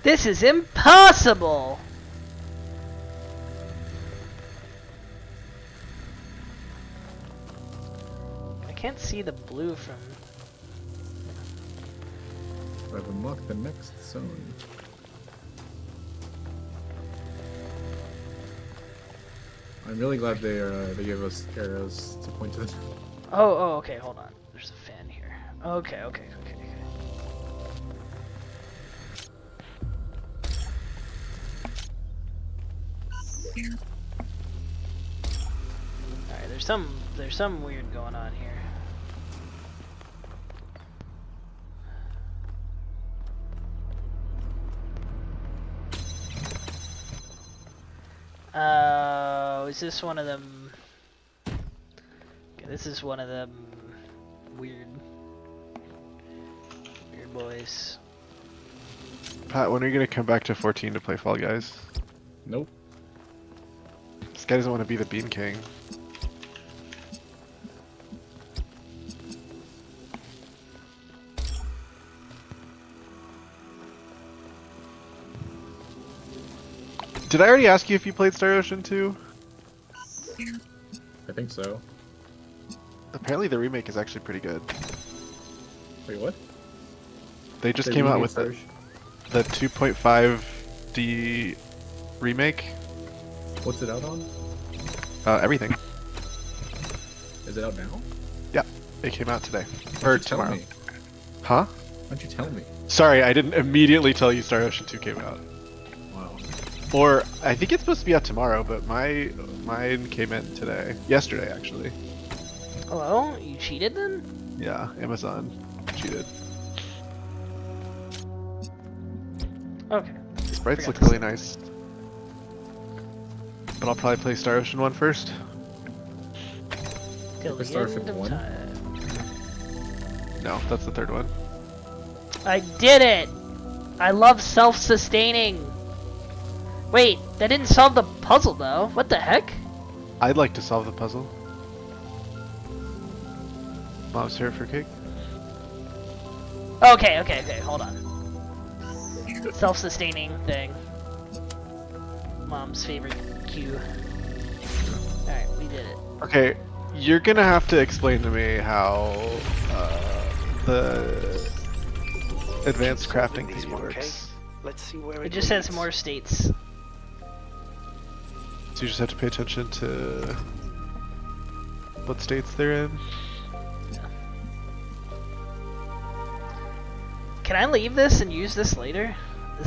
This is impossible! I can't see the blue from... I've unlocked the next zone. I'm really glad they gave us arrows to point to the. Oh, okay, hold on. There's a fan here. Okay. Alright, there's some weird going on here. Is this one of them? Okay, this is one of them weird boys. Pat, when are you gonna come back to 14 to play Fall Guys? Nope. This guy doesn't want to be the Bean King. Did I already ask you if you played Star Ocean 2? I think so. Apparently the remake is actually pretty good. Wait, what? They just They came out remade with Star the 2.5D remake. What's it out on? Everything. Is it out now? Yeah, it came out today. Why Or don't you tell tomorrow. me? Huh? Why'd you tell me? Sorry, I didn't immediately tell you Star Ocean 2 came out. Wow. Or, I think it's supposed to be out tomorrow, but mine came in today. Yesterday, actually. Hello? You cheated then? Yeah, Amazon cheated. Okay. The sprites Forgot look to really nice. But I'll probably play Star Ocean 1 first. Till the Star end Ocean of 1? time. No, that's the third one. I did it! I love self-sustaining! Wait, that didn't solve the puzzle though. What the heck? I'd like to solve the puzzle. Mom's here for cake? Okay, hold on. self-sustaining thing. Mom's favorite cue. Alright, we did it. Okay, you're gonna have to explain to me how the advanced crafting thing works. Let's see where It just has more states. So you just have to pay attention to what states they're in. Can I leave this and use this later?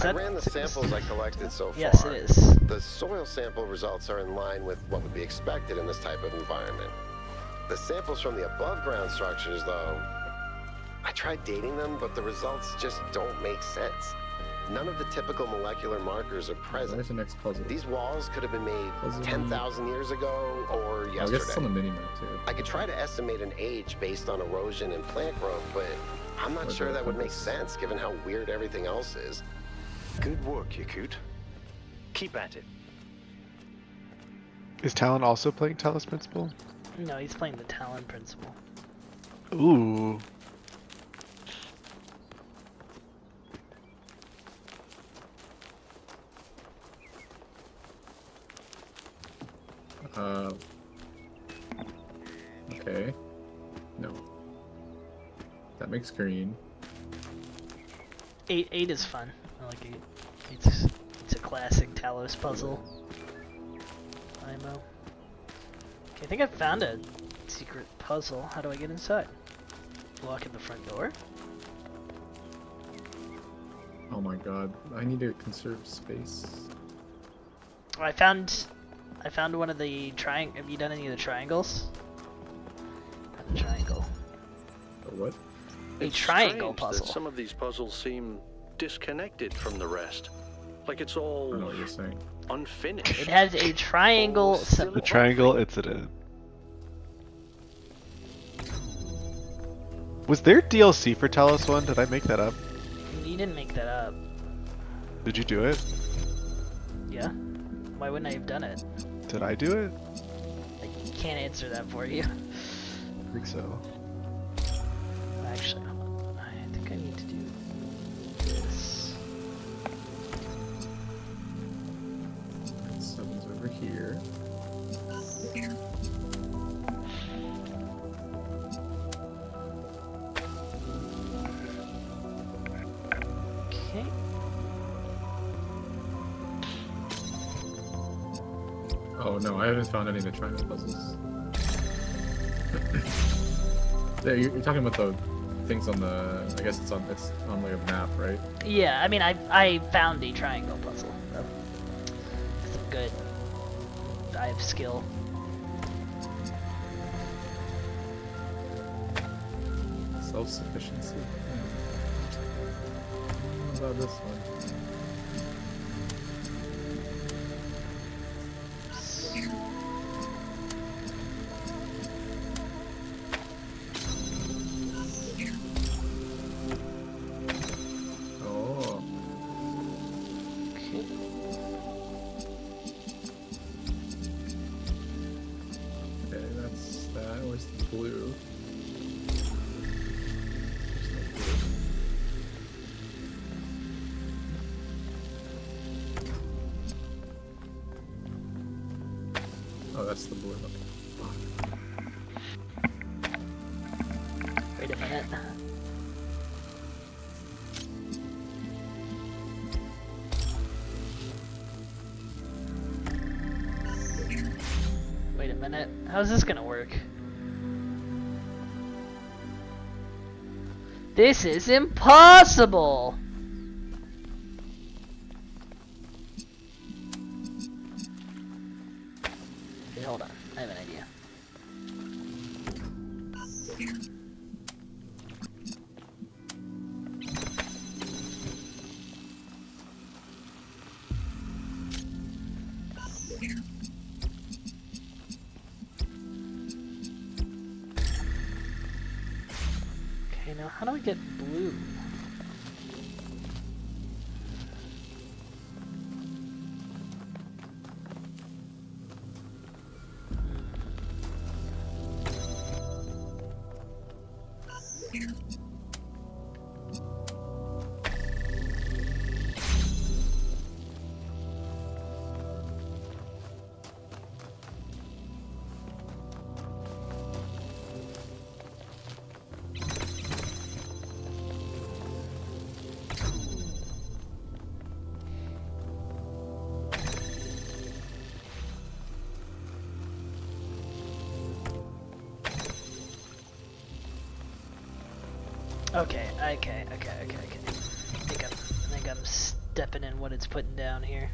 I ran the samples I collected so far. Yes, it is. The soil sample results are in line with what would be expected in this type of environment. The samples from the above ground structures, though, I tried dating them, but the results just don't make sense. None of the typical molecular markers are present. Where's the next puzzle? These walls could have been made 10,000 years ago or yesterday. I guess it's on the mini-map, too. I could try to estimate an age based on erosion and plant growth, but I'm not sure that would make sense given how weird everything else is. Good work, Yakut. Keep at it. Is Talon also playing Talos Principle? No, he's playing the Talon Principle. Ooh. Okay. No. That makes green. 8 is fun. I like 8. It's a classic Talos puzzle. IMO. Okay, I think I found a secret puzzle. How do I get inside? Walk in the front door? Oh my god, I need to conserve space. Oh, I found one of the Have you done any of the triangles? A triangle. A what? A triangle puzzle. That some of these puzzles seem disconnected from the rest. Like it's all I know what you're saying. Unfinished. It has a triangle symbol. The triangle incident. Was there DLC for Talos 1? Did I make that up? You didn't make that up. Did you do it? Yeah. Why wouldn't I have done it? Did I do it? I can't answer that for you. I think so. Actually, hold on. I think I need to do this. 7's over here. Okay. Oh no, I haven't found any of the triangle puzzles. There, you're talking about the things on the. I guess it's on like a map, right? Yeah, I mean, I found a triangle puzzle. So. It's good. I have skill. Self-sufficiency. What about this one? Oh. Okay. Okay, that's that. Where's the blue? Oh, that's the blue. Wait a minute. Wait a minute. How's this gonna work? This is impossible! Okay, hold on. I have an idea. Okay, now how do I get blue? Okay. I think I'm stepping in what it's putting down here.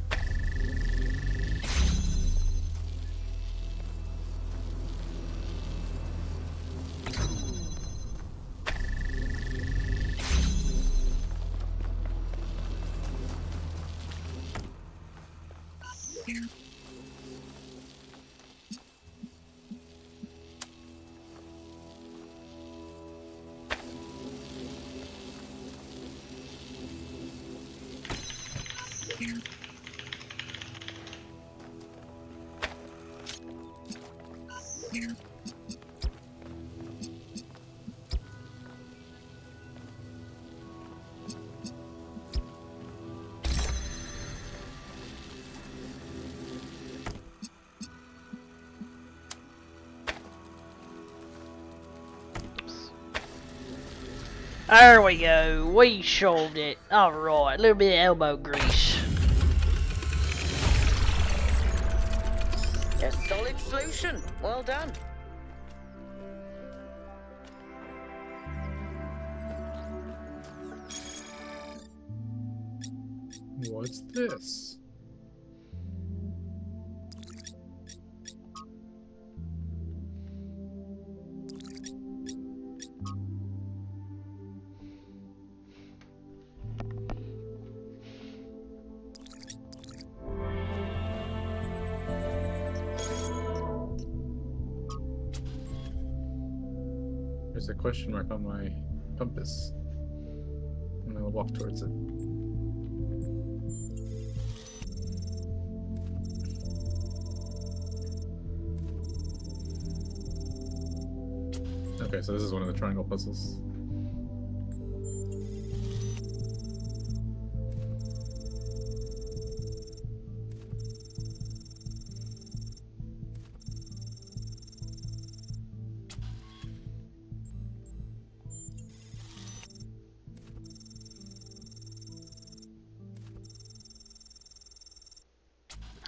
There we go. We solved it. Alright, a little bit of elbow grease. A solid solution. Well done. What's this? There's a question mark on my compass. I'm gonna walk towards it. Okay, so this is one of the triangle puzzles.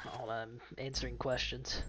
Hold on, I'm answering questions.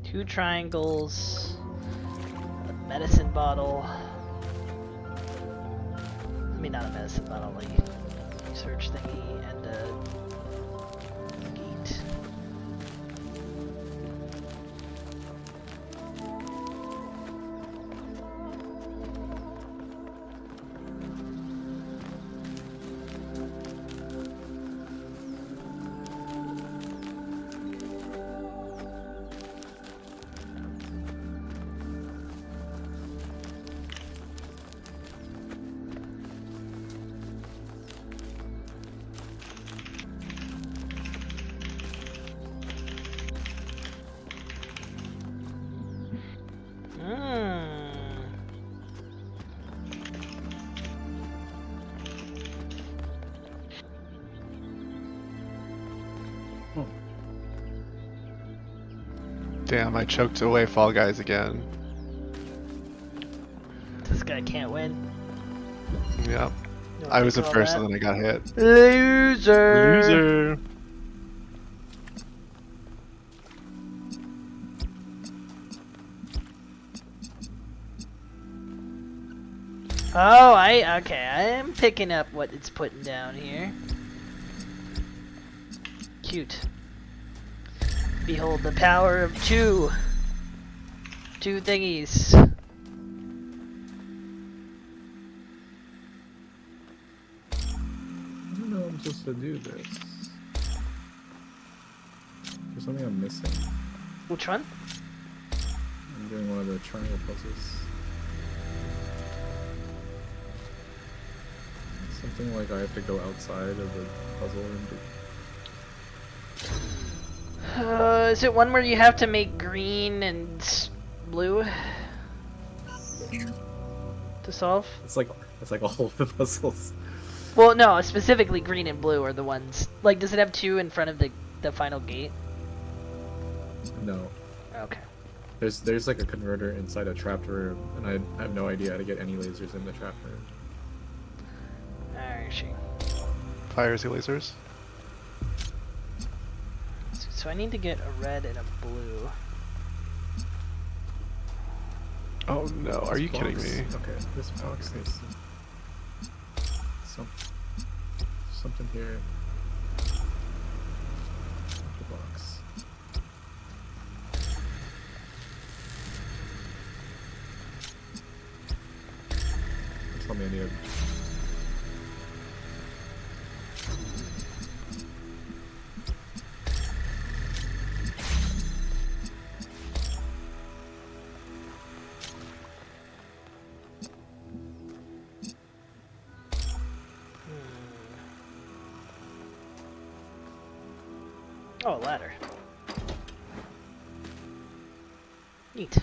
Two triangles, a medicine bottle. I mean, not a medicine bottle, like research thingy, and a gate. Damn, I choked away Fall Guys again. This guy can't win. Yep. I was at first and then I got hit. Loser! Loser! Oh, okay, I am picking up what it's putting down here. Cute. Behold the power of two thingies. I don't know I'm supposed to do this. There's something I'm missing. Which one? I'm doing one of the triangle puzzles. Something like I have to go outside of the puzzle and do. Is it one where you have to make green and blue to solve? It's like all of the puzzles. Well, no, specifically green and blue are the ones. Like, does it have two in front of the final gate? No. Okay. There's like a converter inside a trapped room, and I have no idea how to get any lasers in the trapped room. Alright, she. Fires the lasers. So I need to get a red and a blue. Oh no, are you kidding me? Okay, this box is something here. The box. Tell me I need a... Oh, a ladder. Neat.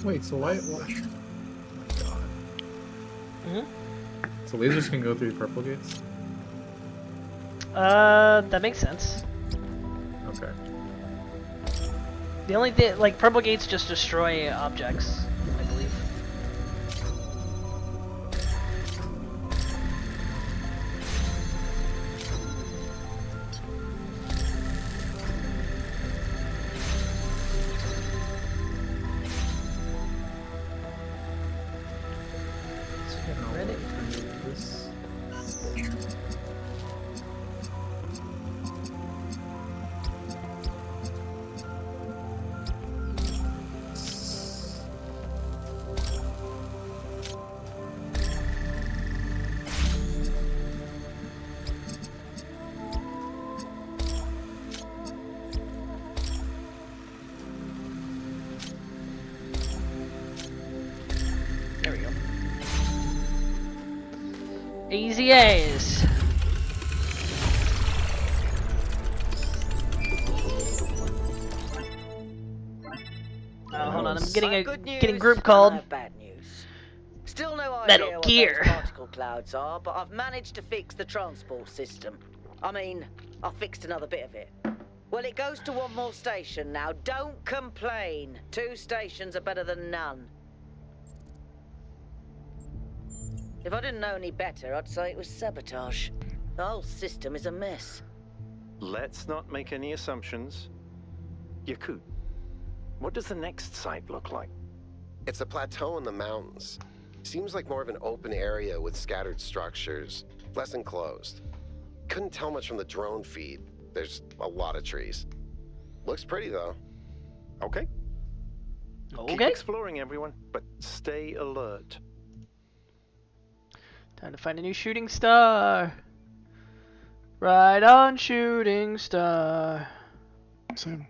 Wait, so why? Oh my god. So lasers can go through purple gates? That makes sense. Okay. The only thing, like, purple gates just destroy objects, I believe. There we go. Easy A's. Oh, hold on, I'm getting group called. Bad news. Still no Metal idea Gear. what those particle clouds are, but I've managed to fix the transport system. I mean, I fixed another bit of it. Well, it goes to one more station now. Don't complain. 2 stations are better than none. If I didn't know any better, I'd say it was sabotage. The whole system is a mess. Let's not make any assumptions. Yakut, what does the next site look like? It's a plateau in the mountains. Seems like more of an open area with scattered structures, less enclosed. Couldn't tell much from the drone feed. There's a lot of trees. Looks pretty though. Okay. Keep exploring, everyone, but stay alert. Trying to find a new shooting star. Right on, shooting star. Same.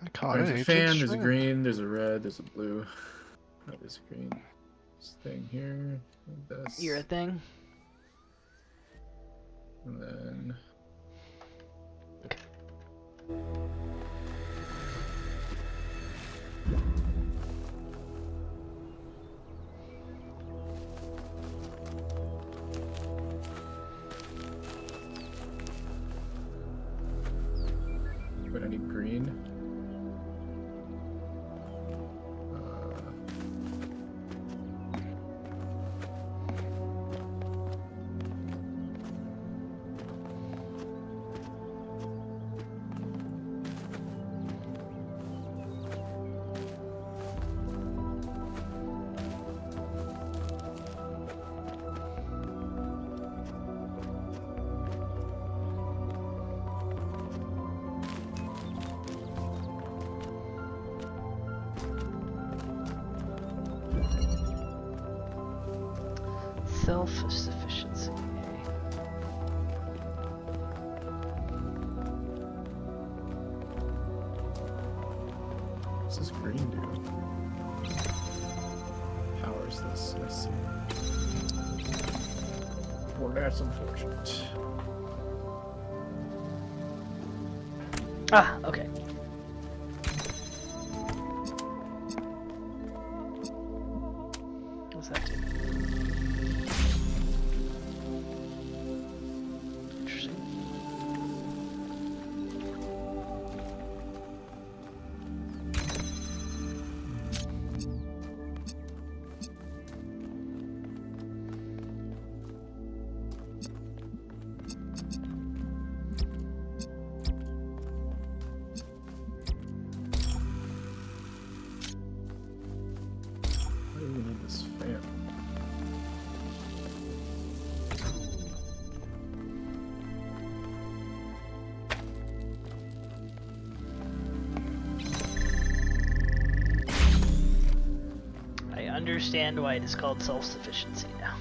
I caught There's an a ancient fan, there's a shrimp. green, there's a red, there's a blue. Oh, there's a green. This thing here. And this. You're a thing? And then... Okay. Wait, I need green. Self-sufficiency. What's this green do? Powers this, I see. Well, that's unfortunate. Ah, okay. What's that do? Interesting. Why do we need this fan? I understand why it is called self-sufficiency now.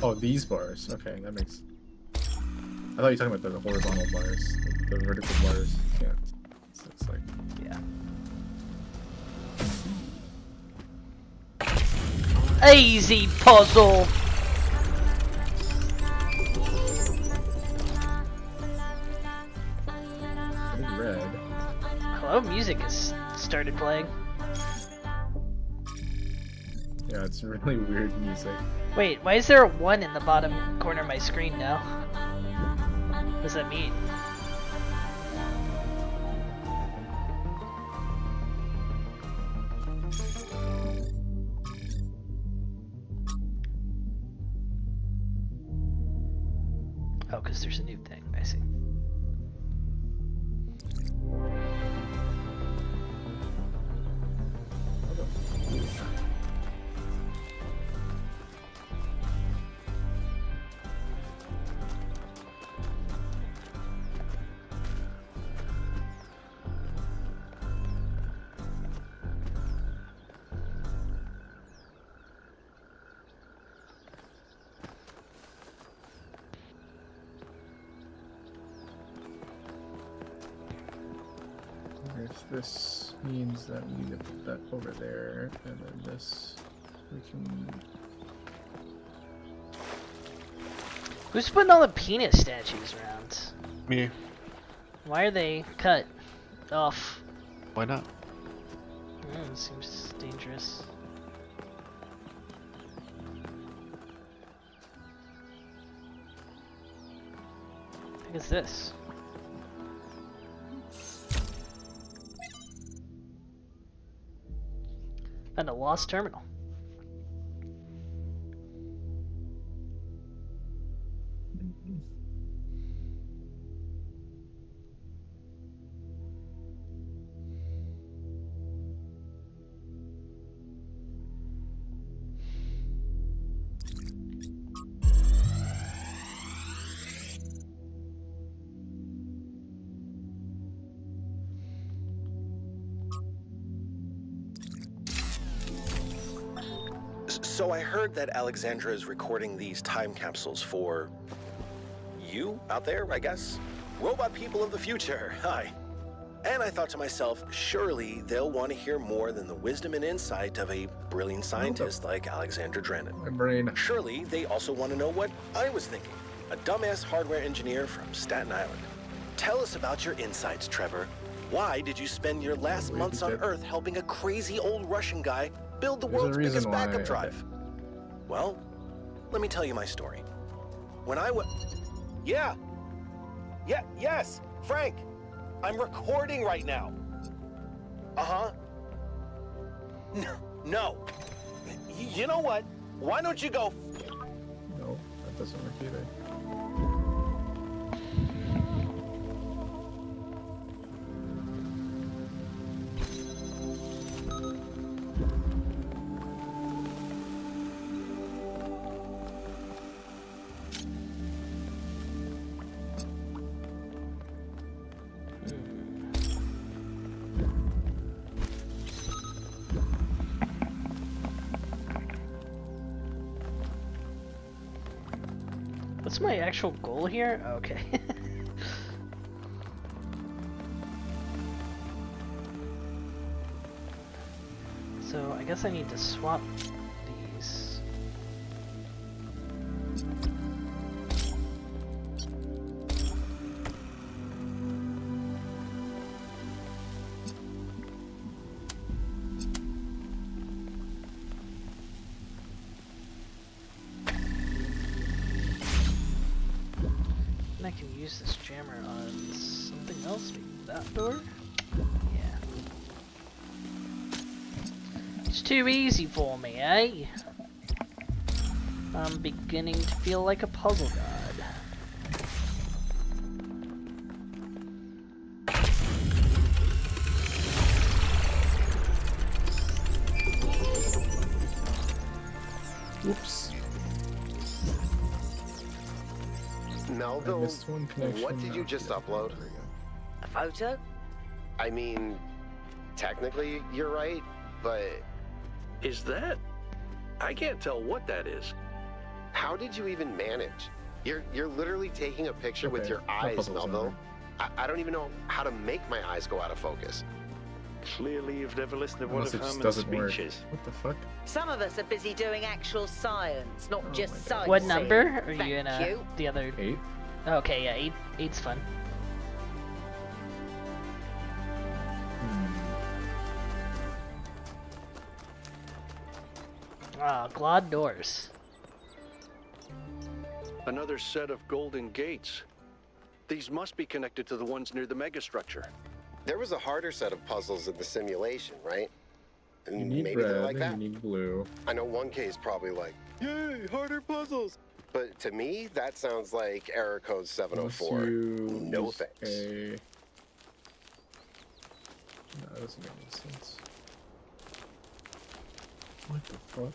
Oh, these bars. Okay, that makes... I thought you were talking about the horizontal bars. The vertical bars. Can't. It's like... Yeah. Easy puzzle! Red. Hello, music has started playing. Yeah, it's really weird music. Wait, why is there a 1 in the bottom corner of my screen now? What does that mean? Oh, because there's a new thing. I see. If this means that we need to put that over there, and then this, we can... Who's putting all the penis statues around? Me. Why are they cut off? Why not? Seems dangerous. What is this? Found a lost terminal. So I heard that Alexandra is recording these time capsules for you out there, I guess? Robot people of the future, hi. And I thought to myself, surely they'll want to hear more than the wisdom and insight of a brilliant scientist like Alexandra Drennan. My brain. Surely they also want to know what I was thinking, a dumbass hardware engineer from Staten Island. Tell us about your insights, Trevor. Why did you spend your last months on Earth helping a crazy old Russian guy build the world's biggest backup drive? Well, let me tell you my story. When I was... Yes, Frank. I'm recording right now. Uh-huh. No. You know what? Why don't you go... No, that doesn't work either. What's my actual goal here? Okay. So I guess I need to swap these. And I can use this jammer on something else, maybe that door? Yeah. It's too easy for me, eh? I'm beginning to feel like a puzzle god. Oops. Melville, what did you just upload? A photo? I mean, technically you're right, but... Is that? I can't tell what that is. How did you even manage? You're literally taking a picture with your eyes, Melville. I don't even know how to make my eyes go out of focus. Clearly you've never listened to one of Herman's speeches. What the fuck? Some of us are busy doing actual science, not just science. What number are Thank you in? you. The other 8. Okay, yeah, 8's fun. Ah, Glod doors. Another set of golden gates. These must be connected to the ones near the megastructure. There was a harder set of puzzles in the simulation, right? You And need maybe they're red, like that. you need blue. I know 1K is probably like, yay, harder puzzles. But to me, that sounds like error code 704. No thanks. No, that doesn't make any sense. What the fuck?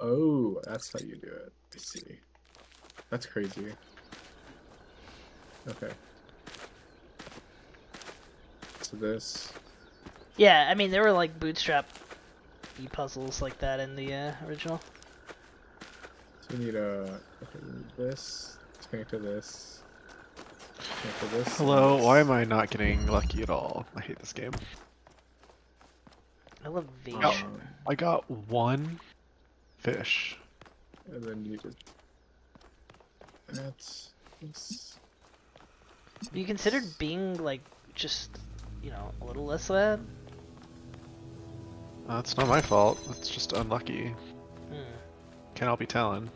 Oh, that's how you do it. I see. That's crazy. Okay. So this. Yeah, I mean there were like bootstrap puzzles like that in the original. So We need this. Let's connect to this. Connect to this. Hello, why am I not getting lucky at all? I hate this game. Elevation. I got one fish. And then you did. That's this. Have you considered being like just, you know, a little less bad? It's not my fault. It's just unlucky. Can't all be talent.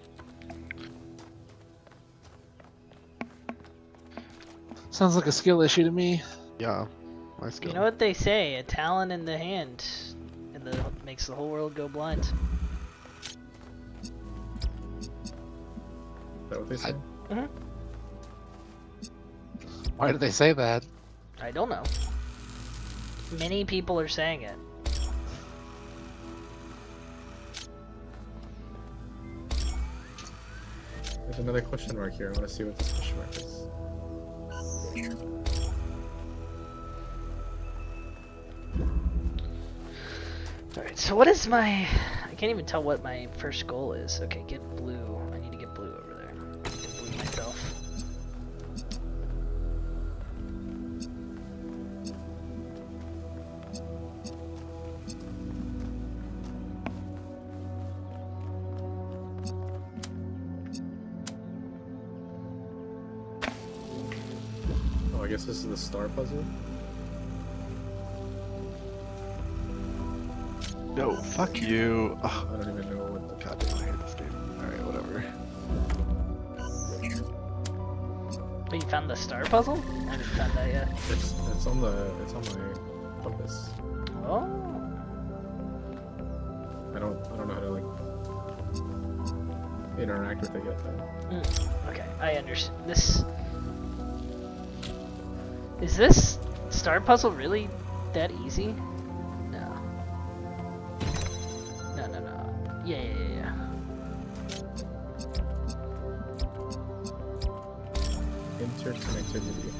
Sounds like a skill issue to me. Yeah, my skill. You know what they say? A talent in the hand, makes the whole world go blind. Is that what they say? Why did they say that? I don't know. Many people are saying it. There's another question mark here. I want to see what this question mark is. Alright, so what is my... I can't even tell what my first goal is. Okay, get blue. I need to get blue over there. Get blue myself. Oh, I guess this is the star puzzle. No, fuck you. Ugh. I don't even know what the... God damn, I hate this game. Alright, whatever. Oh, you found the star puzzle? I haven't found that yet. It's on my compass. Oh. I don't know how to like interact with it yet though. Okay, I understand. Is this star puzzle really that easy? No. Yeah. Interconnectivity.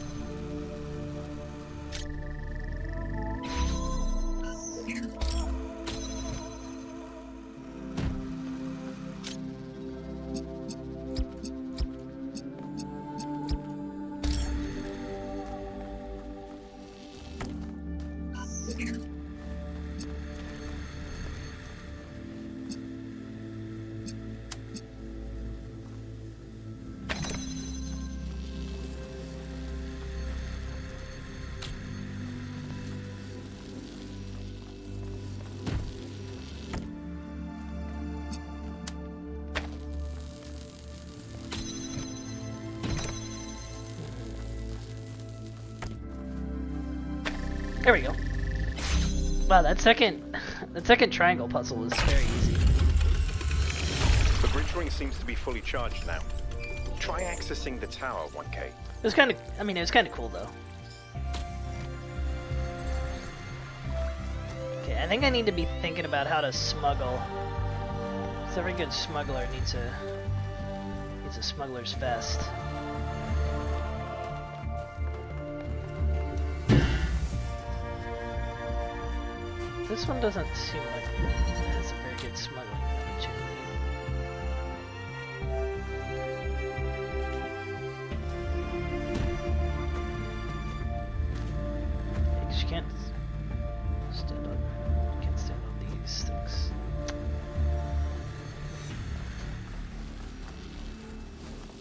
There we go. Wow, that second triangle puzzle was very easy. The bridge ring seems to be fully charged now. Try accessing the tower, 1K. It was kind of cool though. Okay, I think I need to be thinking about how to smuggle. Because every good smuggler needs a smuggler's vest. This one doesn't seem like it has a very good smuggling opportunity. You can't stand on these things.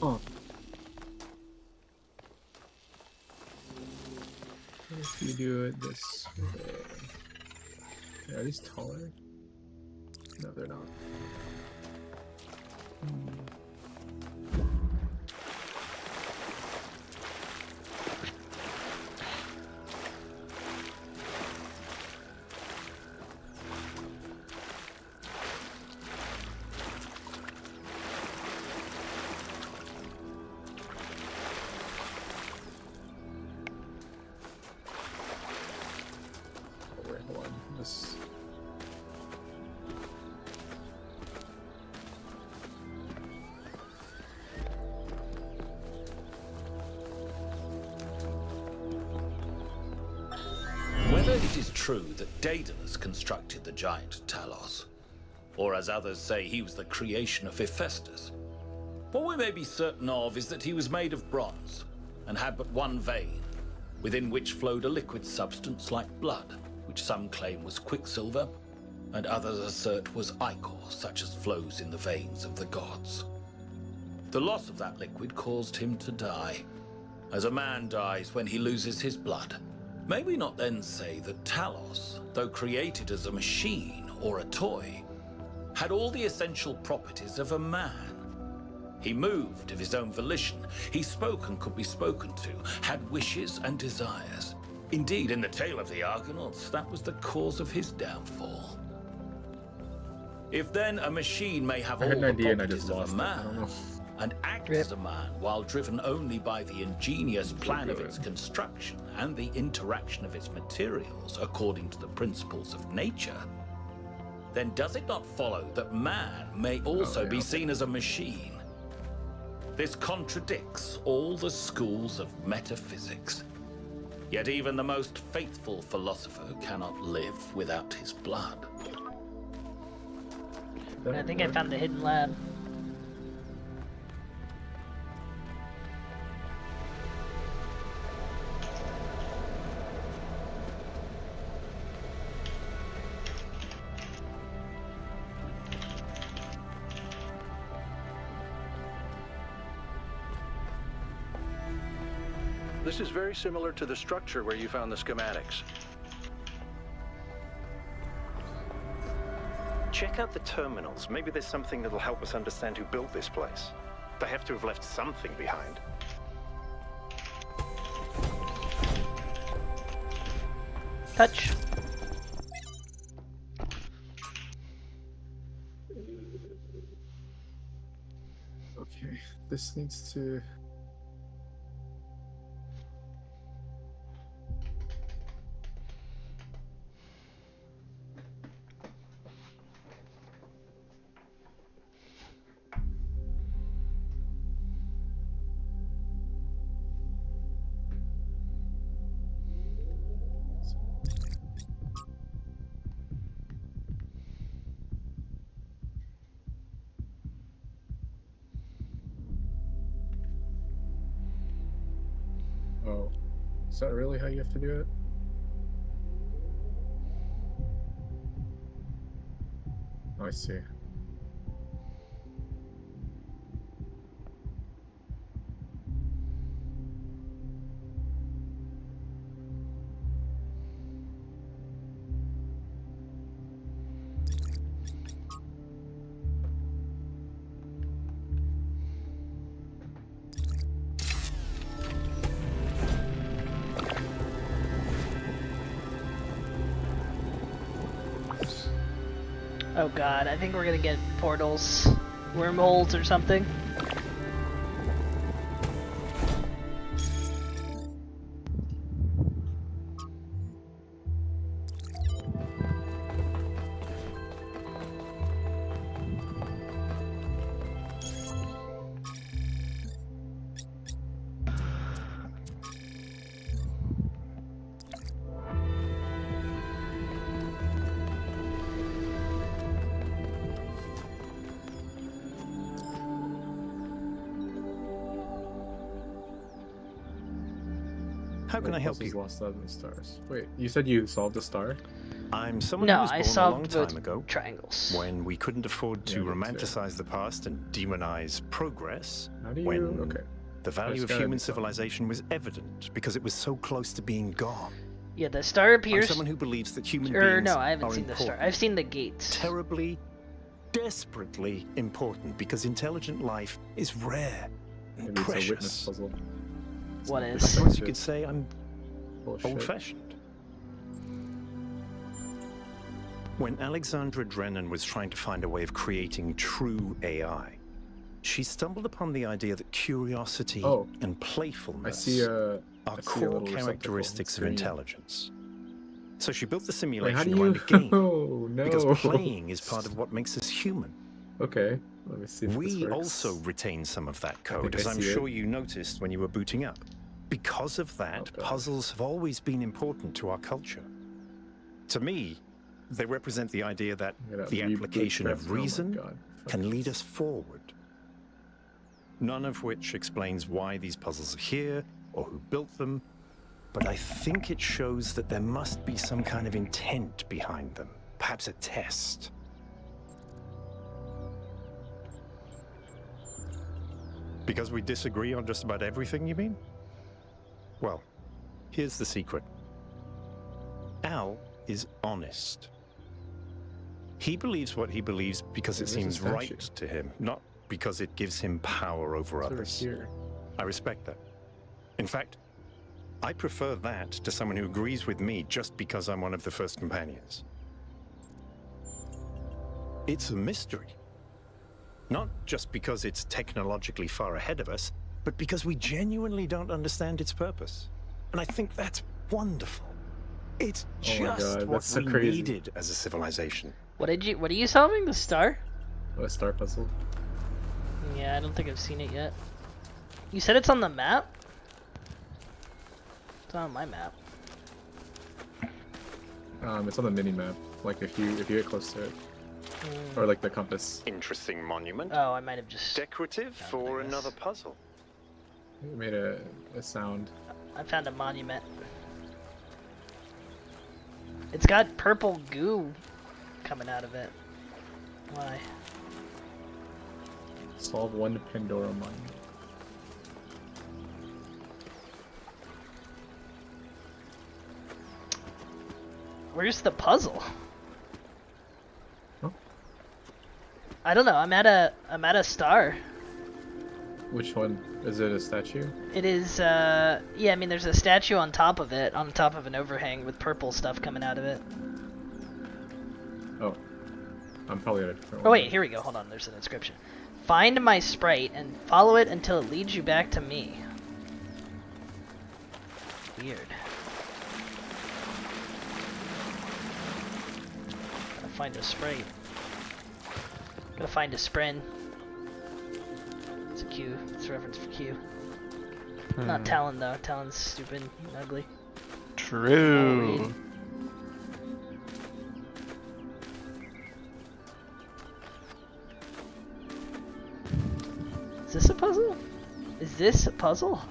Oh. If you do it this way. Are these taller? No, they're not. Oh, wait, hold on. This. Whether it is true that Daedalus constructed the giant Talos, or as others say he was the creation of Hephaestus, What we may be certain of is that he was made of bronze and had but one vein, within which flowed a liquid substance like blood, which some claim was quicksilver, and others assert was ichor, such as flows in the veins of the gods. The loss of that liquid caused him to die, as a man dies when he loses his blood. May we not then say that Talos, though created as a machine or a toy, had all the essential properties of a man? He moved of his own volition, he spoke and could be spoken to, had wishes and desires. Indeed, in the tale of the Argonauts, that was the cause of his downfall. If then a machine may have all the properties of a man, and act as a man while driven only by the ingenious plan of its construction and the interaction of its materials according to the principles of nature, then does it not follow that man may also be seen as a machine? This contradicts all the schools of metaphysics. Yet even the most faithful philosopher cannot live without his blood. I think I found the hidden lab. This is very similar to the structure where you found the schematics. Check out the terminals. Maybe there's something that'll help us understand who built this place. They have to have left something behind. Touch. Okay, this needs to... Oh, is that really how you have to do it? Oh, I see. Oh god, I think we're gonna get portals, wormholes or something. How can I help you? Lost out of the stars. Wait, you said you solved the star? I'm someone who was born a long time ago. Triangles. When we couldn't afford to romanticize the past and demonize progress. How do you? When the value of human civilization was evident because it was so close to being gone. Yeah, the star appears. I'm someone who believes that human beings no, I haven't are seen the star. important. I've seen the gates. Terribly, desperately important because intelligent life is rare and Maybe precious. it's a witness puzzle. What I is? suppose you could say I'm Bullshit. old-fashioned. When Alexandra Drennan was trying to find a way of creating true AI, she stumbled upon the idea that curiosity and playfulness are core characteristics of intelligence. So she built the simulation around a game, because playing is part of what makes us human. Okay, let me see if this We works. also retain some of that code, think as I I'm see sure you noticed when you were booting up. Because of that, puzzles have always been important to our culture. To me, they represent the idea that the application of reason can lead us forward. none of which explains why these puzzles are here or who built them, but I think it shows that there must be some kind of intent behind them, perhaps a test. Because we disagree on just about everything, you mean? Well, here's the secret. Al is honest. He believes what he believes because it seems right to him, not because it gives him power over others. I respect that. In fact, I prefer that to someone who agrees with me just because I'm one of the first companions. It's a mystery. Not just because it's technologically far ahead of us, but because we genuinely don't understand its purpose. And I think that's wonderful. It's just what we needed as a civilization. What are you solving? The star? A star puzzle. Yeah, I don't think I've seen it yet. You said it's on the map? It's not on my map. It's on the mini map. Like if you get close to it. Or like the compass. Interesting monument. Oh, I might have just... Decorative for another puzzle. It made a sound. I found a monument. It's got purple goo coming out of it. Why? Solve one Pandora monument. Where's the puzzle? Huh? I don't know. I'm at a star. Which one? Is it a statue? It is, yeah, I mean, there's a statue on top of it, on top of an overhang with purple stuff coming out of it. Oh. I'm probably at a different one. Oh wait, here we go. Hold on, there's an inscription. Find my sprite and follow it until it leads you back to me. Weird. Gotta find a sprite. Gotta find a spren. It's a Q. It's a reference for Q. Not Talon though. Talon's stupid and ugly. True. Is this a puzzle? Is this a puzzle?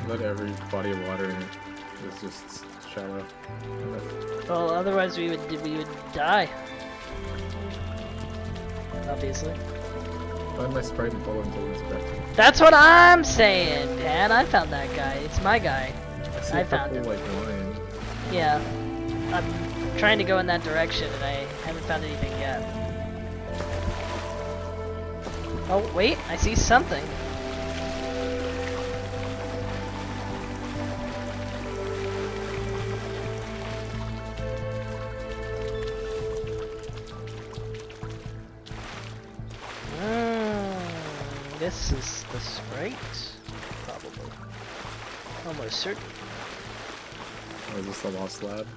Let every body of water in it is just shallow. Well, otherwise we would die. Obviously. Find my sprite and follow until it's back. That's what I'm saying, Pan. I found that guy. It's my guy. I found him. Like line. Yeah. I'm trying to go in that direction and I haven't found anything yet. Oh, wait. I see something. This is the sprite? Probably. Almost certain. Or is this the lost lab?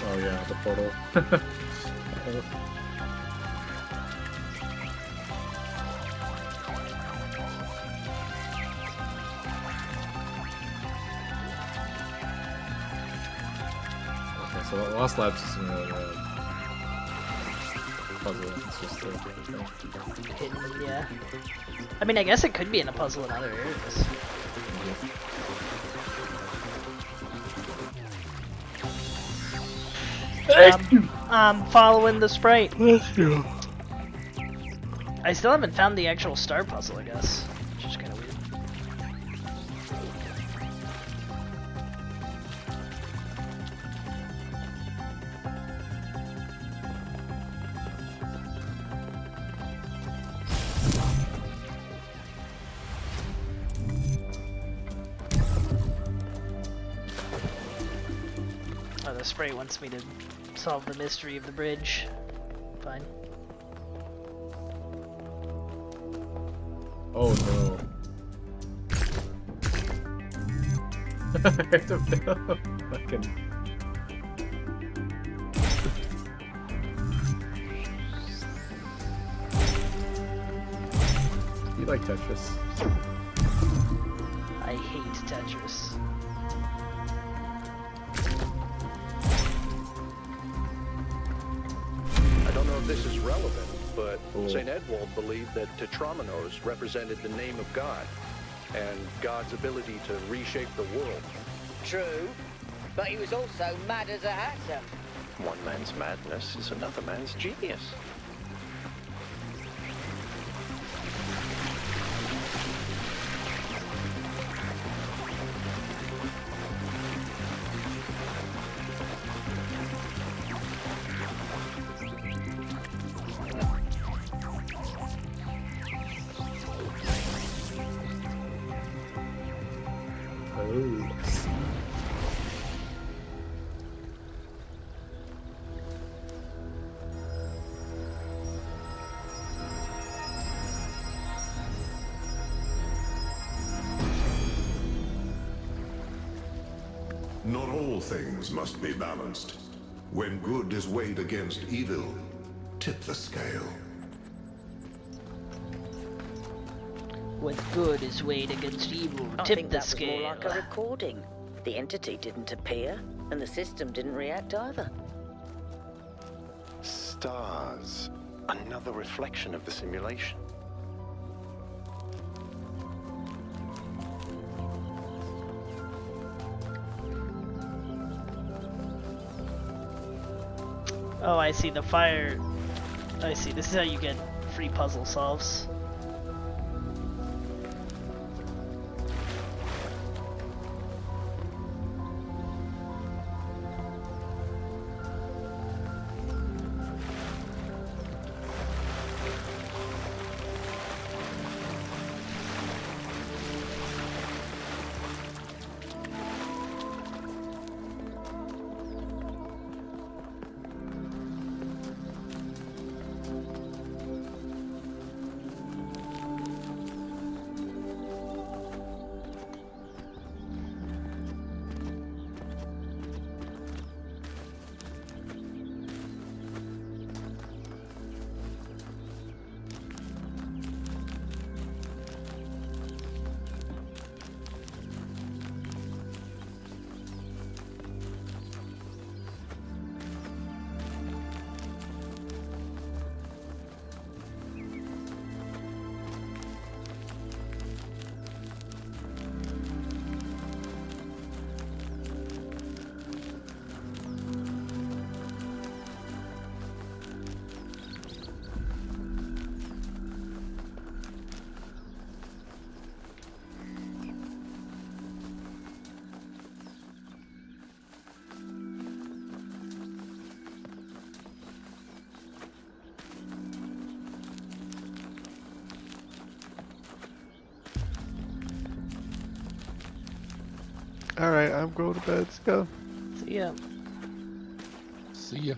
Oh yeah, the portal. Okay, so Lost Labs isn't really a puzzle, it's just a thing. Hidden, yeah. I mean, I guess it could be in a puzzle in other areas. I'm following the sprite. I still haven't found the actual star puzzle, I guess. Which is kind of weird. Spray wants me to solve the mystery of the bridge. Fine. Oh no. I don't know. Fucking. You like Tetris? I hate Tetris. I don't know if this is relevant, but St. Edwald believed that Tetramenos represented the name of God and God's ability to reshape the world. True, but he was also mad as a hatter. One man's madness is another man's genius. Not all things must be balanced. When good is weighed against evil, tip the scale. When good is weighed against evil, I tip think the that scale. was more like a recording. The entity didn't appear, and the system didn't react either. Stars. Another reflection of the simulation. Oh, I see the fire. I see. This is how you get free puzzle solves. Alright, I'm going to bed. Let's go. See ya. See ya.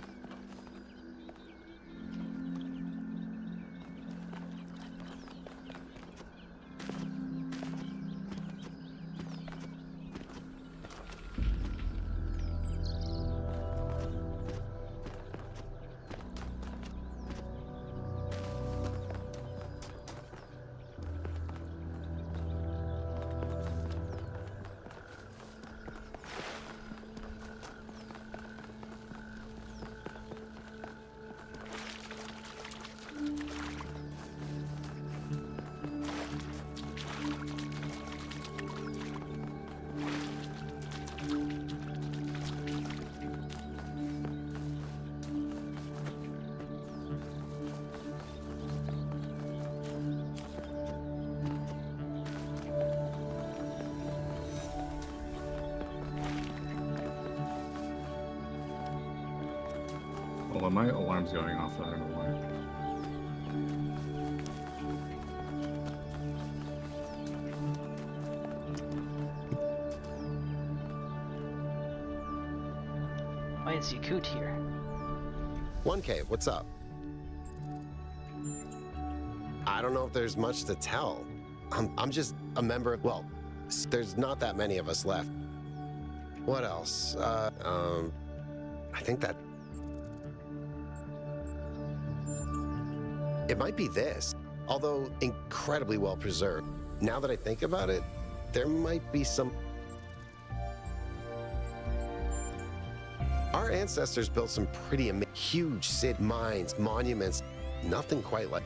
Well, my alarm's going off, I don't know why. Prince Yakut here. 1K, what's up? I don't know if there's much to tell. I'm just a member of, well, there's not that many of us left. What else? I think that... It might be this, although incredibly well preserved. Now that I think about it, there might be some... Our ancestors built some pretty huge city, mines, monuments, nothing quite like...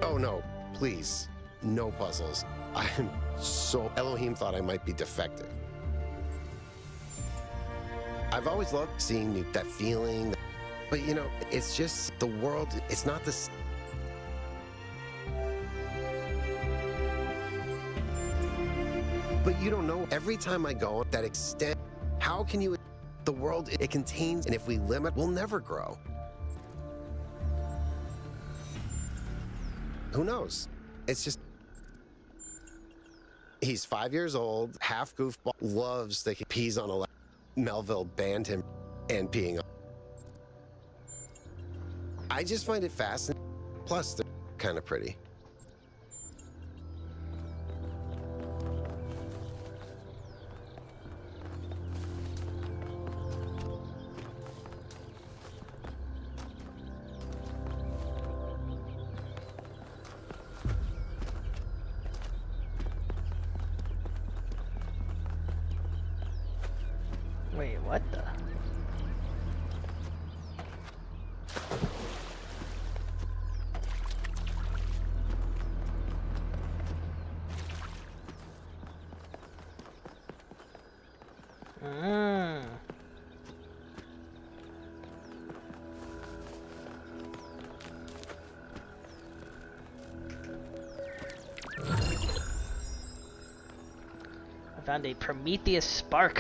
Oh no, please, no puzzles. I'm so... Elohim thought I might be defective. I've always loved seeing that feeling, but you know, it's just the world, it's not this... But you don't know, every time I go that extent, how can you... The world it contains, and if we limit, we'll never grow. Who knows? It's just... He's 5 years old, half goofball, loves that he pees on a... Melville banned him and peeing on... I just find it fascinating. Plus, they're kind of pretty. Wait, what the? I found a Prometheus spark.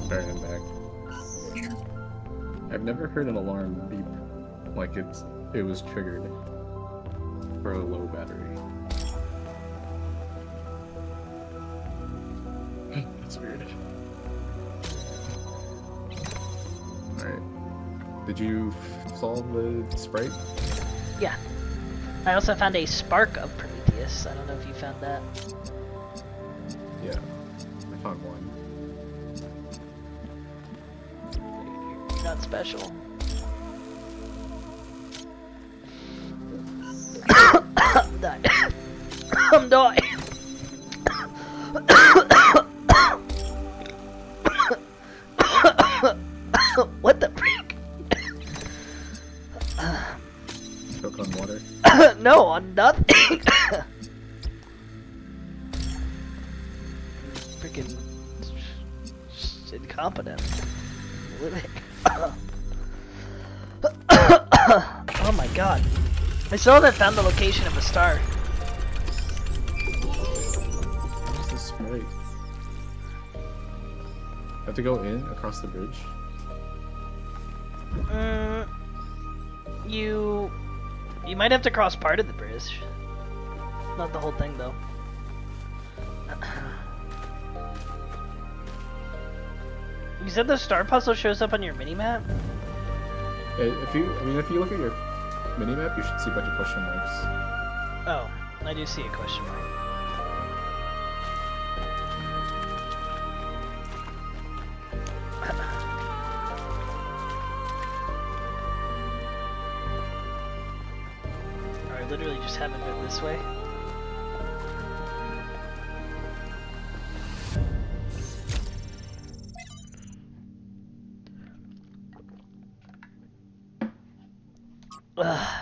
Sorry, I'm back. I've never heard an alarm beep like it was triggered for a low battery. That's weird. Alright. Did you solve the sprite? Yeah. I also found a spark of Prometheus. I don't know if you found that. Yeah. I found one. You're not special. I'm dying. I'm dying. What the freak? Choke on water? No, on nothing. Freaking incompetent. Living. Oh my god. I still haven't found the location of a star. What's this sprite? Have to go in across the bridge? You might have to cross part of the bridge. Not the whole thing though. You said the star puzzle shows up on your minimap? If you look at your minimap, you should see a bunch of question marks. Oh, I do see a question mark. I literally just haven't been this way. Ugh.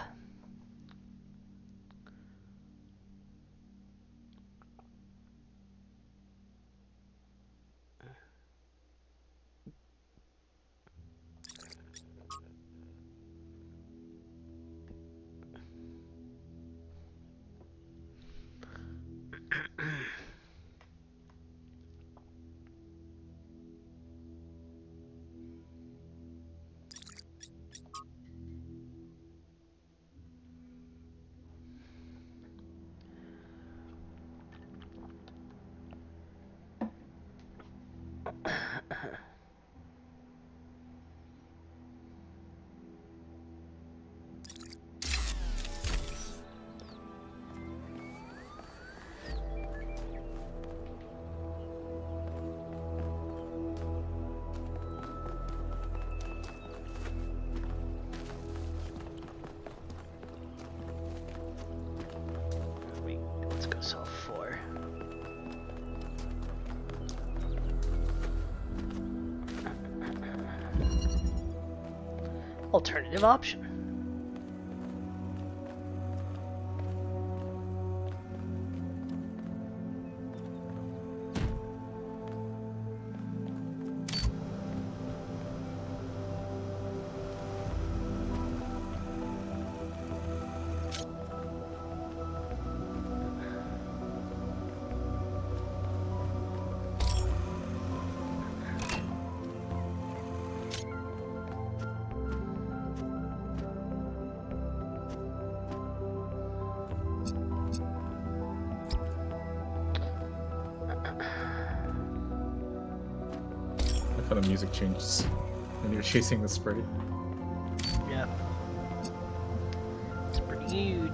Let's go solve 4. Alternative option. How the music changes when you're chasing the sprite. Yeah. It's pretty huge.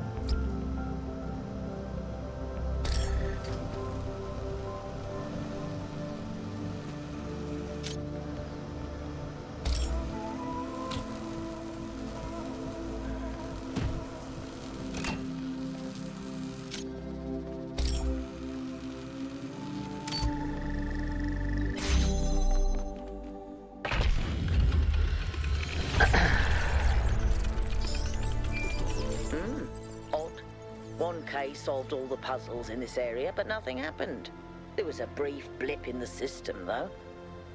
Solved all the puzzles in this area, but nothing happened. There was a brief blip in the system, though.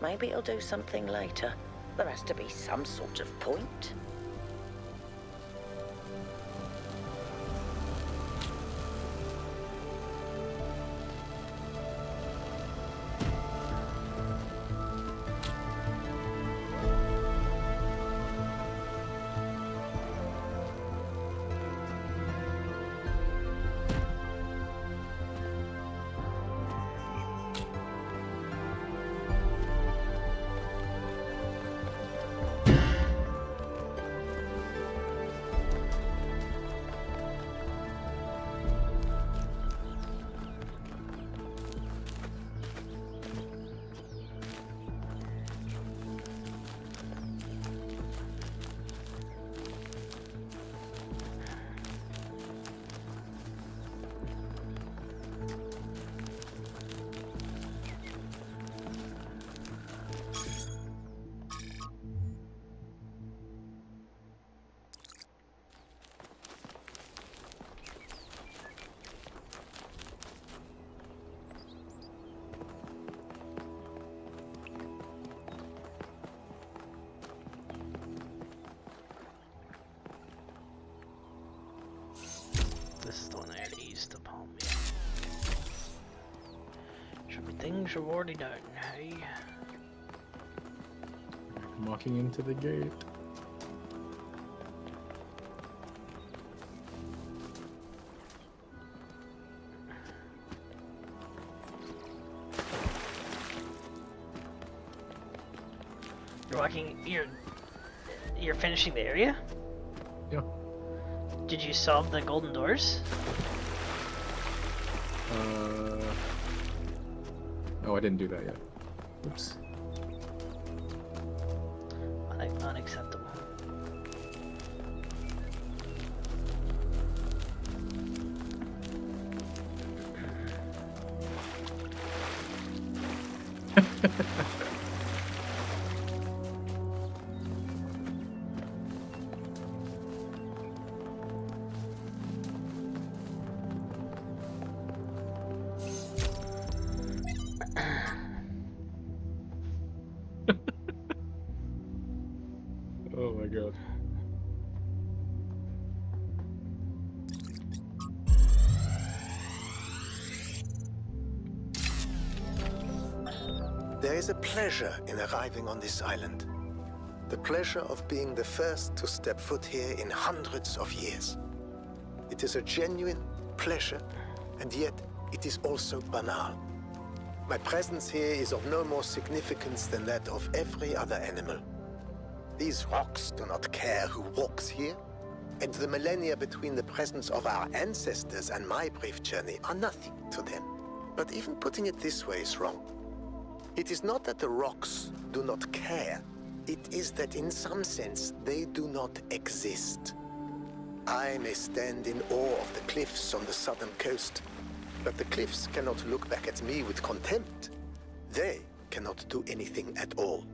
Maybe it'll do something later. There has to be some sort of point. This is the one I already used to palm me. Show me things you've already done, hey? I'm walking into the gate. You're finishing the area? Yeah. Did you solve the golden doors? Oh, I didn't do that yet. Oops. Unacceptable. Oh my god. There is a pleasure in arriving on this island. The pleasure of being the first to step foot here in hundreds of years. It is a genuine pleasure, and yet it is also banal. My presence here is of no more significance than that of every other animal. These rocks do not care who walks here, and the millennia between the presence of our ancestors and my brief journey are nothing to them. But even putting it this way is wrong. It is not that the rocks do not care. It is that in some sense they do not exist. I may stand in awe of the cliffs on the southern coast, but the cliffs cannot look back at me with contempt. They cannot do anything at all.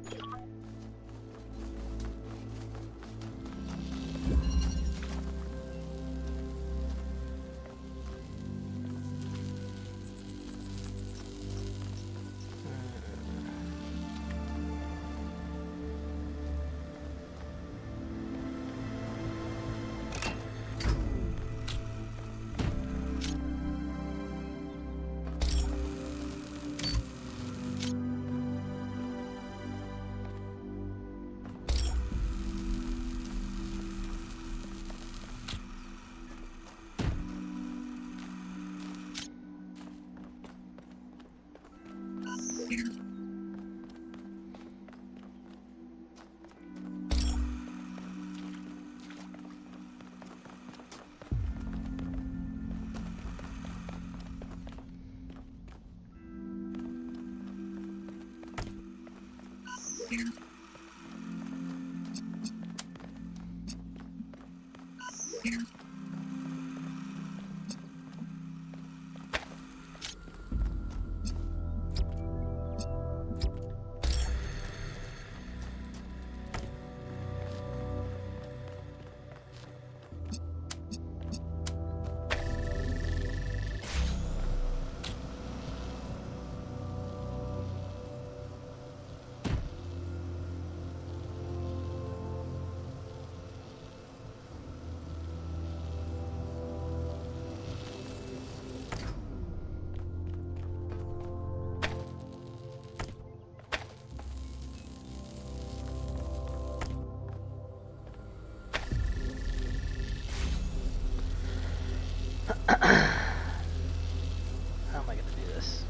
How am I gonna do this?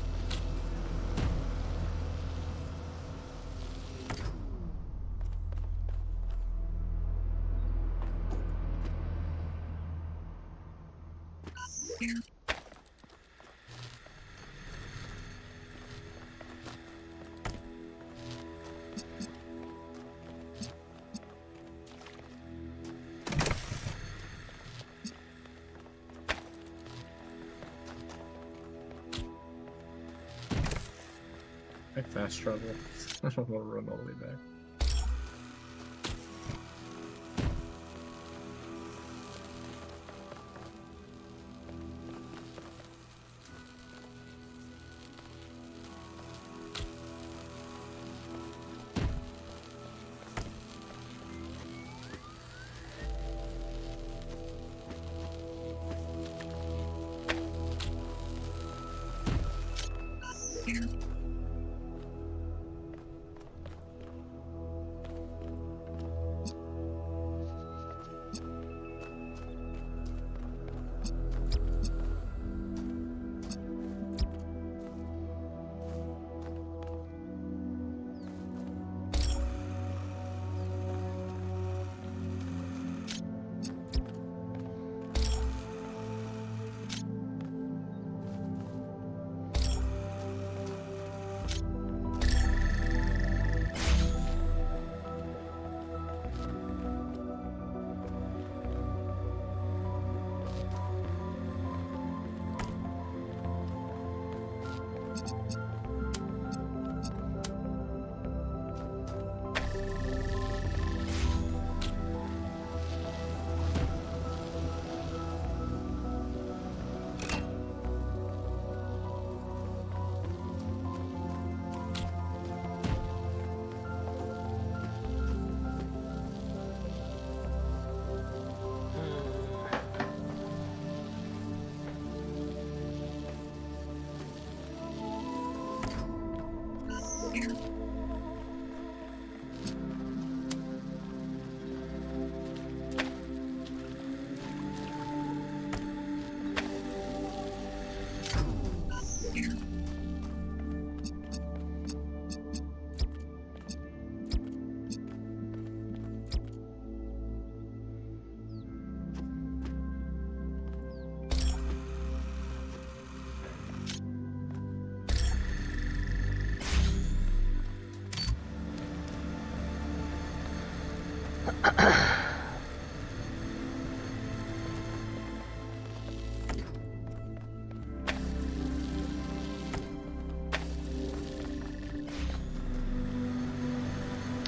I fast travel. I don't want to run all the way back.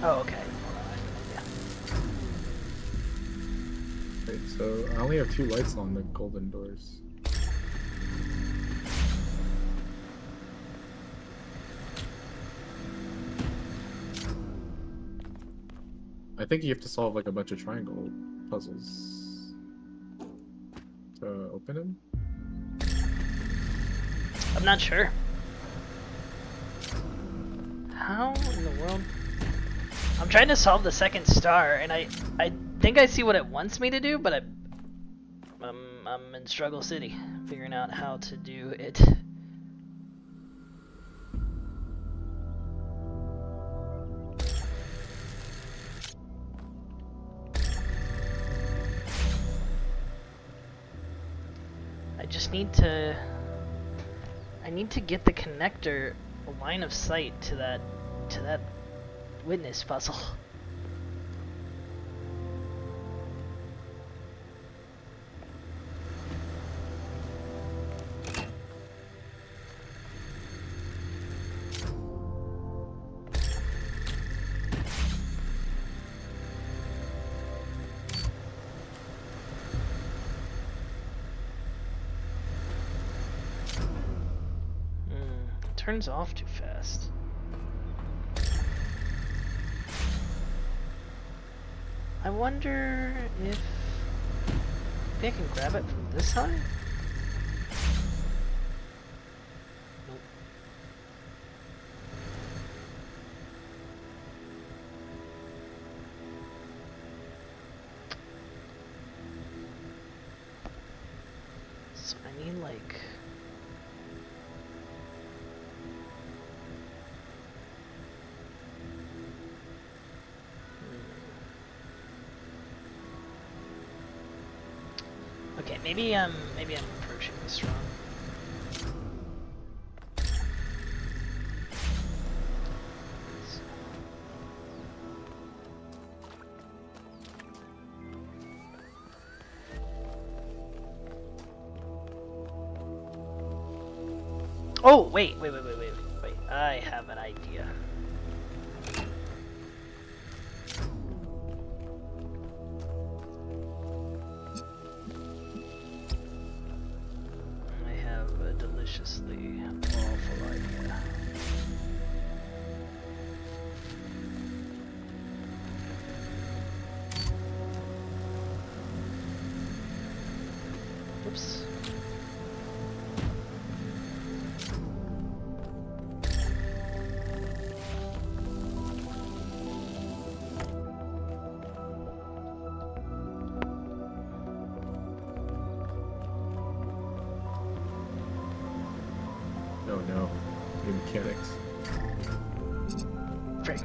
Oh, okay. Wait, so I only have 2 lights on the golden doors. I think you have to solve like a bunch of triangle puzzles to open them. I'm not sure. How in the world? I'm trying to solve the second star, and I think I see what it wants me to do, but I'm in Struggle City, figuring out how to do it. I just need to. I need to get the connector a line of sight to that witness puzzle. Turns off too fast. I wonder if maybe I can grab it from this side? Nope. So I need like okay, maybe I'm approaching this wrong. Oh, wait. I have an idea. Deliciously awful idea. Oops. Oh no, new mechanics. Frick.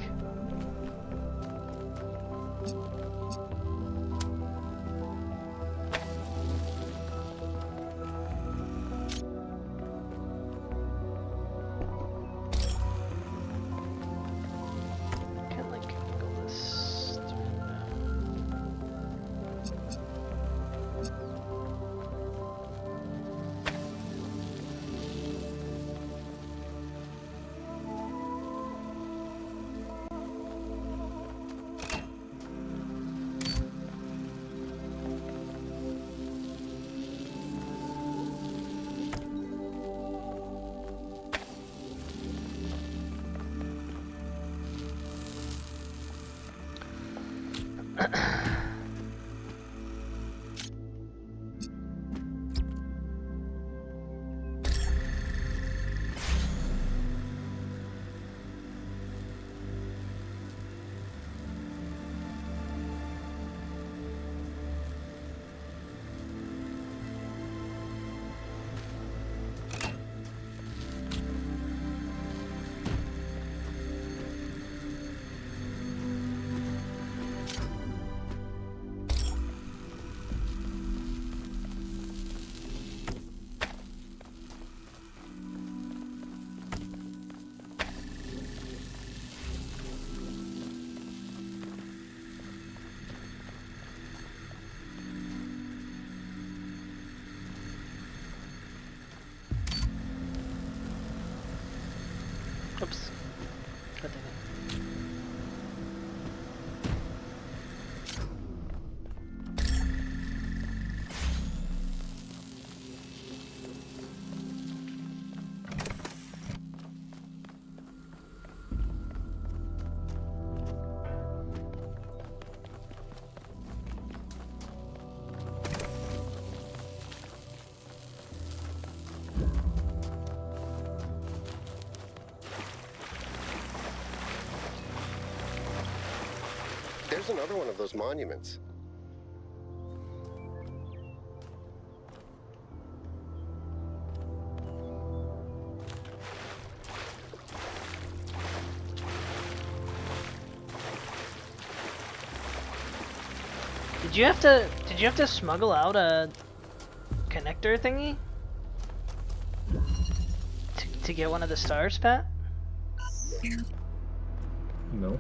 Can't like go this through now. Oops. God damn it. another one of those monuments. Did you have to smuggle out a connector thingy to get one of the stars, Pat? No.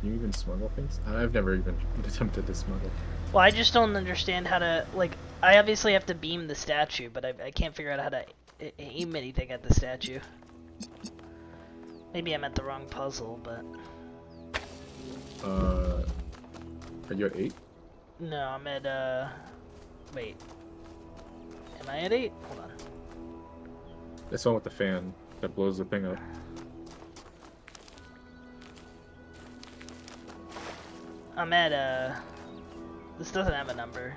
You even smuggle things? I've never even attempted to smuggle. Well, I just don't understand how to, like, I obviously have to beam the statue, but I can't figure out how to aim anything at the statue. Maybe I'm at the wrong puzzle, but... Are you at 8? No, I'm at, wait. Am I at 8? Hold on. This one with the fan that blows the thing up. I'm at, this doesn't have a number.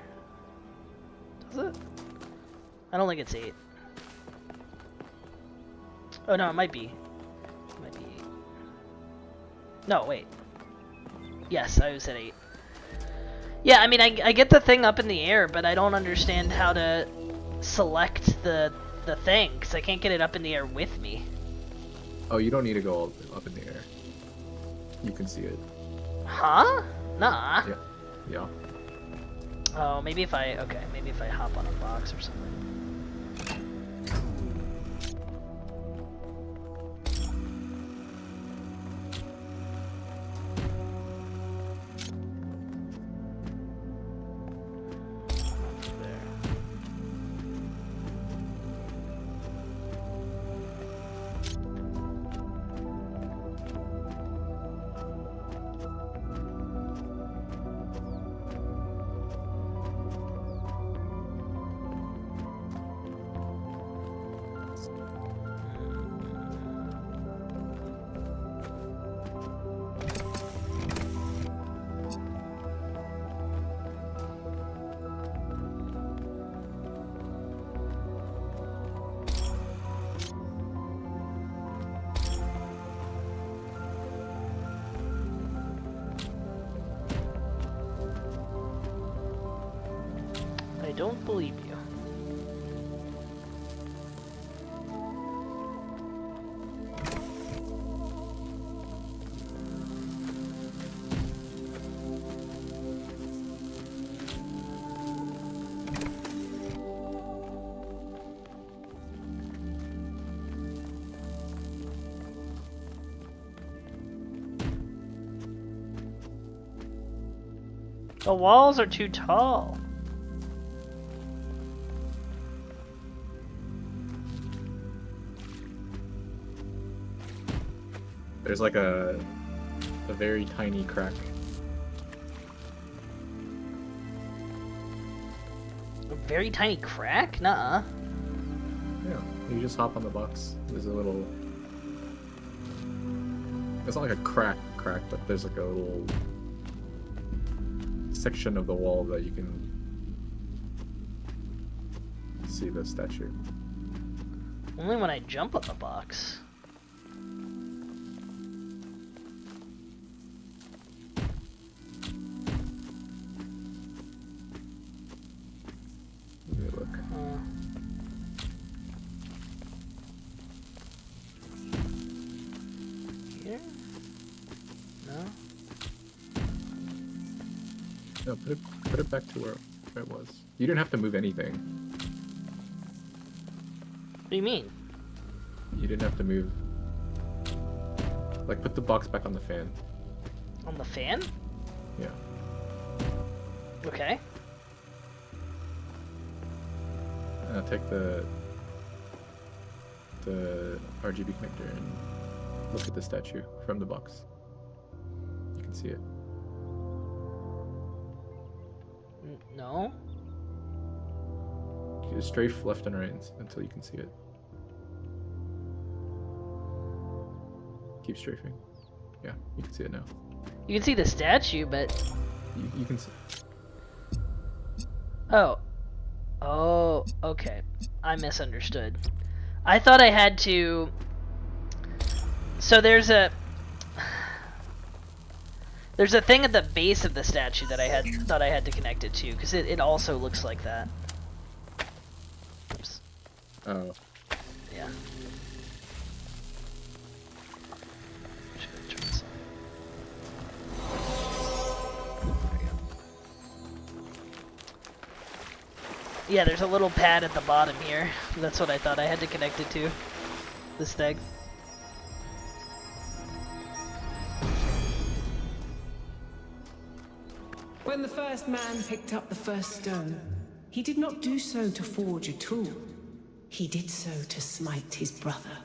Does it? I don't think it's 8. Oh no, it might be. It might be 8. No, wait. Yes, I was at 8. Yeah, I mean, I get the thing up in the air, but I don't understand how to select the thing, because I can't get it up in the air with me. Oh, you don't need to go up in the air. You can see it. Huh? Nah. Yeah. Yeah. Oh, maybe if I hop on a box or something. I don't believe you. The walls are too tall. There's like a very tiny crack. A very tiny crack? Nuh-uh. Yeah, you just hop on the box. There's a little... It's not like a crack, but there's like a little section of the wall that you can see the statue. Only when I jump on the box. Let me look. Here? No? No, put it back to where it was. You didn't have to move anything. What do you mean? You didn't have to move. Like, put the box back on the fan. On the fan? Yeah. Okay. Take the RGB connector and look at the statue from the box. You can see it. No? You just strafe left and right until you can see it. Keep strafing. Yeah, you can see it now. You can see the statue, but... You can see... Oh. Oh, okay. I misunderstood. I thought I had to... So there's a thing at the base of the statue that I thought I had to connect it to, because it also looks like that. Oops. Oh. Yeah. Yeah, there's a little pad at the bottom here. That's what I thought I had to connect it to. This thing. When the first man picked up the first stone, he did not do so to forge a tool. He did so to smite his brother.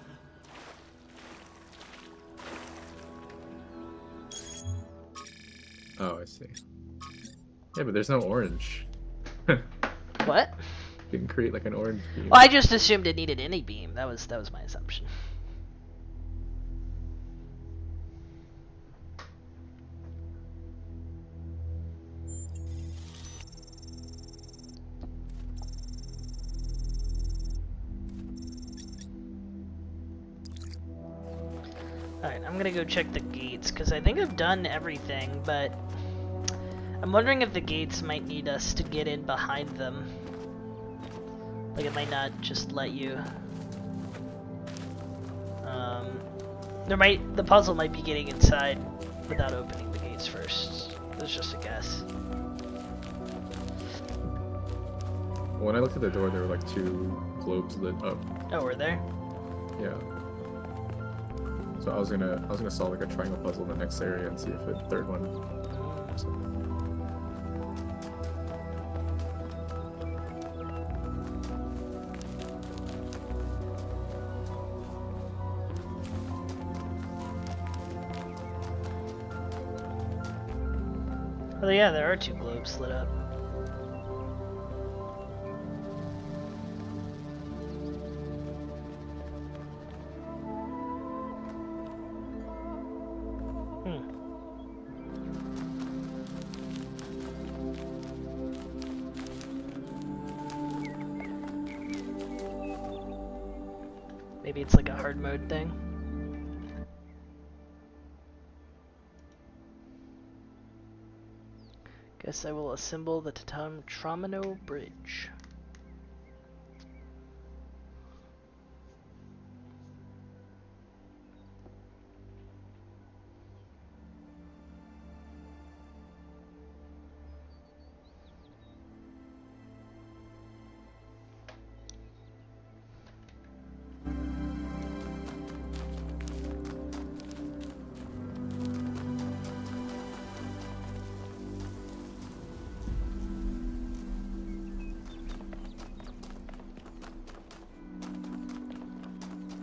Oh, I see. Yeah, but there's no orange. What? You can create like an orange beam. Well, I just assumed it needed any beam. That was my assumption. Alright, I'm gonna go check the gates, because I think I've done everything, but I'm wondering if the gates might need us to get in behind them. Like, it might not just let you. The puzzle might be getting inside without opening the gates first. That's just a guess. When I looked at the door, there were like 2 globes lit up. Oh, were there? Yeah. So I was gonna solve like a triangle puzzle in the next area and see if the third one. Oh yeah, there are 2 globes lit up. Maybe it's like a hard mode thing. Guess I will assemble the Tramino Bridge.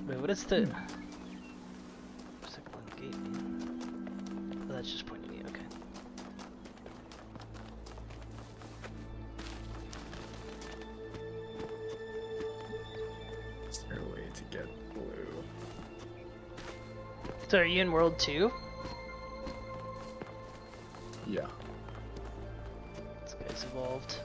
Wait, what is the... Second one gate? Oh, that's just pointing me, okay. Is there a way to get blue? So are you in World 2? Yeah. This guy's evolved.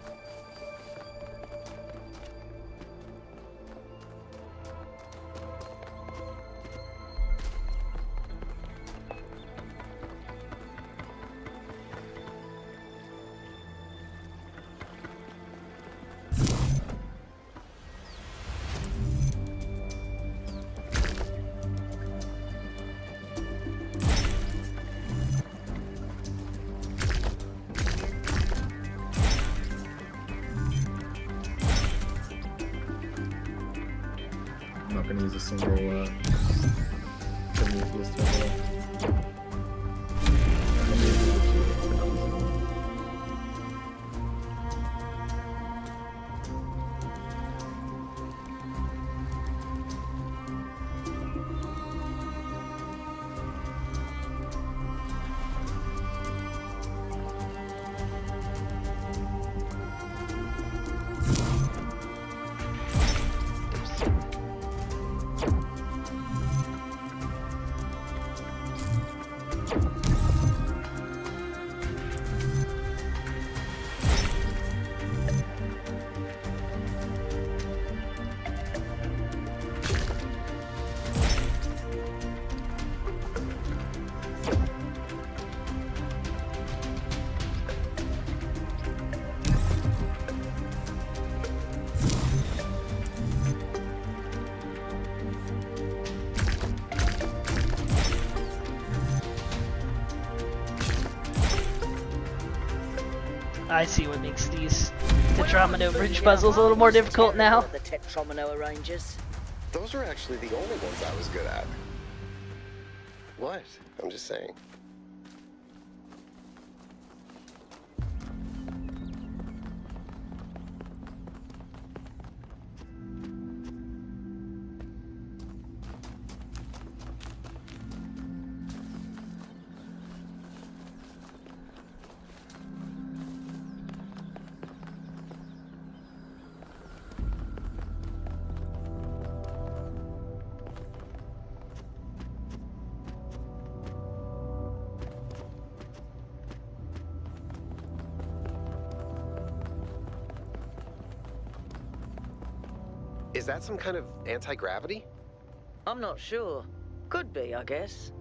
I'm not gonna use a single Prometheus to I see what makes these Tetromino bridge puzzles a little more difficult now. The Tetromino arrangers. Those are actually the only ones I was good at. What? I'm just saying. Is that some kind of anti-gravity? I'm not sure. Could be, I guess.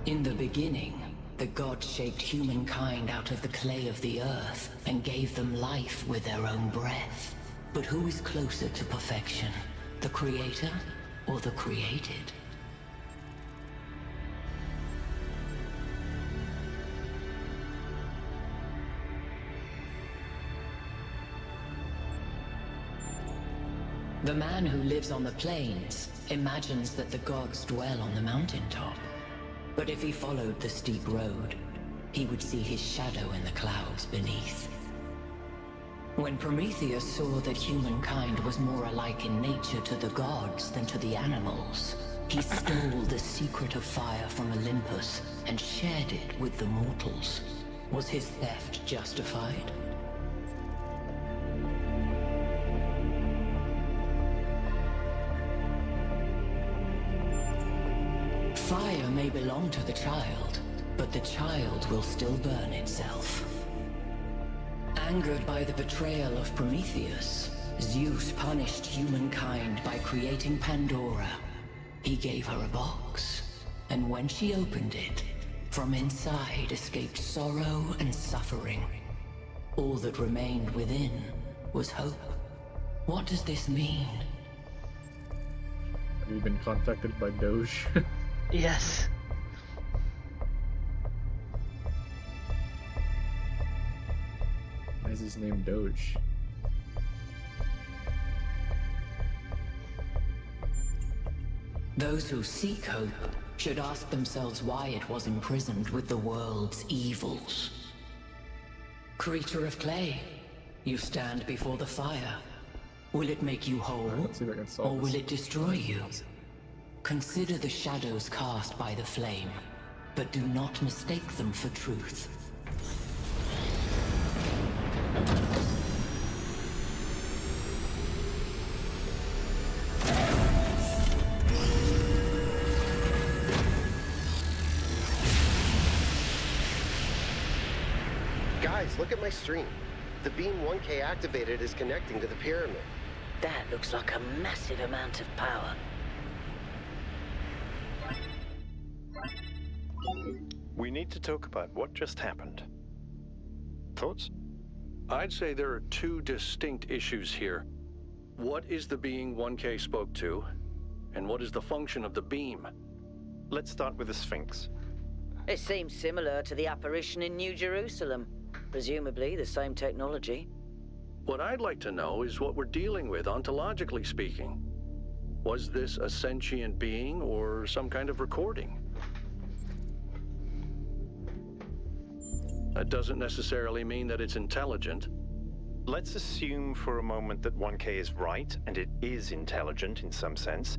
In the beginning, the gods shaped humankind out of the clay of the earth and gave them life with their own breath. But who is closer to perfection, the creator or the created? The man who lives on the plains imagines that the gods dwell on the mountaintop. But if he followed the steep road, he would see his shadow in the clouds beneath. When Prometheus saw that humankind was more alike in nature to the gods than to the animals, he stole the secret of fire from Olympus and shared it with the mortals. Was his theft justified? Fire may belong to the child, but the child will still burn itself. Angered by the betrayal of Prometheus, Zeus punished humankind by creating Pandora. He gave her a box, and when she opened it, from inside escaped sorrow and suffering. All that remained within was hope. What does this mean? Have you been contacted by Doge? Yes. Why is his name Doge? Those who seek hope should ask themselves why it was imprisoned with the world's evils. Creature of clay, you stand before the fire. Will it make you whole, or will it destroy you? Consider the shadows cast by the flame, but do not mistake them for truth. Guys, look at my stream. The beam 1K activated is connecting to the pyramid. That looks like a massive amount of power. We need to talk about what just happened. Thoughts? I'd say there are two distinct issues here. What is the being 1K spoke to, and what is the function of the beam? Let's start with the Sphinx. It seems similar to the apparition in New Jerusalem. Presumably the same technology. What I'd like to know is what we're dealing with, ontologically speaking. Was this a sentient being or some kind of recording? That doesn't necessarily mean that it's intelligent. Let's assume for a moment that 1K is right, and it is intelligent in some sense.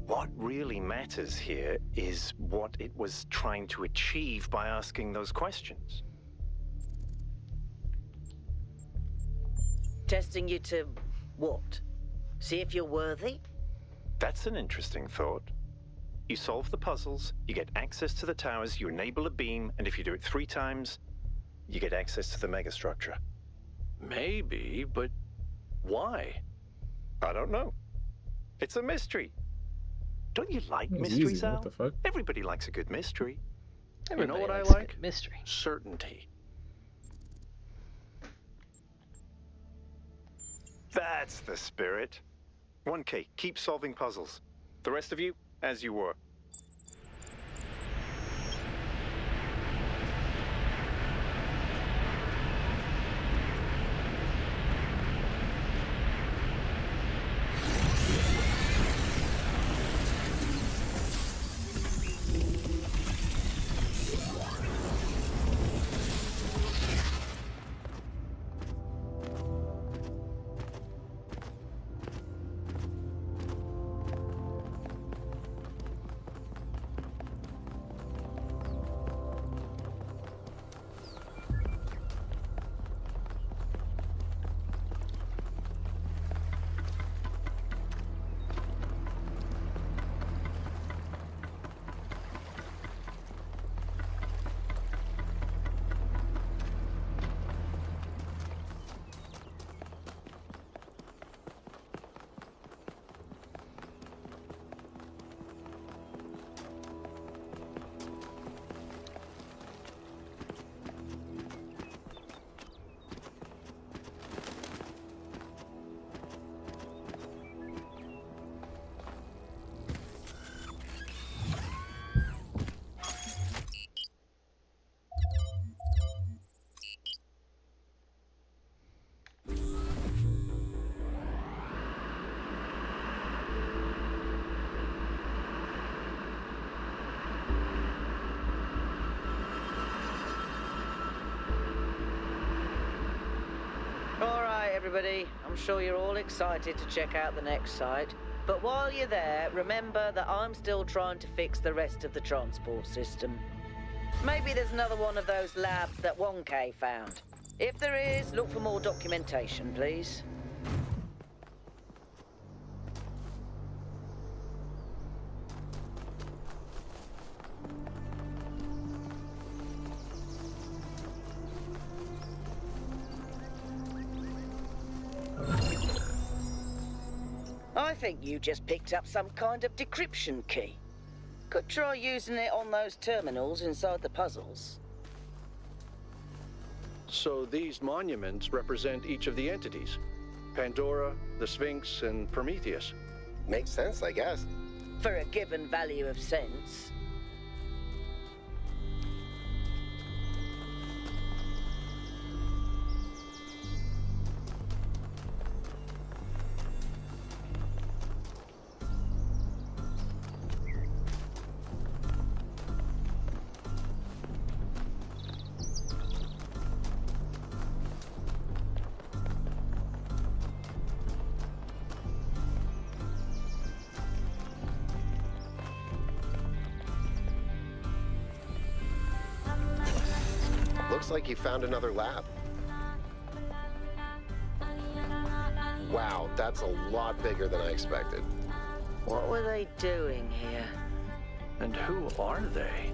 What really matters here is what it was trying to achieve by asking those questions. Testing you to what? See if you're worthy? That's an interesting thought. You solve the puzzles, you get access to the towers, you enable a beam, and if you do it 3 times, you get access to the megastructure. Maybe, but why? I don't know. It's a mystery. Don't you like It's mysteries, easy, Al? what the fuck? Everybody likes a good mystery. You know what I likes a like? good mystery. Certainty. That's the spirit. 1K, keep solving puzzles. The rest of you, as you were. Alright, everybody. I'm sure you're all excited to check out the next site. But while you're there, remember that I'm still trying to fix the rest of the transport system. Maybe there's another one of those labs that 1K found. If there is, look for more documentation, please. I think you just picked up some kind of decryption key. Could try using it on those terminals inside the puzzles. So these monuments represent each of the entities. Pandora, the Sphinx, and Prometheus. Makes sense, I guess. For a given value of sense. Looks like you found another lab. Wow, that's a lot bigger than I expected. What were they doing here? And who are they?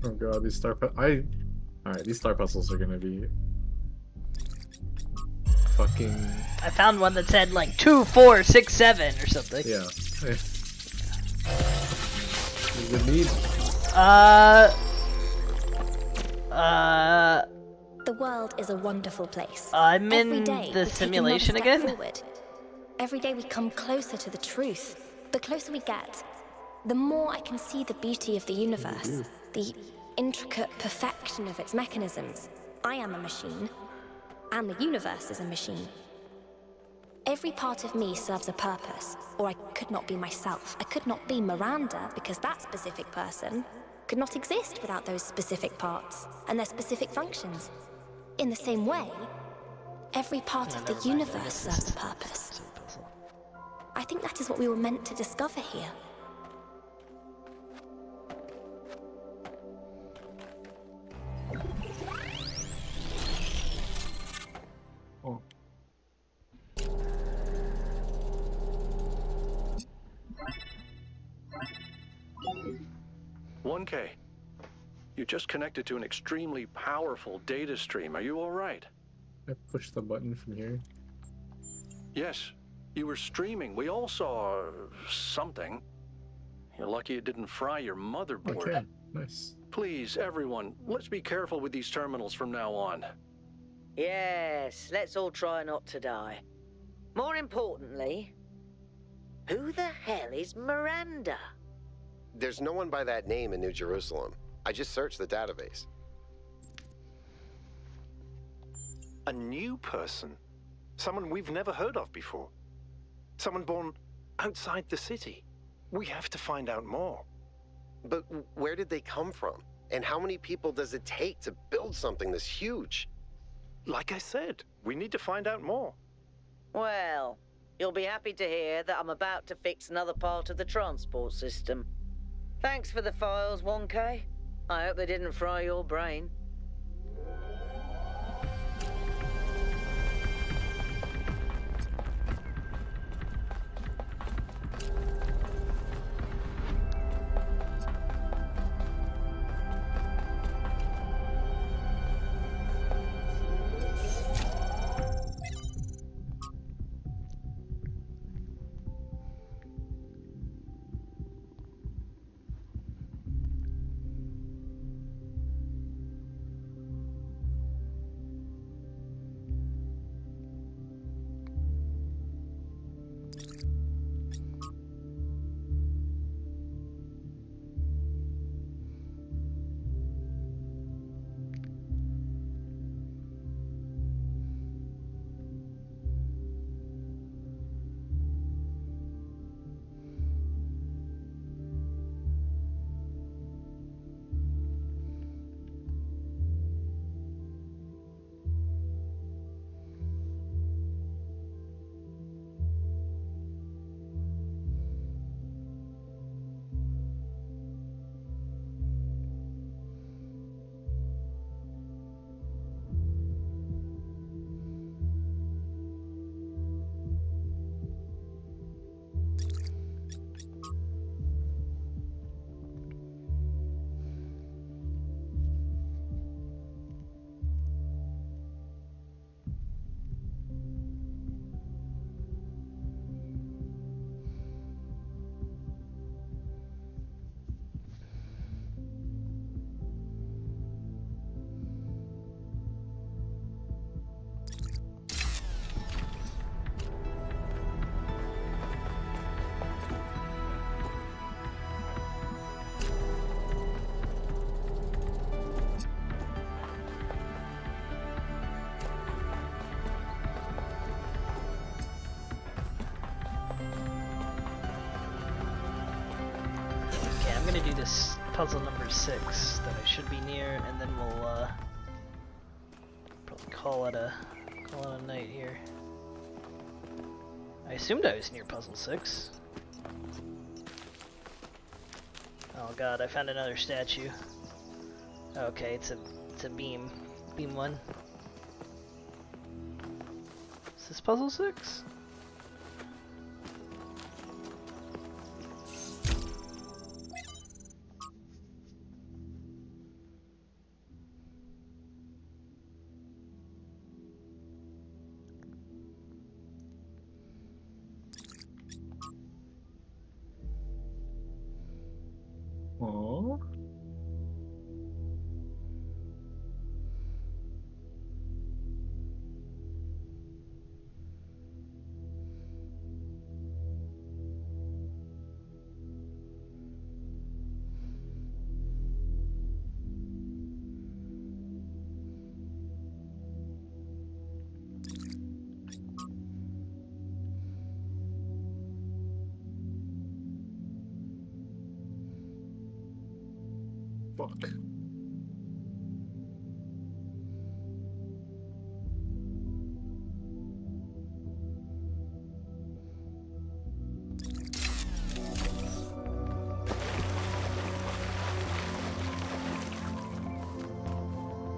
Oh god, these alright, these star puzzles are gonna be fucking. I found one that said like 2, 4, 6, 7 or something. Yeah. You would need. The world is a wonderful place. I'm Every in day, the we simulation take another again. step forward. Every day we come closer to the truth. The closer we get, the more I can see the beauty of the universe, the intricate perfection of its mechanisms. I am a machine, and the universe is a machine. Every part of me serves a purpose, or I could not be myself. I could not be Miranda, because that specific person could not exist without those specific parts and their specific functions. In the same way, every part of the universe serves a purpose. I think that is what we were meant to discover here. Oh. 1K. You just connected to an extremely powerful data stream. Are you all right? I pushed the button from here. Yes, you were streaming. We all saw something. You're lucky it didn't fry your motherboard. Okay, nice. Please, everyone, let's be careful with these terminals from now on. Yes, let's all try not to die. More importantly, who the hell is Miranda? There's no one by that name in New Jerusalem. I just searched the database. A new person? Someone we've never heard of before? Someone born outside the city? We have to find out more. But where did they come from? And how many people does it take to build something this huge? Like I said, we need to find out more. Well, you'll be happy to hear that I'm about to fix another part of the transport system. Thanks for the files, 1K. I hope they didn't fry your brain. Do this puzzle number 6 that I should be near, and then we'll probably call it a night here. I assumed I was near puzzle 6. Oh god, I found another statue. Okay, it's a beam one. Is this puzzle 6? Oh. Fuck.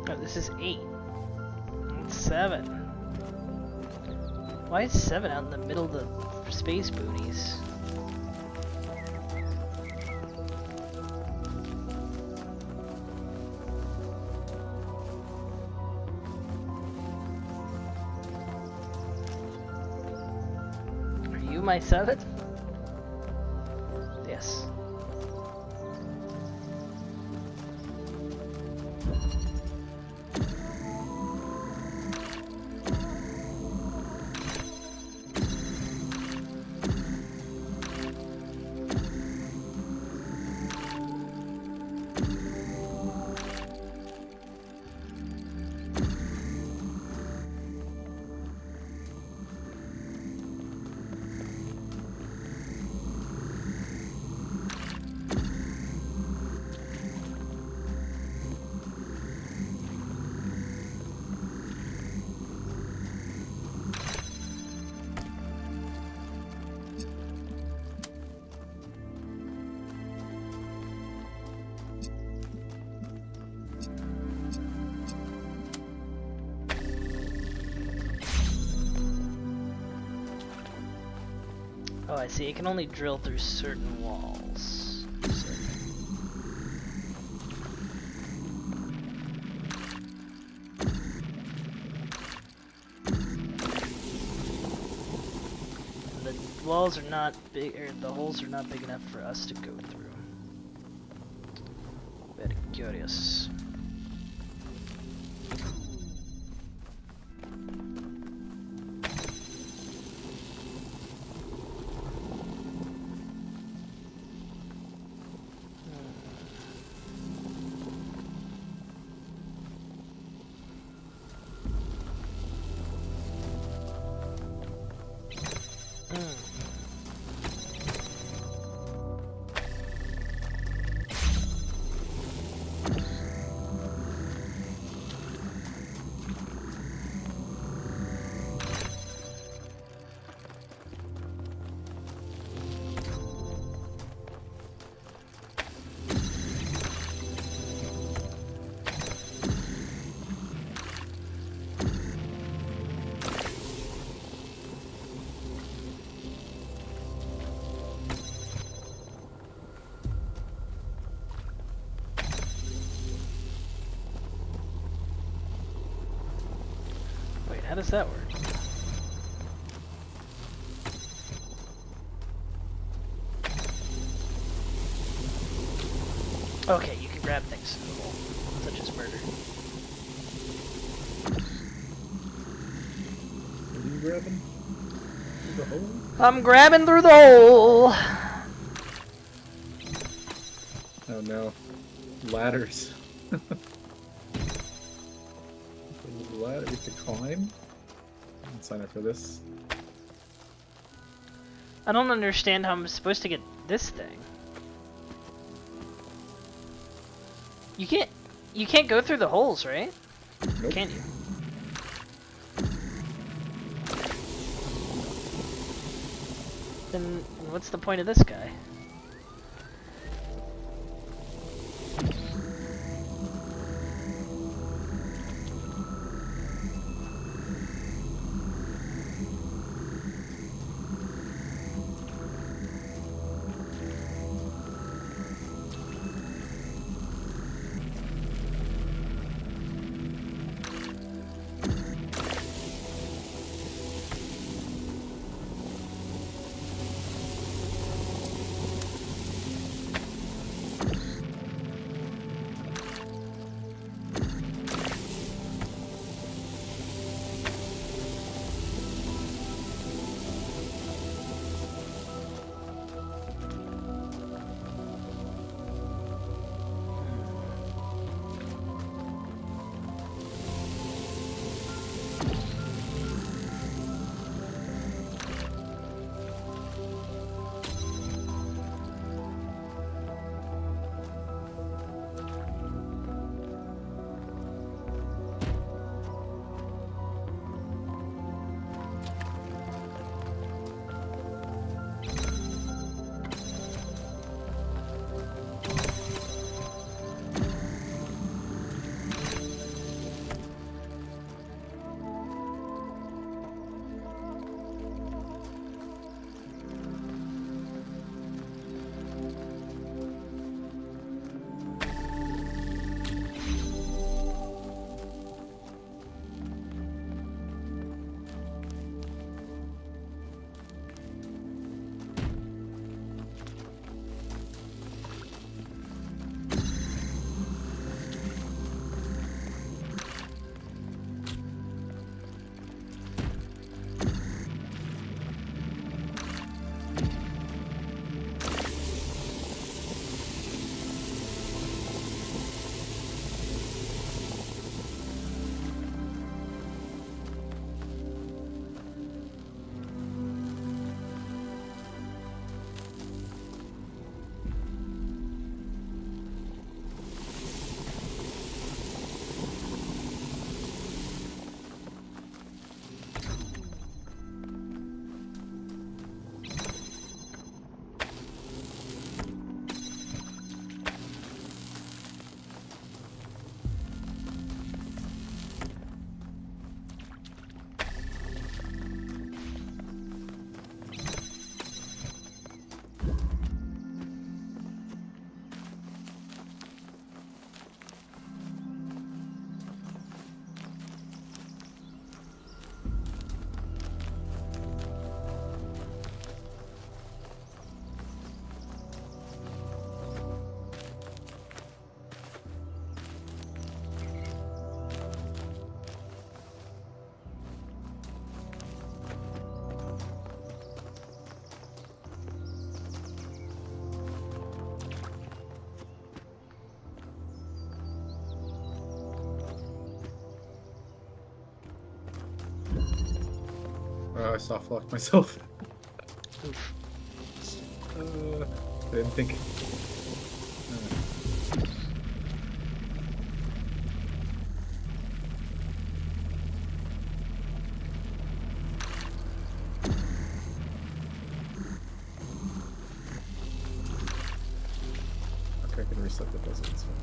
Oh, this is 8. It's 7. Why is 7 out in the middle of the space boonies? do my 7? Yes. Oh, I see. It can only drill through certain walls. The walls are not big, or the holes are not big enough for us to go through. Very curious. Wait, how does that work? Okay, you can grab things in the hole, such as murder. Are you grabbing through the hole? I'm grabbing through the hole! Oh no. Ladders. Ladder we could climb? I'll sign up for this. I don't understand how I'm supposed to get this thing. You can't go through the holes, right? Nope. Can you? Then what's the point of this guy? I soft locked myself. Oof. I didn't think. Okay, I can reset the puzzle. It's fine.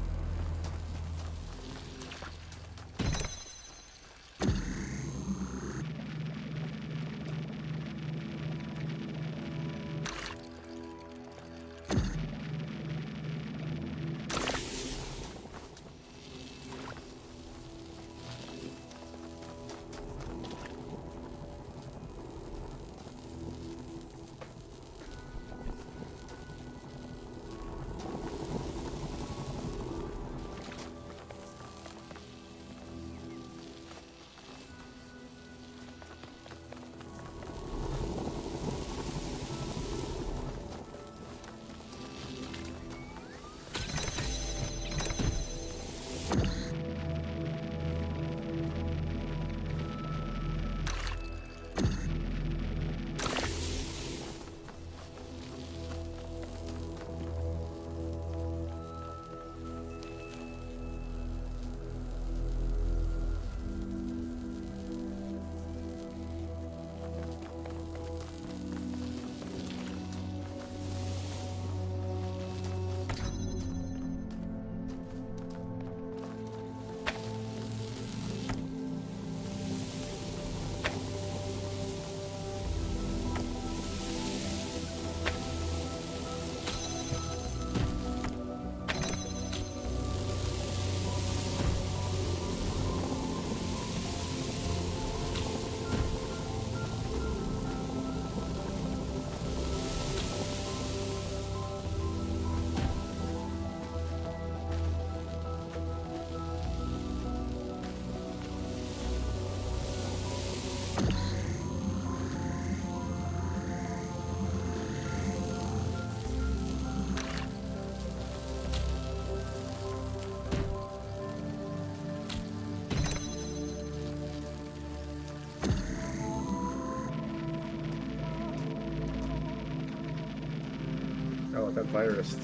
Oh, that virus.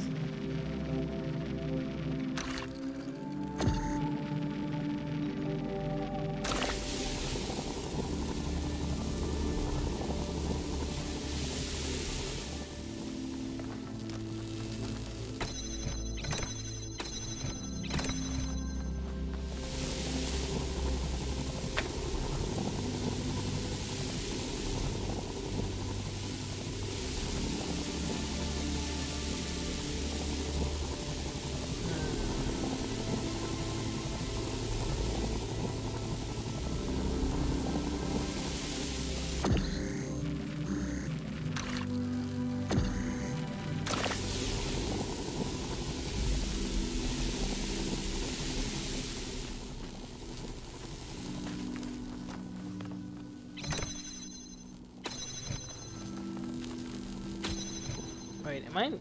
Wait, am I an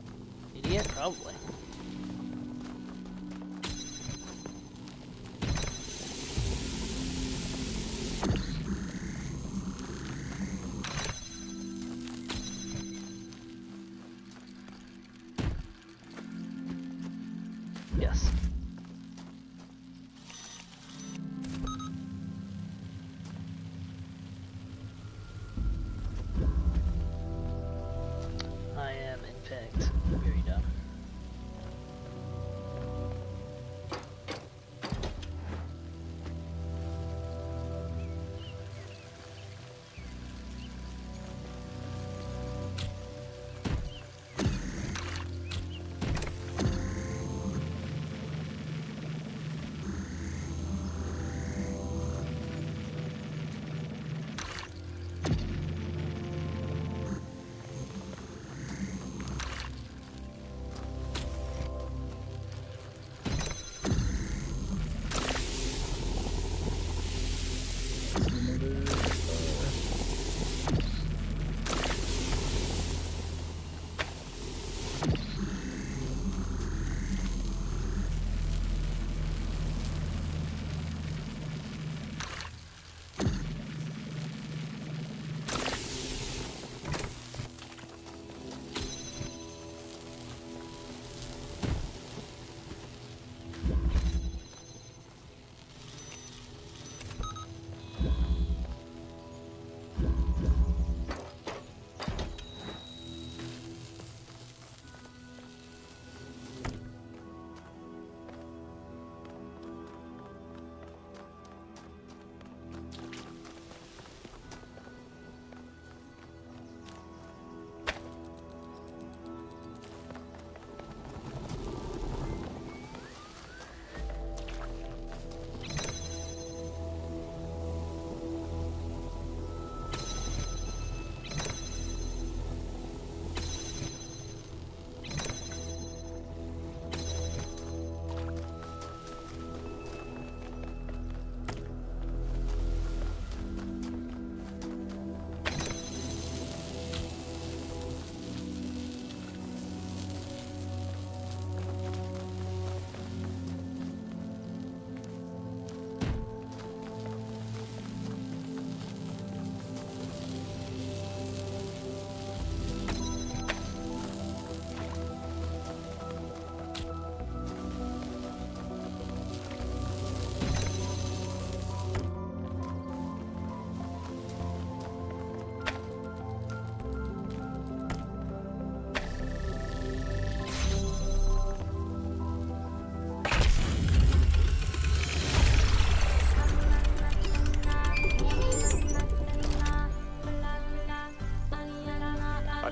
idiot? Probably. Yes. I am, in fact, very dumb.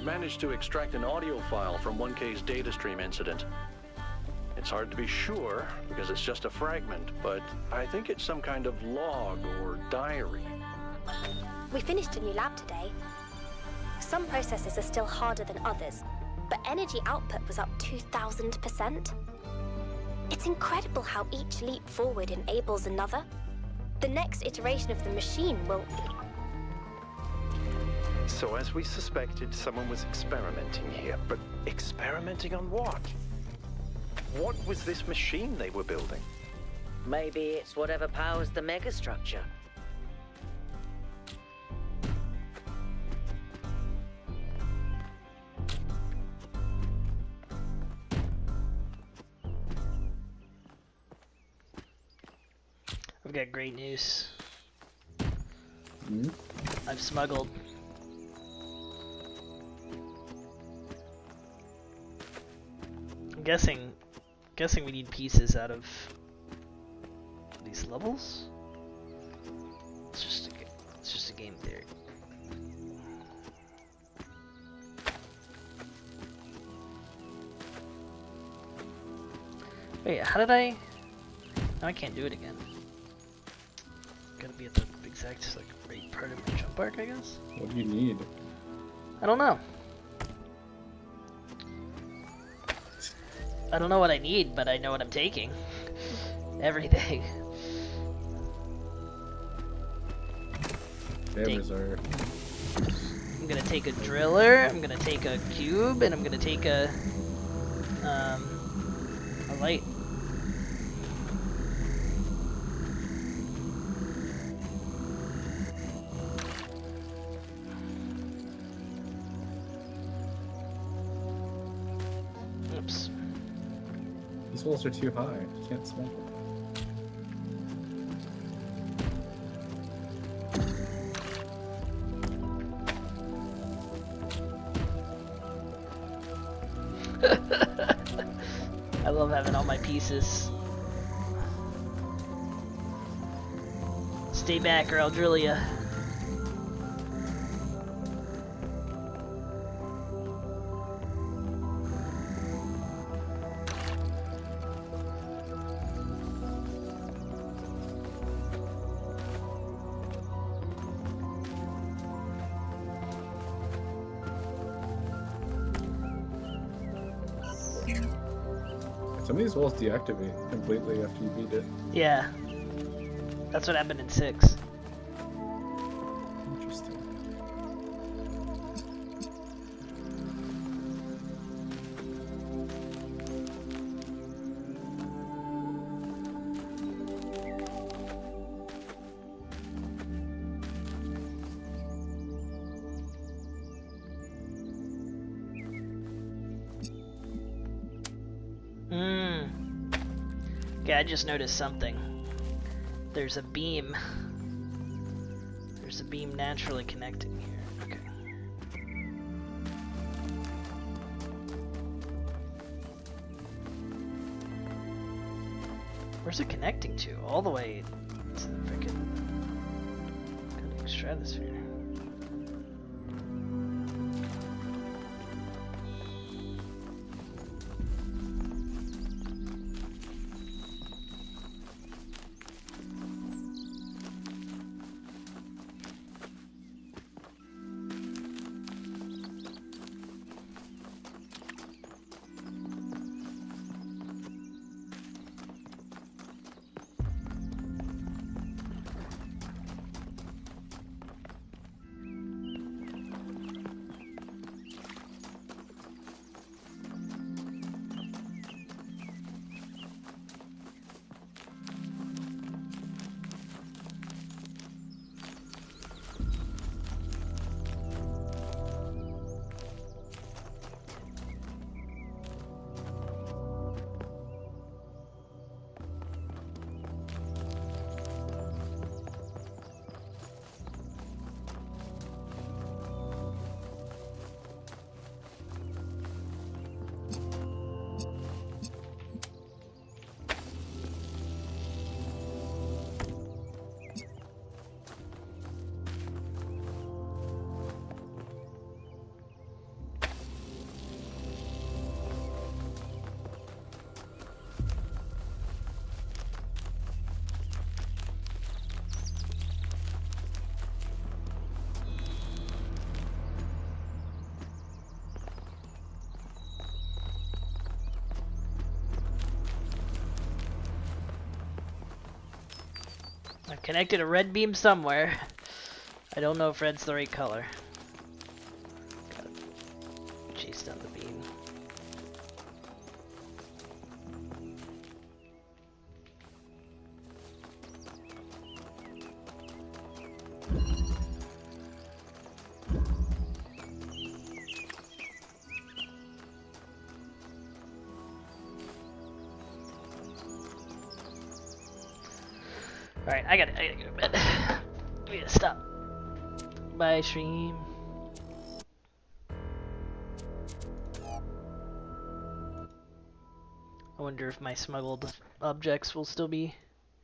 I've managed to extract an audio file from 1K's data stream incident. It's hard to be sure because it's just a fragment, but I think it's some kind of log or diary. We finished a new lab today. Some processes are still harder than others, but energy output was up 2,000%. It's incredible how each leap forward enables another. The next iteration of the machine will... So as we suspected, someone was experimenting here. But experimenting on what? What was this machine they were building? Maybe it's whatever powers the megastructure. I've got great news. I've smuggled. I'm guessing we need pieces out of these levels. It's just a game theory. Wait, how did I? No, I can't do it again. Gotta be at the exact like right part of the jump arc, I guess. What do you need? I don't know. I don't know what I need, but I know what I'm taking. Everything. I'm gonna take a driller, I'm gonna take a cube, and I'm gonna take a light. Oops. These walls are too high. You can't smoke them. I love having all my pieces. Stay back or I'll drill ya. Some of these walls deactivate completely after you beat it. Yeah. That's what happened in 6. Interesting. Okay, I just noticed something. There's a beam. There's a beam naturally connecting here. Okay. Where's it connecting to? All the way to the freaking stratosphere. I've connected a red beam somewhere. I don't know if red's the right color. Gotta chase down the beam. Alright, I gotta go to bed. We gotta stop. Bye, stream. I wonder if my smuggled objects will still be